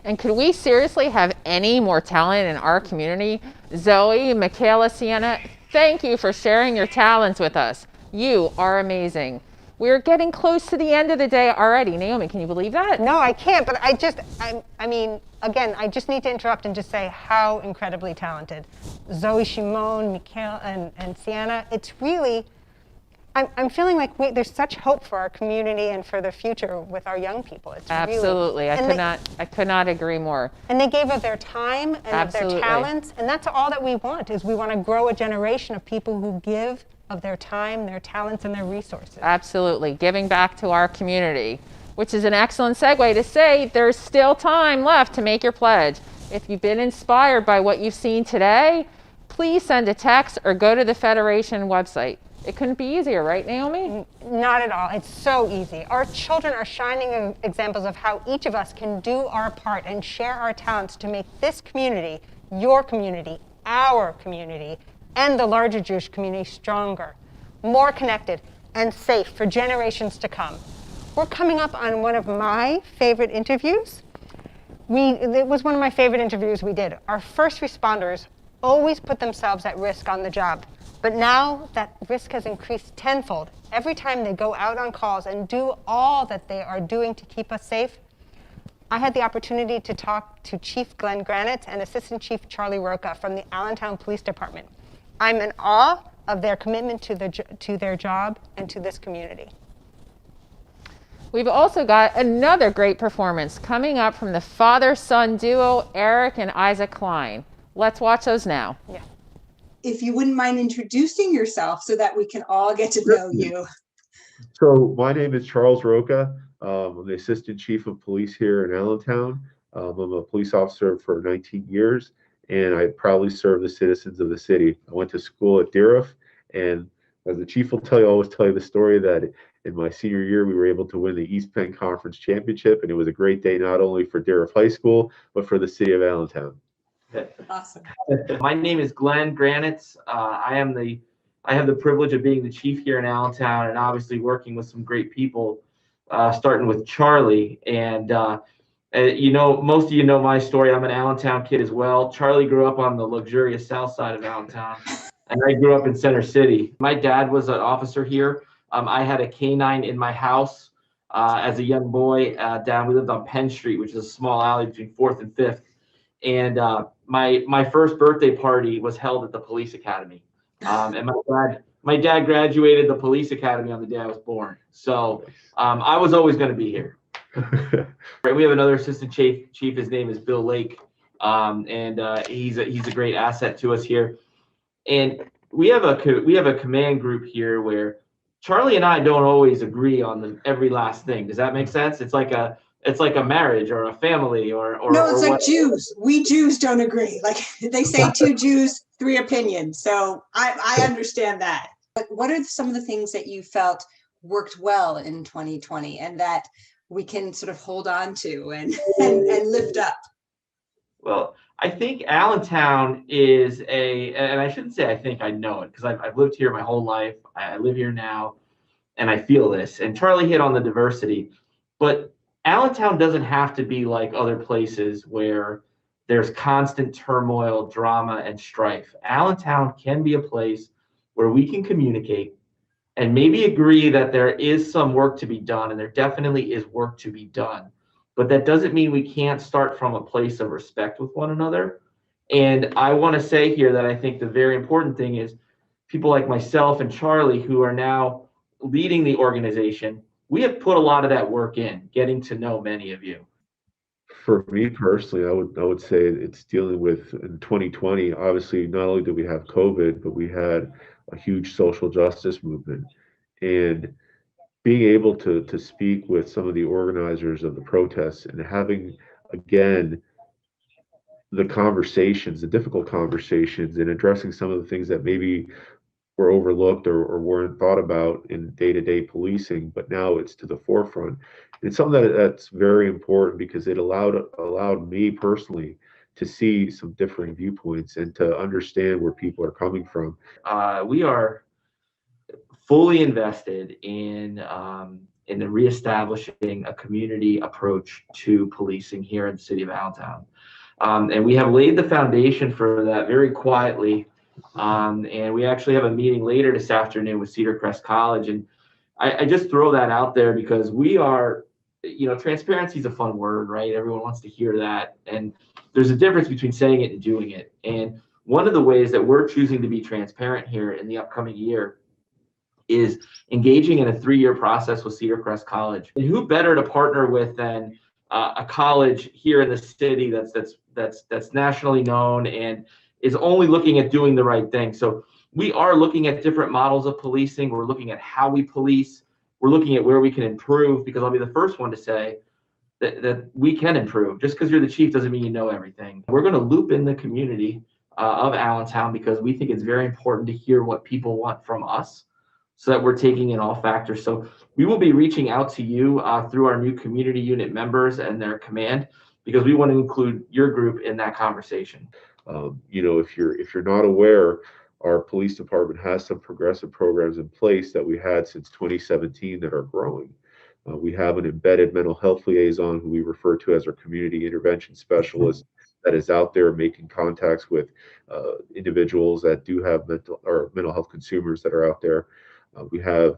And could we seriously have any more talent in our community? Zoe, Michaela, Sienna, thank you for sharing your talents with us. You are amazing. We're getting close to the end of the day already. Naomi, can you believe that? No, I can't, but I mean, again, I just need to interrupt and just say how incredibly talented Zoe, Shimon, Michaela, and Sienna. It's really, I'm feeling like there's such hope for our community and for the future with our young people. It's Absolutely, really, I could not agree more. And they gave of their time and Absolutely. of their talents, and that's all that we want, is we want to grow a generation of people who give of their time, their talents, and their resources. Absolutely, giving back to our community, which is an excellent segue to say there's still time left to make your pledge. If you've been inspired by what you've seen today, please send a text or go to the Federation website. It couldn't be easier, right, Naomi? Not at all. It's so easy. Our children are shining examples of how each of us can do our part and share our talents to make this community, your community, our community, and the larger Jewish community stronger, more connected, and safe for generations to come. We're coming up on one of my favorite interviews. It was one of my favorite interviews we did. Our first responders always put themselves at risk on the job, but now that risk has increased tenfold. Every time they go out on calls and do all that they are doing to keep us safe. I had the opportunity to talk to Chief Glenn Granite and Assistant Chief Charlie Roca from the Allentown Police Department. I'm in awe of their commitment to their job and to this community. We've also got another great performance coming up from the father-son duo, Eric and Isaac Klein. Let's watch those now. Yeah. if you wouldn't mind introducing yourself so that we can all get to know you. So my name is Charles Roca. I'm the Assistant Chief of Police here in Allentown. I'm a police officer for 19 years, and I proudly serve the citizens of the city. I went to school at Deerhoff, and as the chief will tell you, I always tell you the story that in my senior year, we were able to win the East Penn Conference Championship, and it was a great day not only for Deerhoff High School, but for the city of Allentown. Awesome. My name is Glenn Granitz. I have the privilege of being the chief here in Allentown, and obviously working with some great people, starting with Charlie. And most of you know my story. I'm an Allentown kid as well. Charlie grew up on the luxurious south side of Allentown, and I grew up in Center City. My dad was an officer here. I had a canine in my house as a young boy. We lived on Penn Street, which is a small alley between 4th and 5th. And my first birthday party was held at the police academy. And my dad graduated the police academy on the day I was born. So I was always going to be here. We have another assistant chief. His name is Bill Lake, and he's a great asset to us here. And we have a command group here where Charlie and I don't always agree on every last thing. Does that make sense? It's like a marriage or a family or no, it's or like Jews. We Jews don't agree. Like they say, 2 Jews, 3 opinions. So I understand that. But what are some of the things that you felt worked well in 2020 and that we can sort of hold on to and lift up? Well, I think Allentown is and I shouldn't say I think, I know it, because I've lived here my whole life. I live here now, and I feel this. And Charlie hit on the diversity, but Allentown doesn't have to be like other places where there's constant turmoil, drama, and strife. Allentown can be a place where we can communicate and maybe agree that there is some work to be done, and there definitely is work to be done. But that doesn't mean we can't start from a place of respect with one another. And I want to say here that I think the very important thing is people like myself and Charlie, who are now leading the organization, we have put a lot of that work in, getting to know many of you. For me personally, I would say it's dealing with in 2020. Obviously, not only did we have COVID, but we had a huge social justice movement, and being able to speak with some of the organizers of the protests and having again the conversations, the difficult conversations, and addressing some of the things that maybe were overlooked or weren't thought about in day-to-day policing, but now it's to the forefront. It's something that's very important because it allowed me personally to see some differing viewpoints and to understand where people are coming from. We are fully invested in reestablishing a community approach to policing here in the city of Allentown. And we have laid the foundation for that very quietly. And we actually have a meeting later this afternoon with Cedar Crest College. And I just throw that out there because we are, transparency is a fun word, right? Everyone wants to hear that. And there's a difference between saying it and doing it. And one of the ways that we're choosing to be transparent here in the upcoming year is engaging in a 3-year process with Cedar Crest College. And who better to partner with than a college here in the city that's nationally known and is only looking at doing the right thing. So we are looking at different models of policing. We're looking at how we police. We're looking at where we can improve, because I'll be the first one to say that we can improve. Just because you're the chief doesn't mean you know everything. We're going to loop in the community of Allentown because we think it's very important to hear what people want from us so that we're taking in all factors. So we will be reaching out to you through our new community unit members and their command, because we want to include your group in that conversation. If you're not aware, our police department has some progressive programs in place that we had since 2017 that are growing. We have an embedded mental health liaison who we refer to as our community intervention specialist that is out there making contacts with individuals that do have mental health consumers that are out there. We have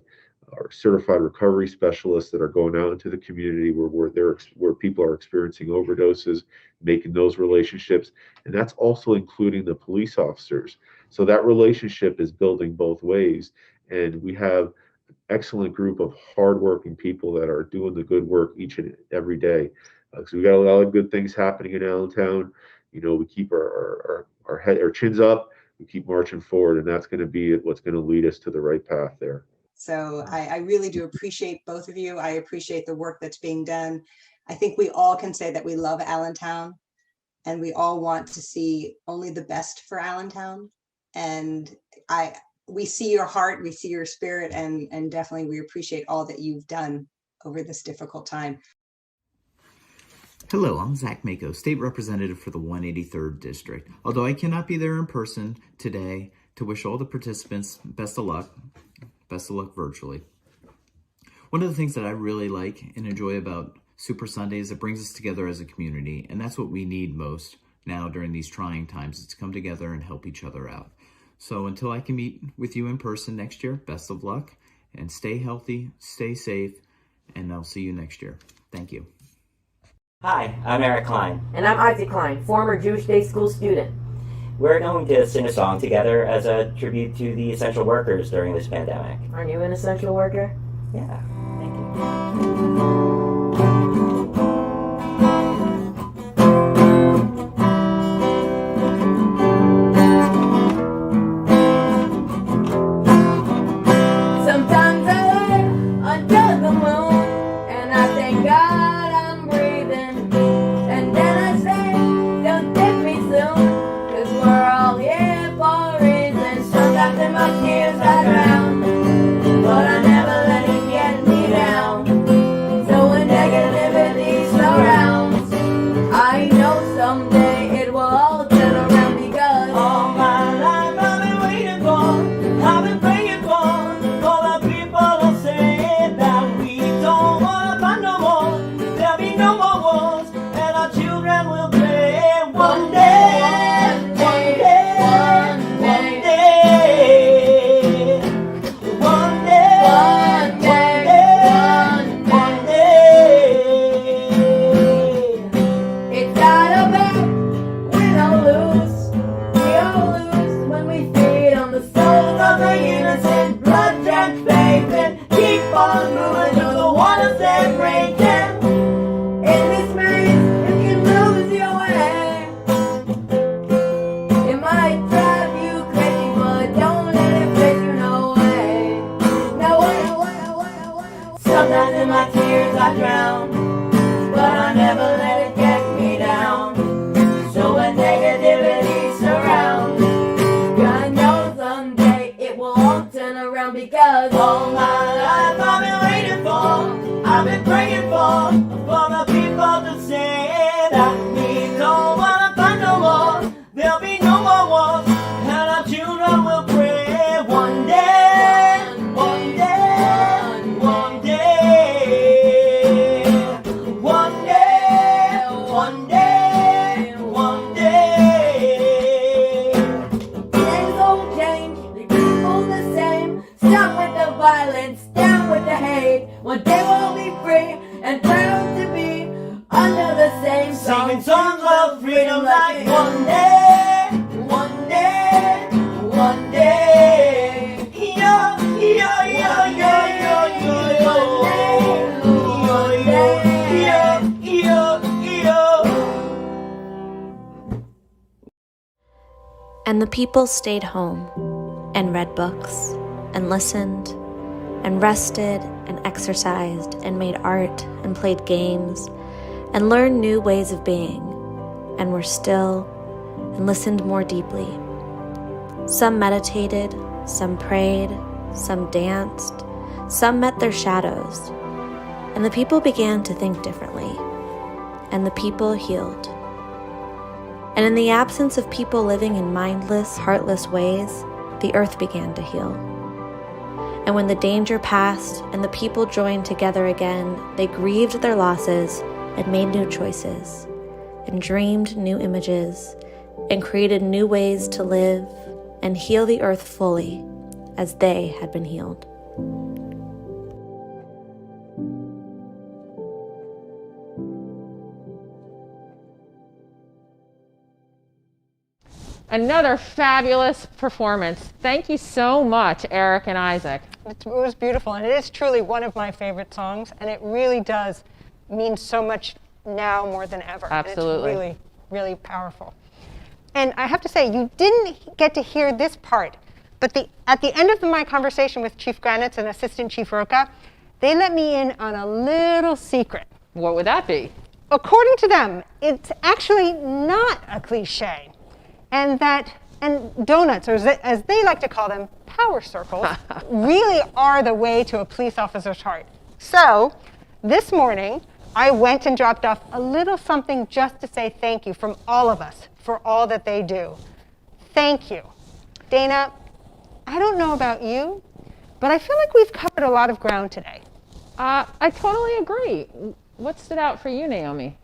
our certified recovery specialists that are going out into the community where people are experiencing overdoses, making those relationships, and that's also including the police officers. So that relationship is building both ways, and we have an excellent group of hardworking people that are doing the good work each and every day. So we got a lot of good things happening in Allentown. We keep our chins up. we keep marching forward, and that's going to be what's going to lead us to the right path there. So I really do appreciate both of you. I appreciate the work that's being done. I think we all can say that we love Allentown, and we all want to see only the best for Allentown. And we see your heart, we see your spirit, and definitely we appreciate all that you've done over this difficult time. Hello, I'm Zach Mako, State Representative for the 183rd District. Although I cannot be there in person today to wish all the participants best of luck virtually. One of the things that I really like and enjoy about Super Sunday is it brings us together as a community, and that's what we need most now during these trying times, is to come together and help each other out. So until I can meet with you in person next year, best of luck, and stay healthy, stay safe, and I'll see you next year. Thank you. Hi, I'm Eric Klein. And I'm Isaac Klein, former Jewish Day School student. We're going to sing a song together as a tribute to the essential workers during this pandemic. Aren't you an essential worker? Yeah, thank you. Sometimes I lay under the moon and I thank God I'm breathing. And then I say, don't take me soon, 'cause we're all here for a reason. Sometimes in my tears I drown, but I never let it get me down. So when negativity surrounds, I know someday it will all turn around, because All my life I've been waiting for, I've been praying for the people who say that we don't want to fight no more. There'll be no more wars, and our children will play one day, one day, one day, one day. it's not about win or lose. We all lose when we feed on the souls of the innocent, blood-drenched faith, and keep on moving through the waters that break them. In this maze, if you lose your way, it might drive you crazy, but don't let it face you, no way. No way, no way, no way, no way, no way. Sometimes in my tears I drown, but I never let it get me down. So when negativity surrounds, I know someday it will all turn around, because all my life I've been waiting for, I've been praying for the people to say that we don't want to fight no more. There'll be no more wars, and our children will pray one day, one day, one day, one day, one day, one day. things don't change, the people the same. Stop with the violence, down with the hate. One day we'll be free and proud to be under the same song. Singing songs of freedom like one day, one day, one day. Yo, yo, yo, yo, yo, yo, yo, yo, yo, yo. And the people stayed home and read books and listened and rested and exercised and made art and played games and learned new ways of being and were still and listened more deeply. Some meditated, some prayed, some danced, some met their shadows, and the people began to think differently, and the people healed. And in the absence of people living in mindless, heartless ways, the earth began to heal. And when the danger passed and the people joined together again, they grieved their losses and made new choices, and dreamed new images, and created new ways to live and heal the earth fully as they had been healed. Another fabulous performance. Thank you so much, Eric and Isaac. It was beautiful, and it is truly one of my favorite songs, and it really does mean so much now more than ever. Absolutely. And it's really, really powerful. And I have to say, you didn't get to hear this part, but at the end of my conversation with Chief Granitz and Assistant Chief Roca, they let me in on a little secret. What would that be? According to them, it's actually not a cliche, and donuts, or as they like to call them, power circles, really are the way to a police officer's heart. So this morning, I went and dropped off a little something just to say thank you from all of us for all that they do. Thank you. Dana, I don't know about you, but I feel like we've covered a lot of ground today. I totally agree. What stood out for you, Naomi?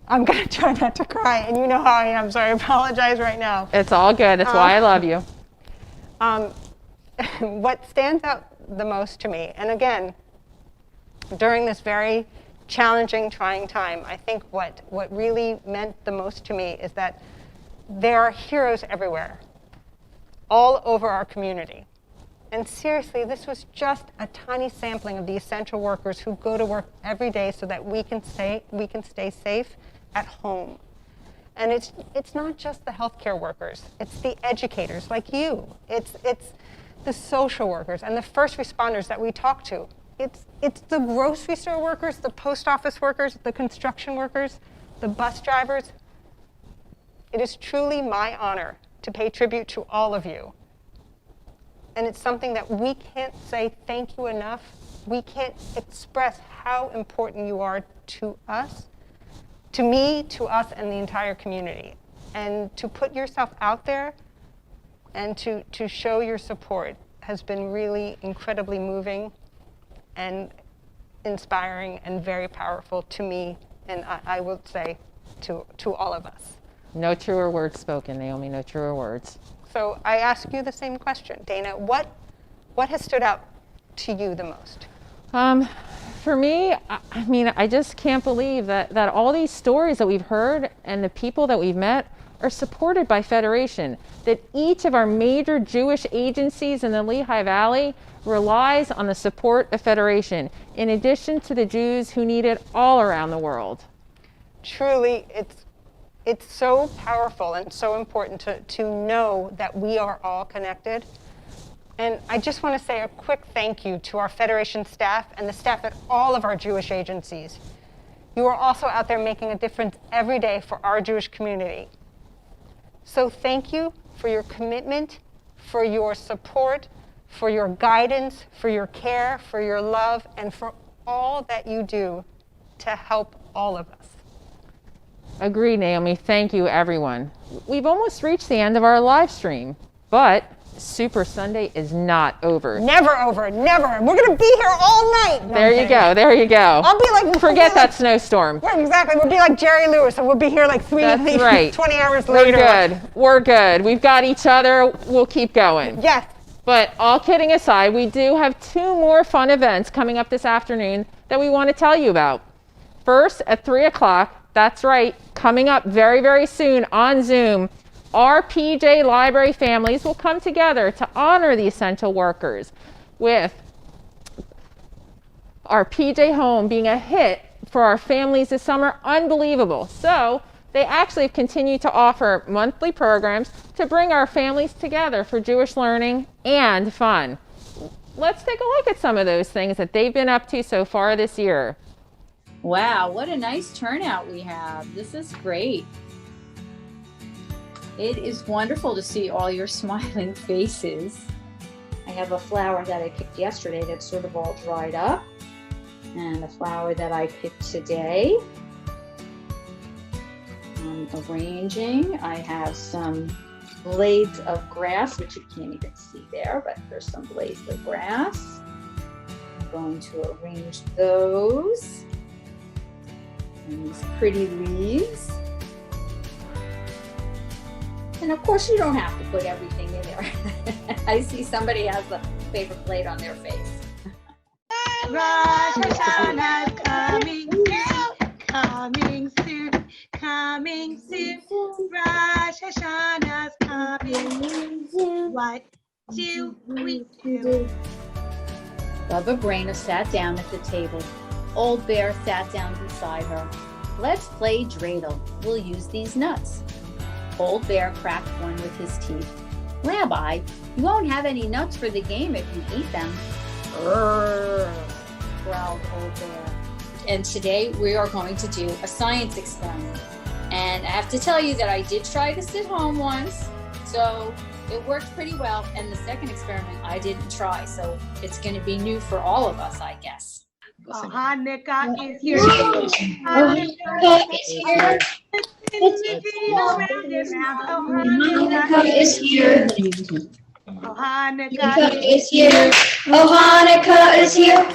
I'm going to try not to cry, and you know how I am, so I apologize right now. It's all good. That's why I love you. What stands out the most to me, and again, during this very challenging, trying time, I think what really meant the most to me is that there are heroes everywhere, all over our community. And seriously, this was just a tiny sampling of the essential workers who go to work every day so that we can stay safe at home. And it's not just the healthcare workers, it's the educators like you. It's the social workers and the first responders that we talk to. It's the grocery store workers, the post office workers, the construction workers, the bus drivers. It is truly my honor to pay tribute to all of you. And it's something that we can't say thank you enough. We can't express how important you are to us, to me, to us, and the entire community. And to put yourself out there and to show your support has been really incredibly moving and inspiring and very powerful to me, and I would say to all of us. No truer words spoken, Naomi, no truer words. So I ask you the same question, Dana. What has stood out to you the most? For me, I mean, I just can't believe that all these stories that we've heard and the people that we've met are supported by Federation, that each of our major Jewish agencies in the Lehigh Valley relies on the support of Federation, in addition to the Jews who need it all around the world. Truly, it's so powerful and so important to know that we are all connected. And I just want to say a quick thank you to our Federation staff and the staff at all of our Jewish agencies. You are also out there making a difference every day for our Jewish community. So thank you for your commitment, for your support, for your guidance, for your care, for your love, and for all that you do to help all of us. Agreed, Naomi. Thank you, everyone. We've almost reached the end of our live stream, but Super Sunday is not over. Never over, never. We're going to be here all night. No, there you go, there you go. I'll be like... Forget that snowstorm. Yeah, exactly. We'll be like Jerry Lewis, and we'll be here like 20 hours later. We're good. We're good. We've got each other. We'll keep going. Yes. But all kidding aside, we do have 2 more fun events coming up this afternoon that we want to tell you about. First, at 3 o'clock, that's right, coming up very, very soon on Zoom, our PJ Library families will come together to honor the essential workers, with our PJ Home being a hit for our families this summer. Unbelievable. So they actually have continued to offer monthly programs to bring our families together for Jewish learning and fun. Let's take a look at some of those things that they've been up to so far this year. Wow, what a nice turnout we have. This is great. It is wonderful to see all your smiling faces. I have a flower that I picked yesterday that's sort of all dried up, and a flower that I picked today. I'm arranging. I have some blades of grass, which you can't even see there, but there's some blades of grass. I'm going to arrange those. And these pretty leaves. And of course, you don't have to put everything in there. I see somebody has a paper plate on their face. Rosh Hashanah's coming soon, coming soon. Rosh Hashanah's coming soon. What do we do? Bubba Brainer sat down at the table. Old Bear sat down beside her. Let's play dreidel. We'll use these nuts. Old Bear cracked one with his teeth. Rabbi, you won't have any nuts for the game if you eat them. Grrr, growled Old Bear. And today we are going to do a science experiment. And I have to tell you that I did try this at home once, so it worked pretty well. And the second experiment I didn't try, so it's going to be new for all of us, I guess. Hanukkah is here. Hanukkah is here. Hanukkah is here. Hanukkah is here. Oh, Hanukkah is here.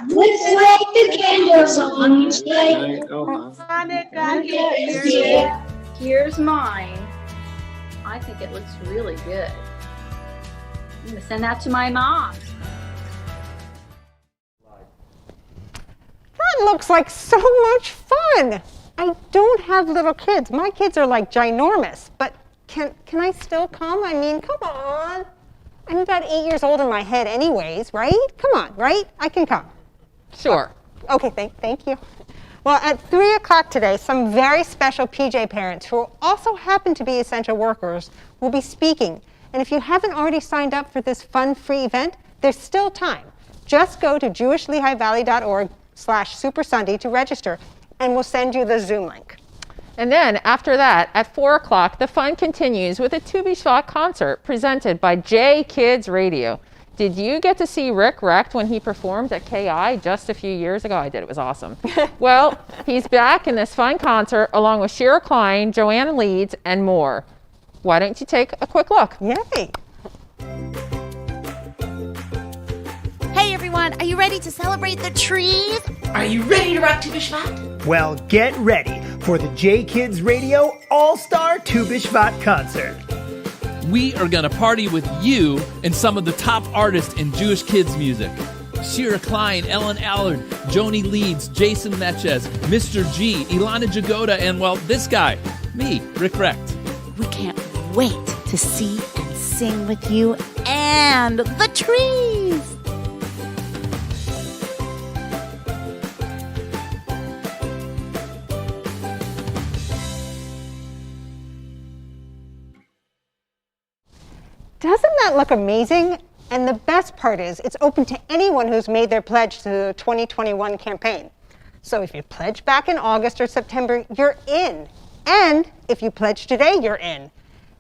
Let's light the candles on each day. Hanukkah is here. Here's mine. I think it looks really good. I'm going to send that to my mom. That looks like so much fun. I don't have little kids. My kids are like ginormous, but can I still come? I mean, come on. I'm about 8 years old in my head anyways, right? Come on, right? I can come. Sure. Okay, thank you. Well, at 3 o'clock today, some very special PJ parents who also happen to be essential workers will be speaking. And if you haven't already signed up for this fun free event, there's still time. Just go to jewishlehivalley.org/Super Sunday to register, and we'll send you the Zoom link. And then after that, at 4 o'clock, the fun continues with a Tu B'Shvat concert presented by J Kids Radio. Did you get to see Rick Recht when he performed at KI just a few years ago? I did. It was awesome. Well, he's back in this fun concert along with Shira Klein, Joanna Leeds, and more. Why don't you take a quick look? Yay! Hey everyone, are you ready to celebrate the trees? Are you ready to rock Tu B'Shvat? Well, get ready for the J Kids Radio All-Star Tu B'Shvat concert. We are going to party with you and some of the top artists in Jewish kids music. Shira Klein, Ellen Allard, Joni Leeds, Jason Mechez, Mr. G, Ilana Jagoda, and, well, this guy, me, Rick Recht. We can't wait to see and sing with you and the trees. Doesn't that look amazing? And the best part is it's open to anyone who's made their pledge to the 2021 campaign. So if you pledge back in August or September, you're in. And if you pledge today, you're in.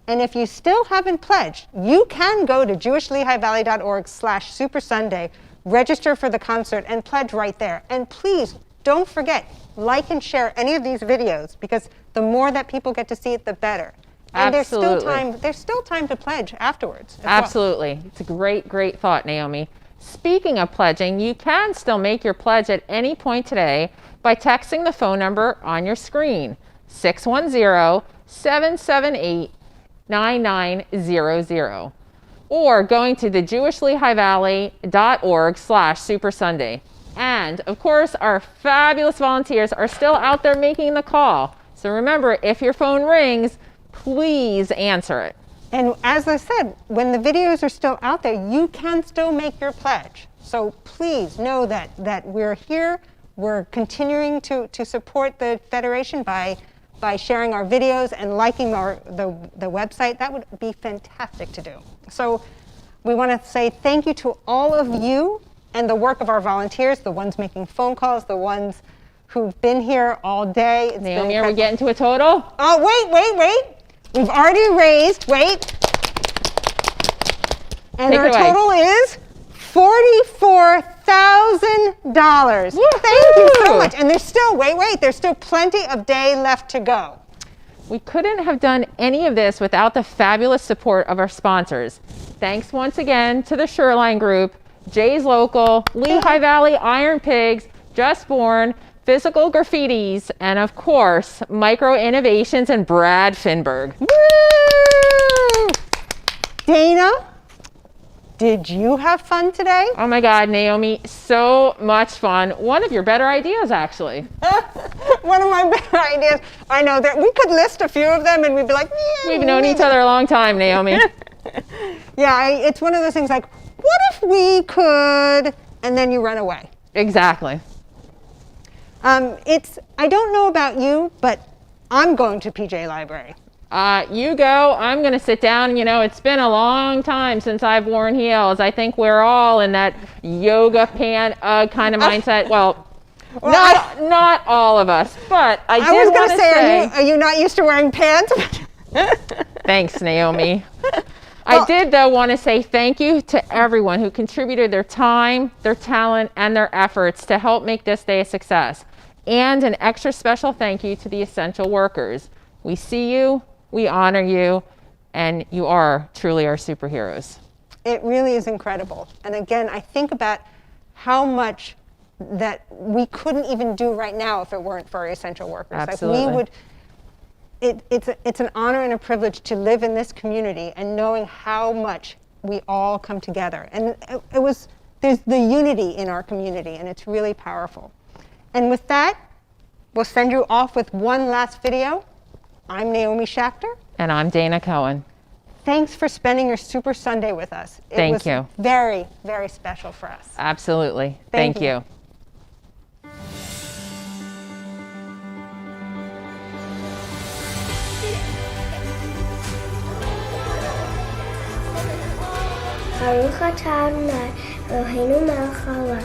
And if you still haven't pledged, you can go to jewishlehivalley.org/Super Sunday, register for the concert, and pledge right there. And please, don't forget, like and share any of these videos, because the more that people get to see it, the better. And Absolutely. there's still time to pledge afterwards. Absolutely. Well. It's a great thought, Naomi. Speaking of pledging, you can still make your pledge at any point today by texting the phone number on your screen, 610-778-9900, or going to the jewishlehivalley.org/Super Sunday. And of course, our fabulous volunteers are still out there making the call. So remember, if your phone rings, please answer it. And as I said, when the videos are still out there, you can still make your pledge. So please know that we're here. We're continuing to support the Federation by sharing our videos and liking the website. That would be fantastic to do. So we want to say thank you to all of you and the work of our volunteers, the ones making phone calls, the ones who've been here all day. Naomi, are we getting to a total? Oh, wait. We've already raised, and our total is $44,000. Thank you so much. And there's still, there's still plenty of day left to go. We couldn't have done any of this without the fabulous support of our sponsors. Thanks once again to the Shoreline Group, Jay's Local, Lehigh Valley Iron Pigs, Just Born, Physical Graffitis, and of course, Micro Innovations and Brad Finberg. Woo! Dana, did you have fun today? Oh my God, Naomi, so much fun. One of your better ideas, actually. One of my better ideas. I know that we could list a few of them and we'd be like, yeah. We've known each other a long time, Naomi. Yeah, it's one of those things like, what if we could, and then you run away. Exactly. I don't know about you, but I'm going to PJ Library. You go. I'm going to sit down. You know, it's been a long time since I've worn heels. I think we're all in that yoga pant kind of mindset. Well, not all of us, but I was going to say, are you not used to wearing pants? Thanks, Naomi. I did, though, want to say thank you to everyone who contributed their time, their talent, and their efforts to help make this day a success. And an extra special thank you to the essential workers. We see you, we honor you, and you are truly our superheroes. It really is incredible. And again, I think about how much that we couldn't even do right now if it weren't for our essential workers. Absolutely. Like we would. It's an honor and a privilege to live in this community and knowing how much we all come together. And there's the unity in our community, and it's really powerful. And with that, we'll send you off with one last video. I'm Naomi Schachter. And I'm Dana Cohen. Thanks for spending your Super Sunday with us. Thank you. Very, very special for us. Absolutely. Thank you. ברוך אתה אדוני אלוהינו מלך העולם.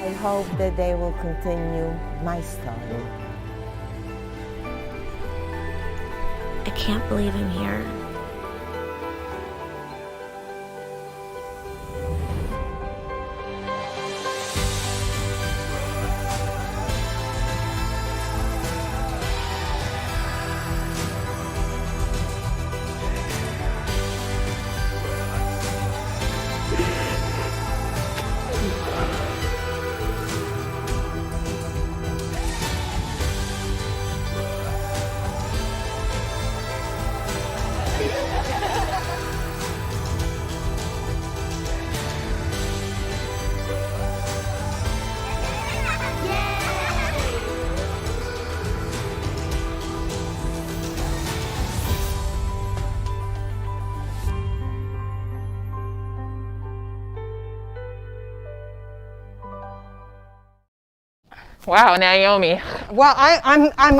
I hope that they will continue my story. I can't believe I'm here. Wow, Naomi. Well,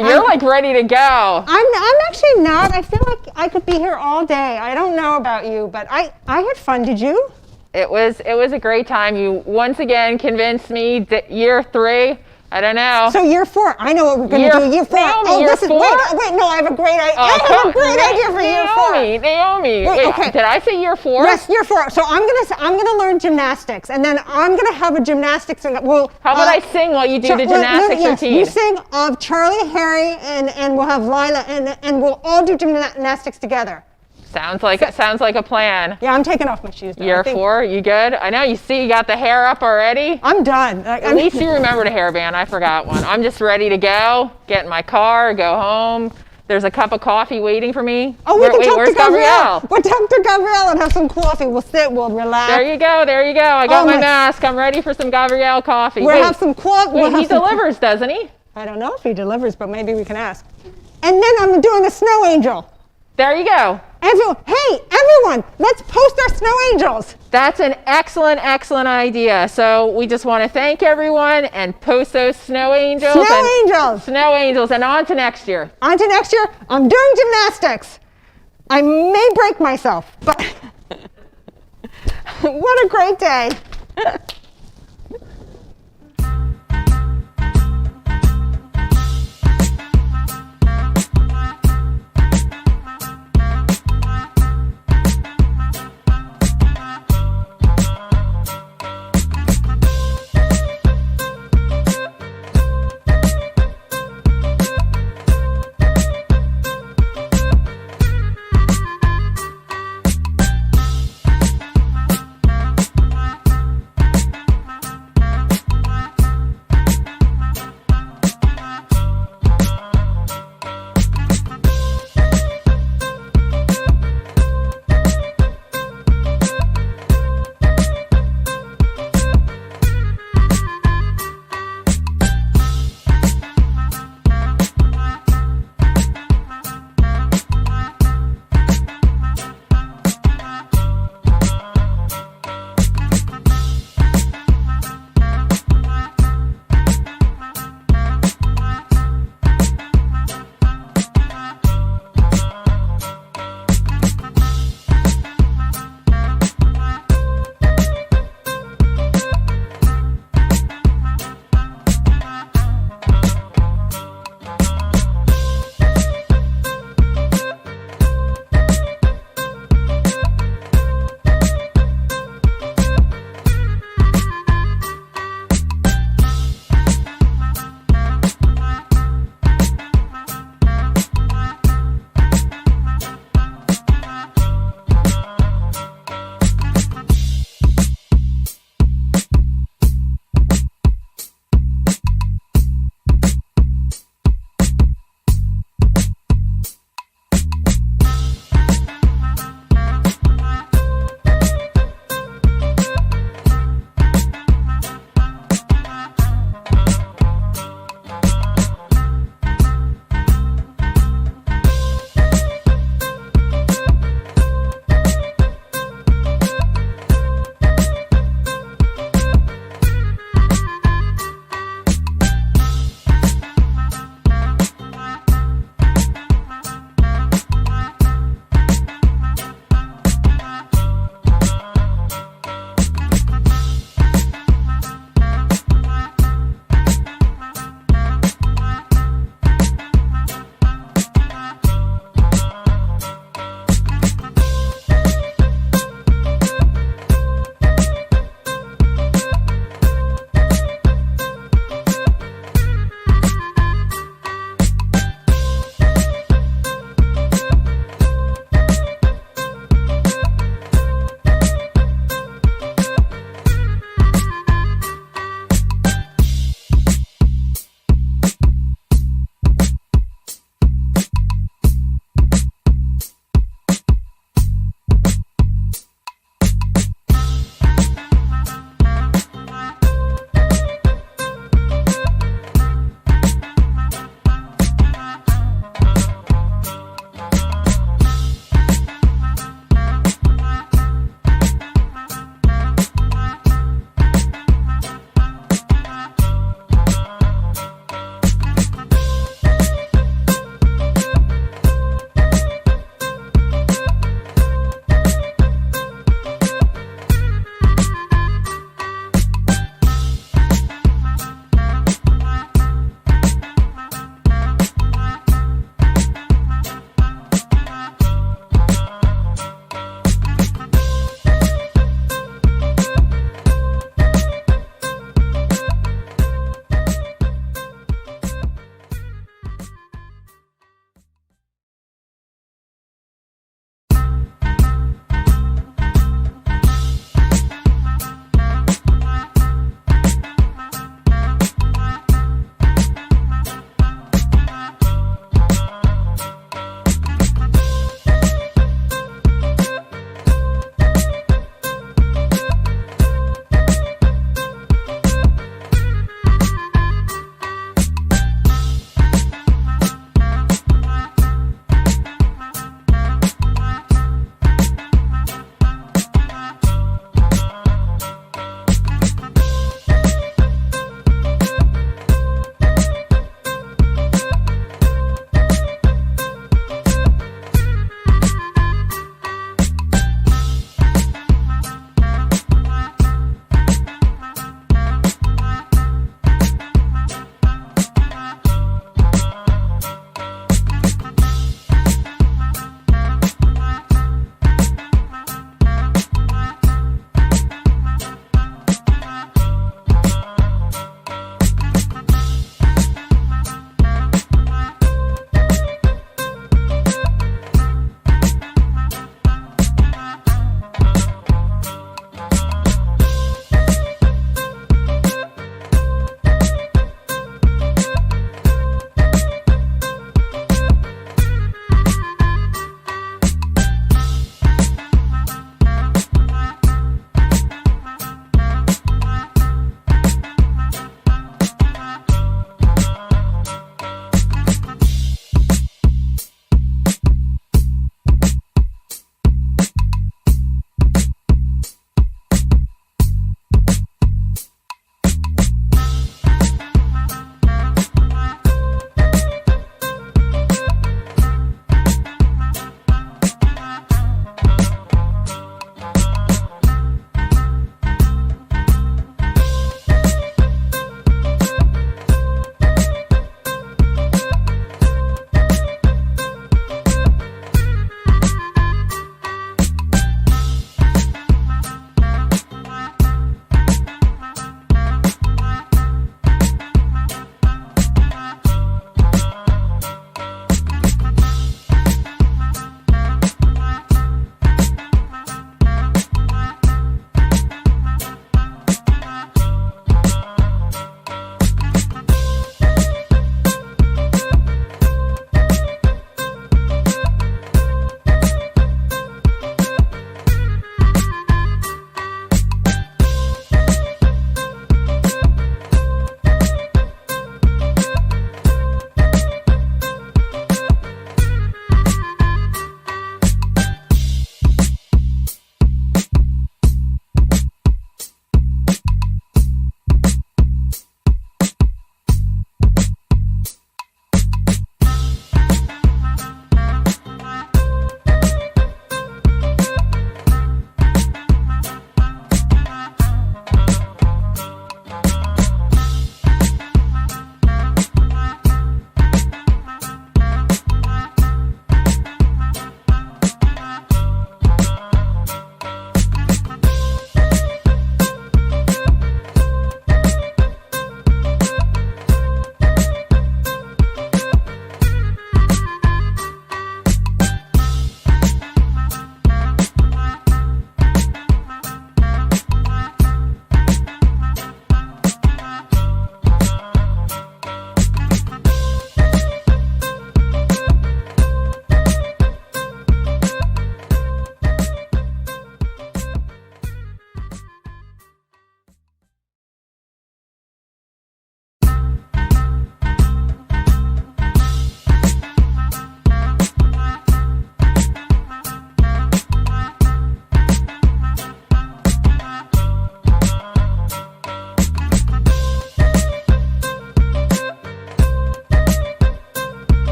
you're like ready to go. I'm actually not. I feel like I could be here all day. I don't know about you, but I had fun. Did you? It was a great time. You once again convinced me that year 3. I don't know. So year 4. I know what we're going to do. Year 4. Naomi, year 4? Wait, no, I have a great idea. I have a great idea for year 4. Naomi, wait, okay. Did I say year 4? Yes, year 4. So I'm gonna learn gymnastics, and then I'm gonna have a gymnastics. How about I sing while you do the gymnastics routine? You sing of Charlie, Harry, and we'll have Lila, and we'll all do gymnastics together. Sounds like a plan. Yeah, I'm taking off my shoes now. Year 4, you good? I know, you got the hair up already. I'm done. At least you remembered a hairband. I forgot one. I'm just ready to go, get in my car, go home. There's a cup of coffee waiting for me. Oh, we can talk to Gabrielle. We'll talk to Gabrielle and have some coffee. We'll sit, we'll relax. There you go. I got my mask. I'm ready for some Gabrielle coffee. We'll have some coffee. He delivers, doesn't he? I don't know if he delivers, but maybe we can ask. And then I'm doing a snow angel. There you go. Everyone, let's post our snow angels. That's an excellent idea. So we just want to thank everyone and post those snow angels. Snow angels, and on to next year. I'm doing gymnastics. I may break myself, but what a great day.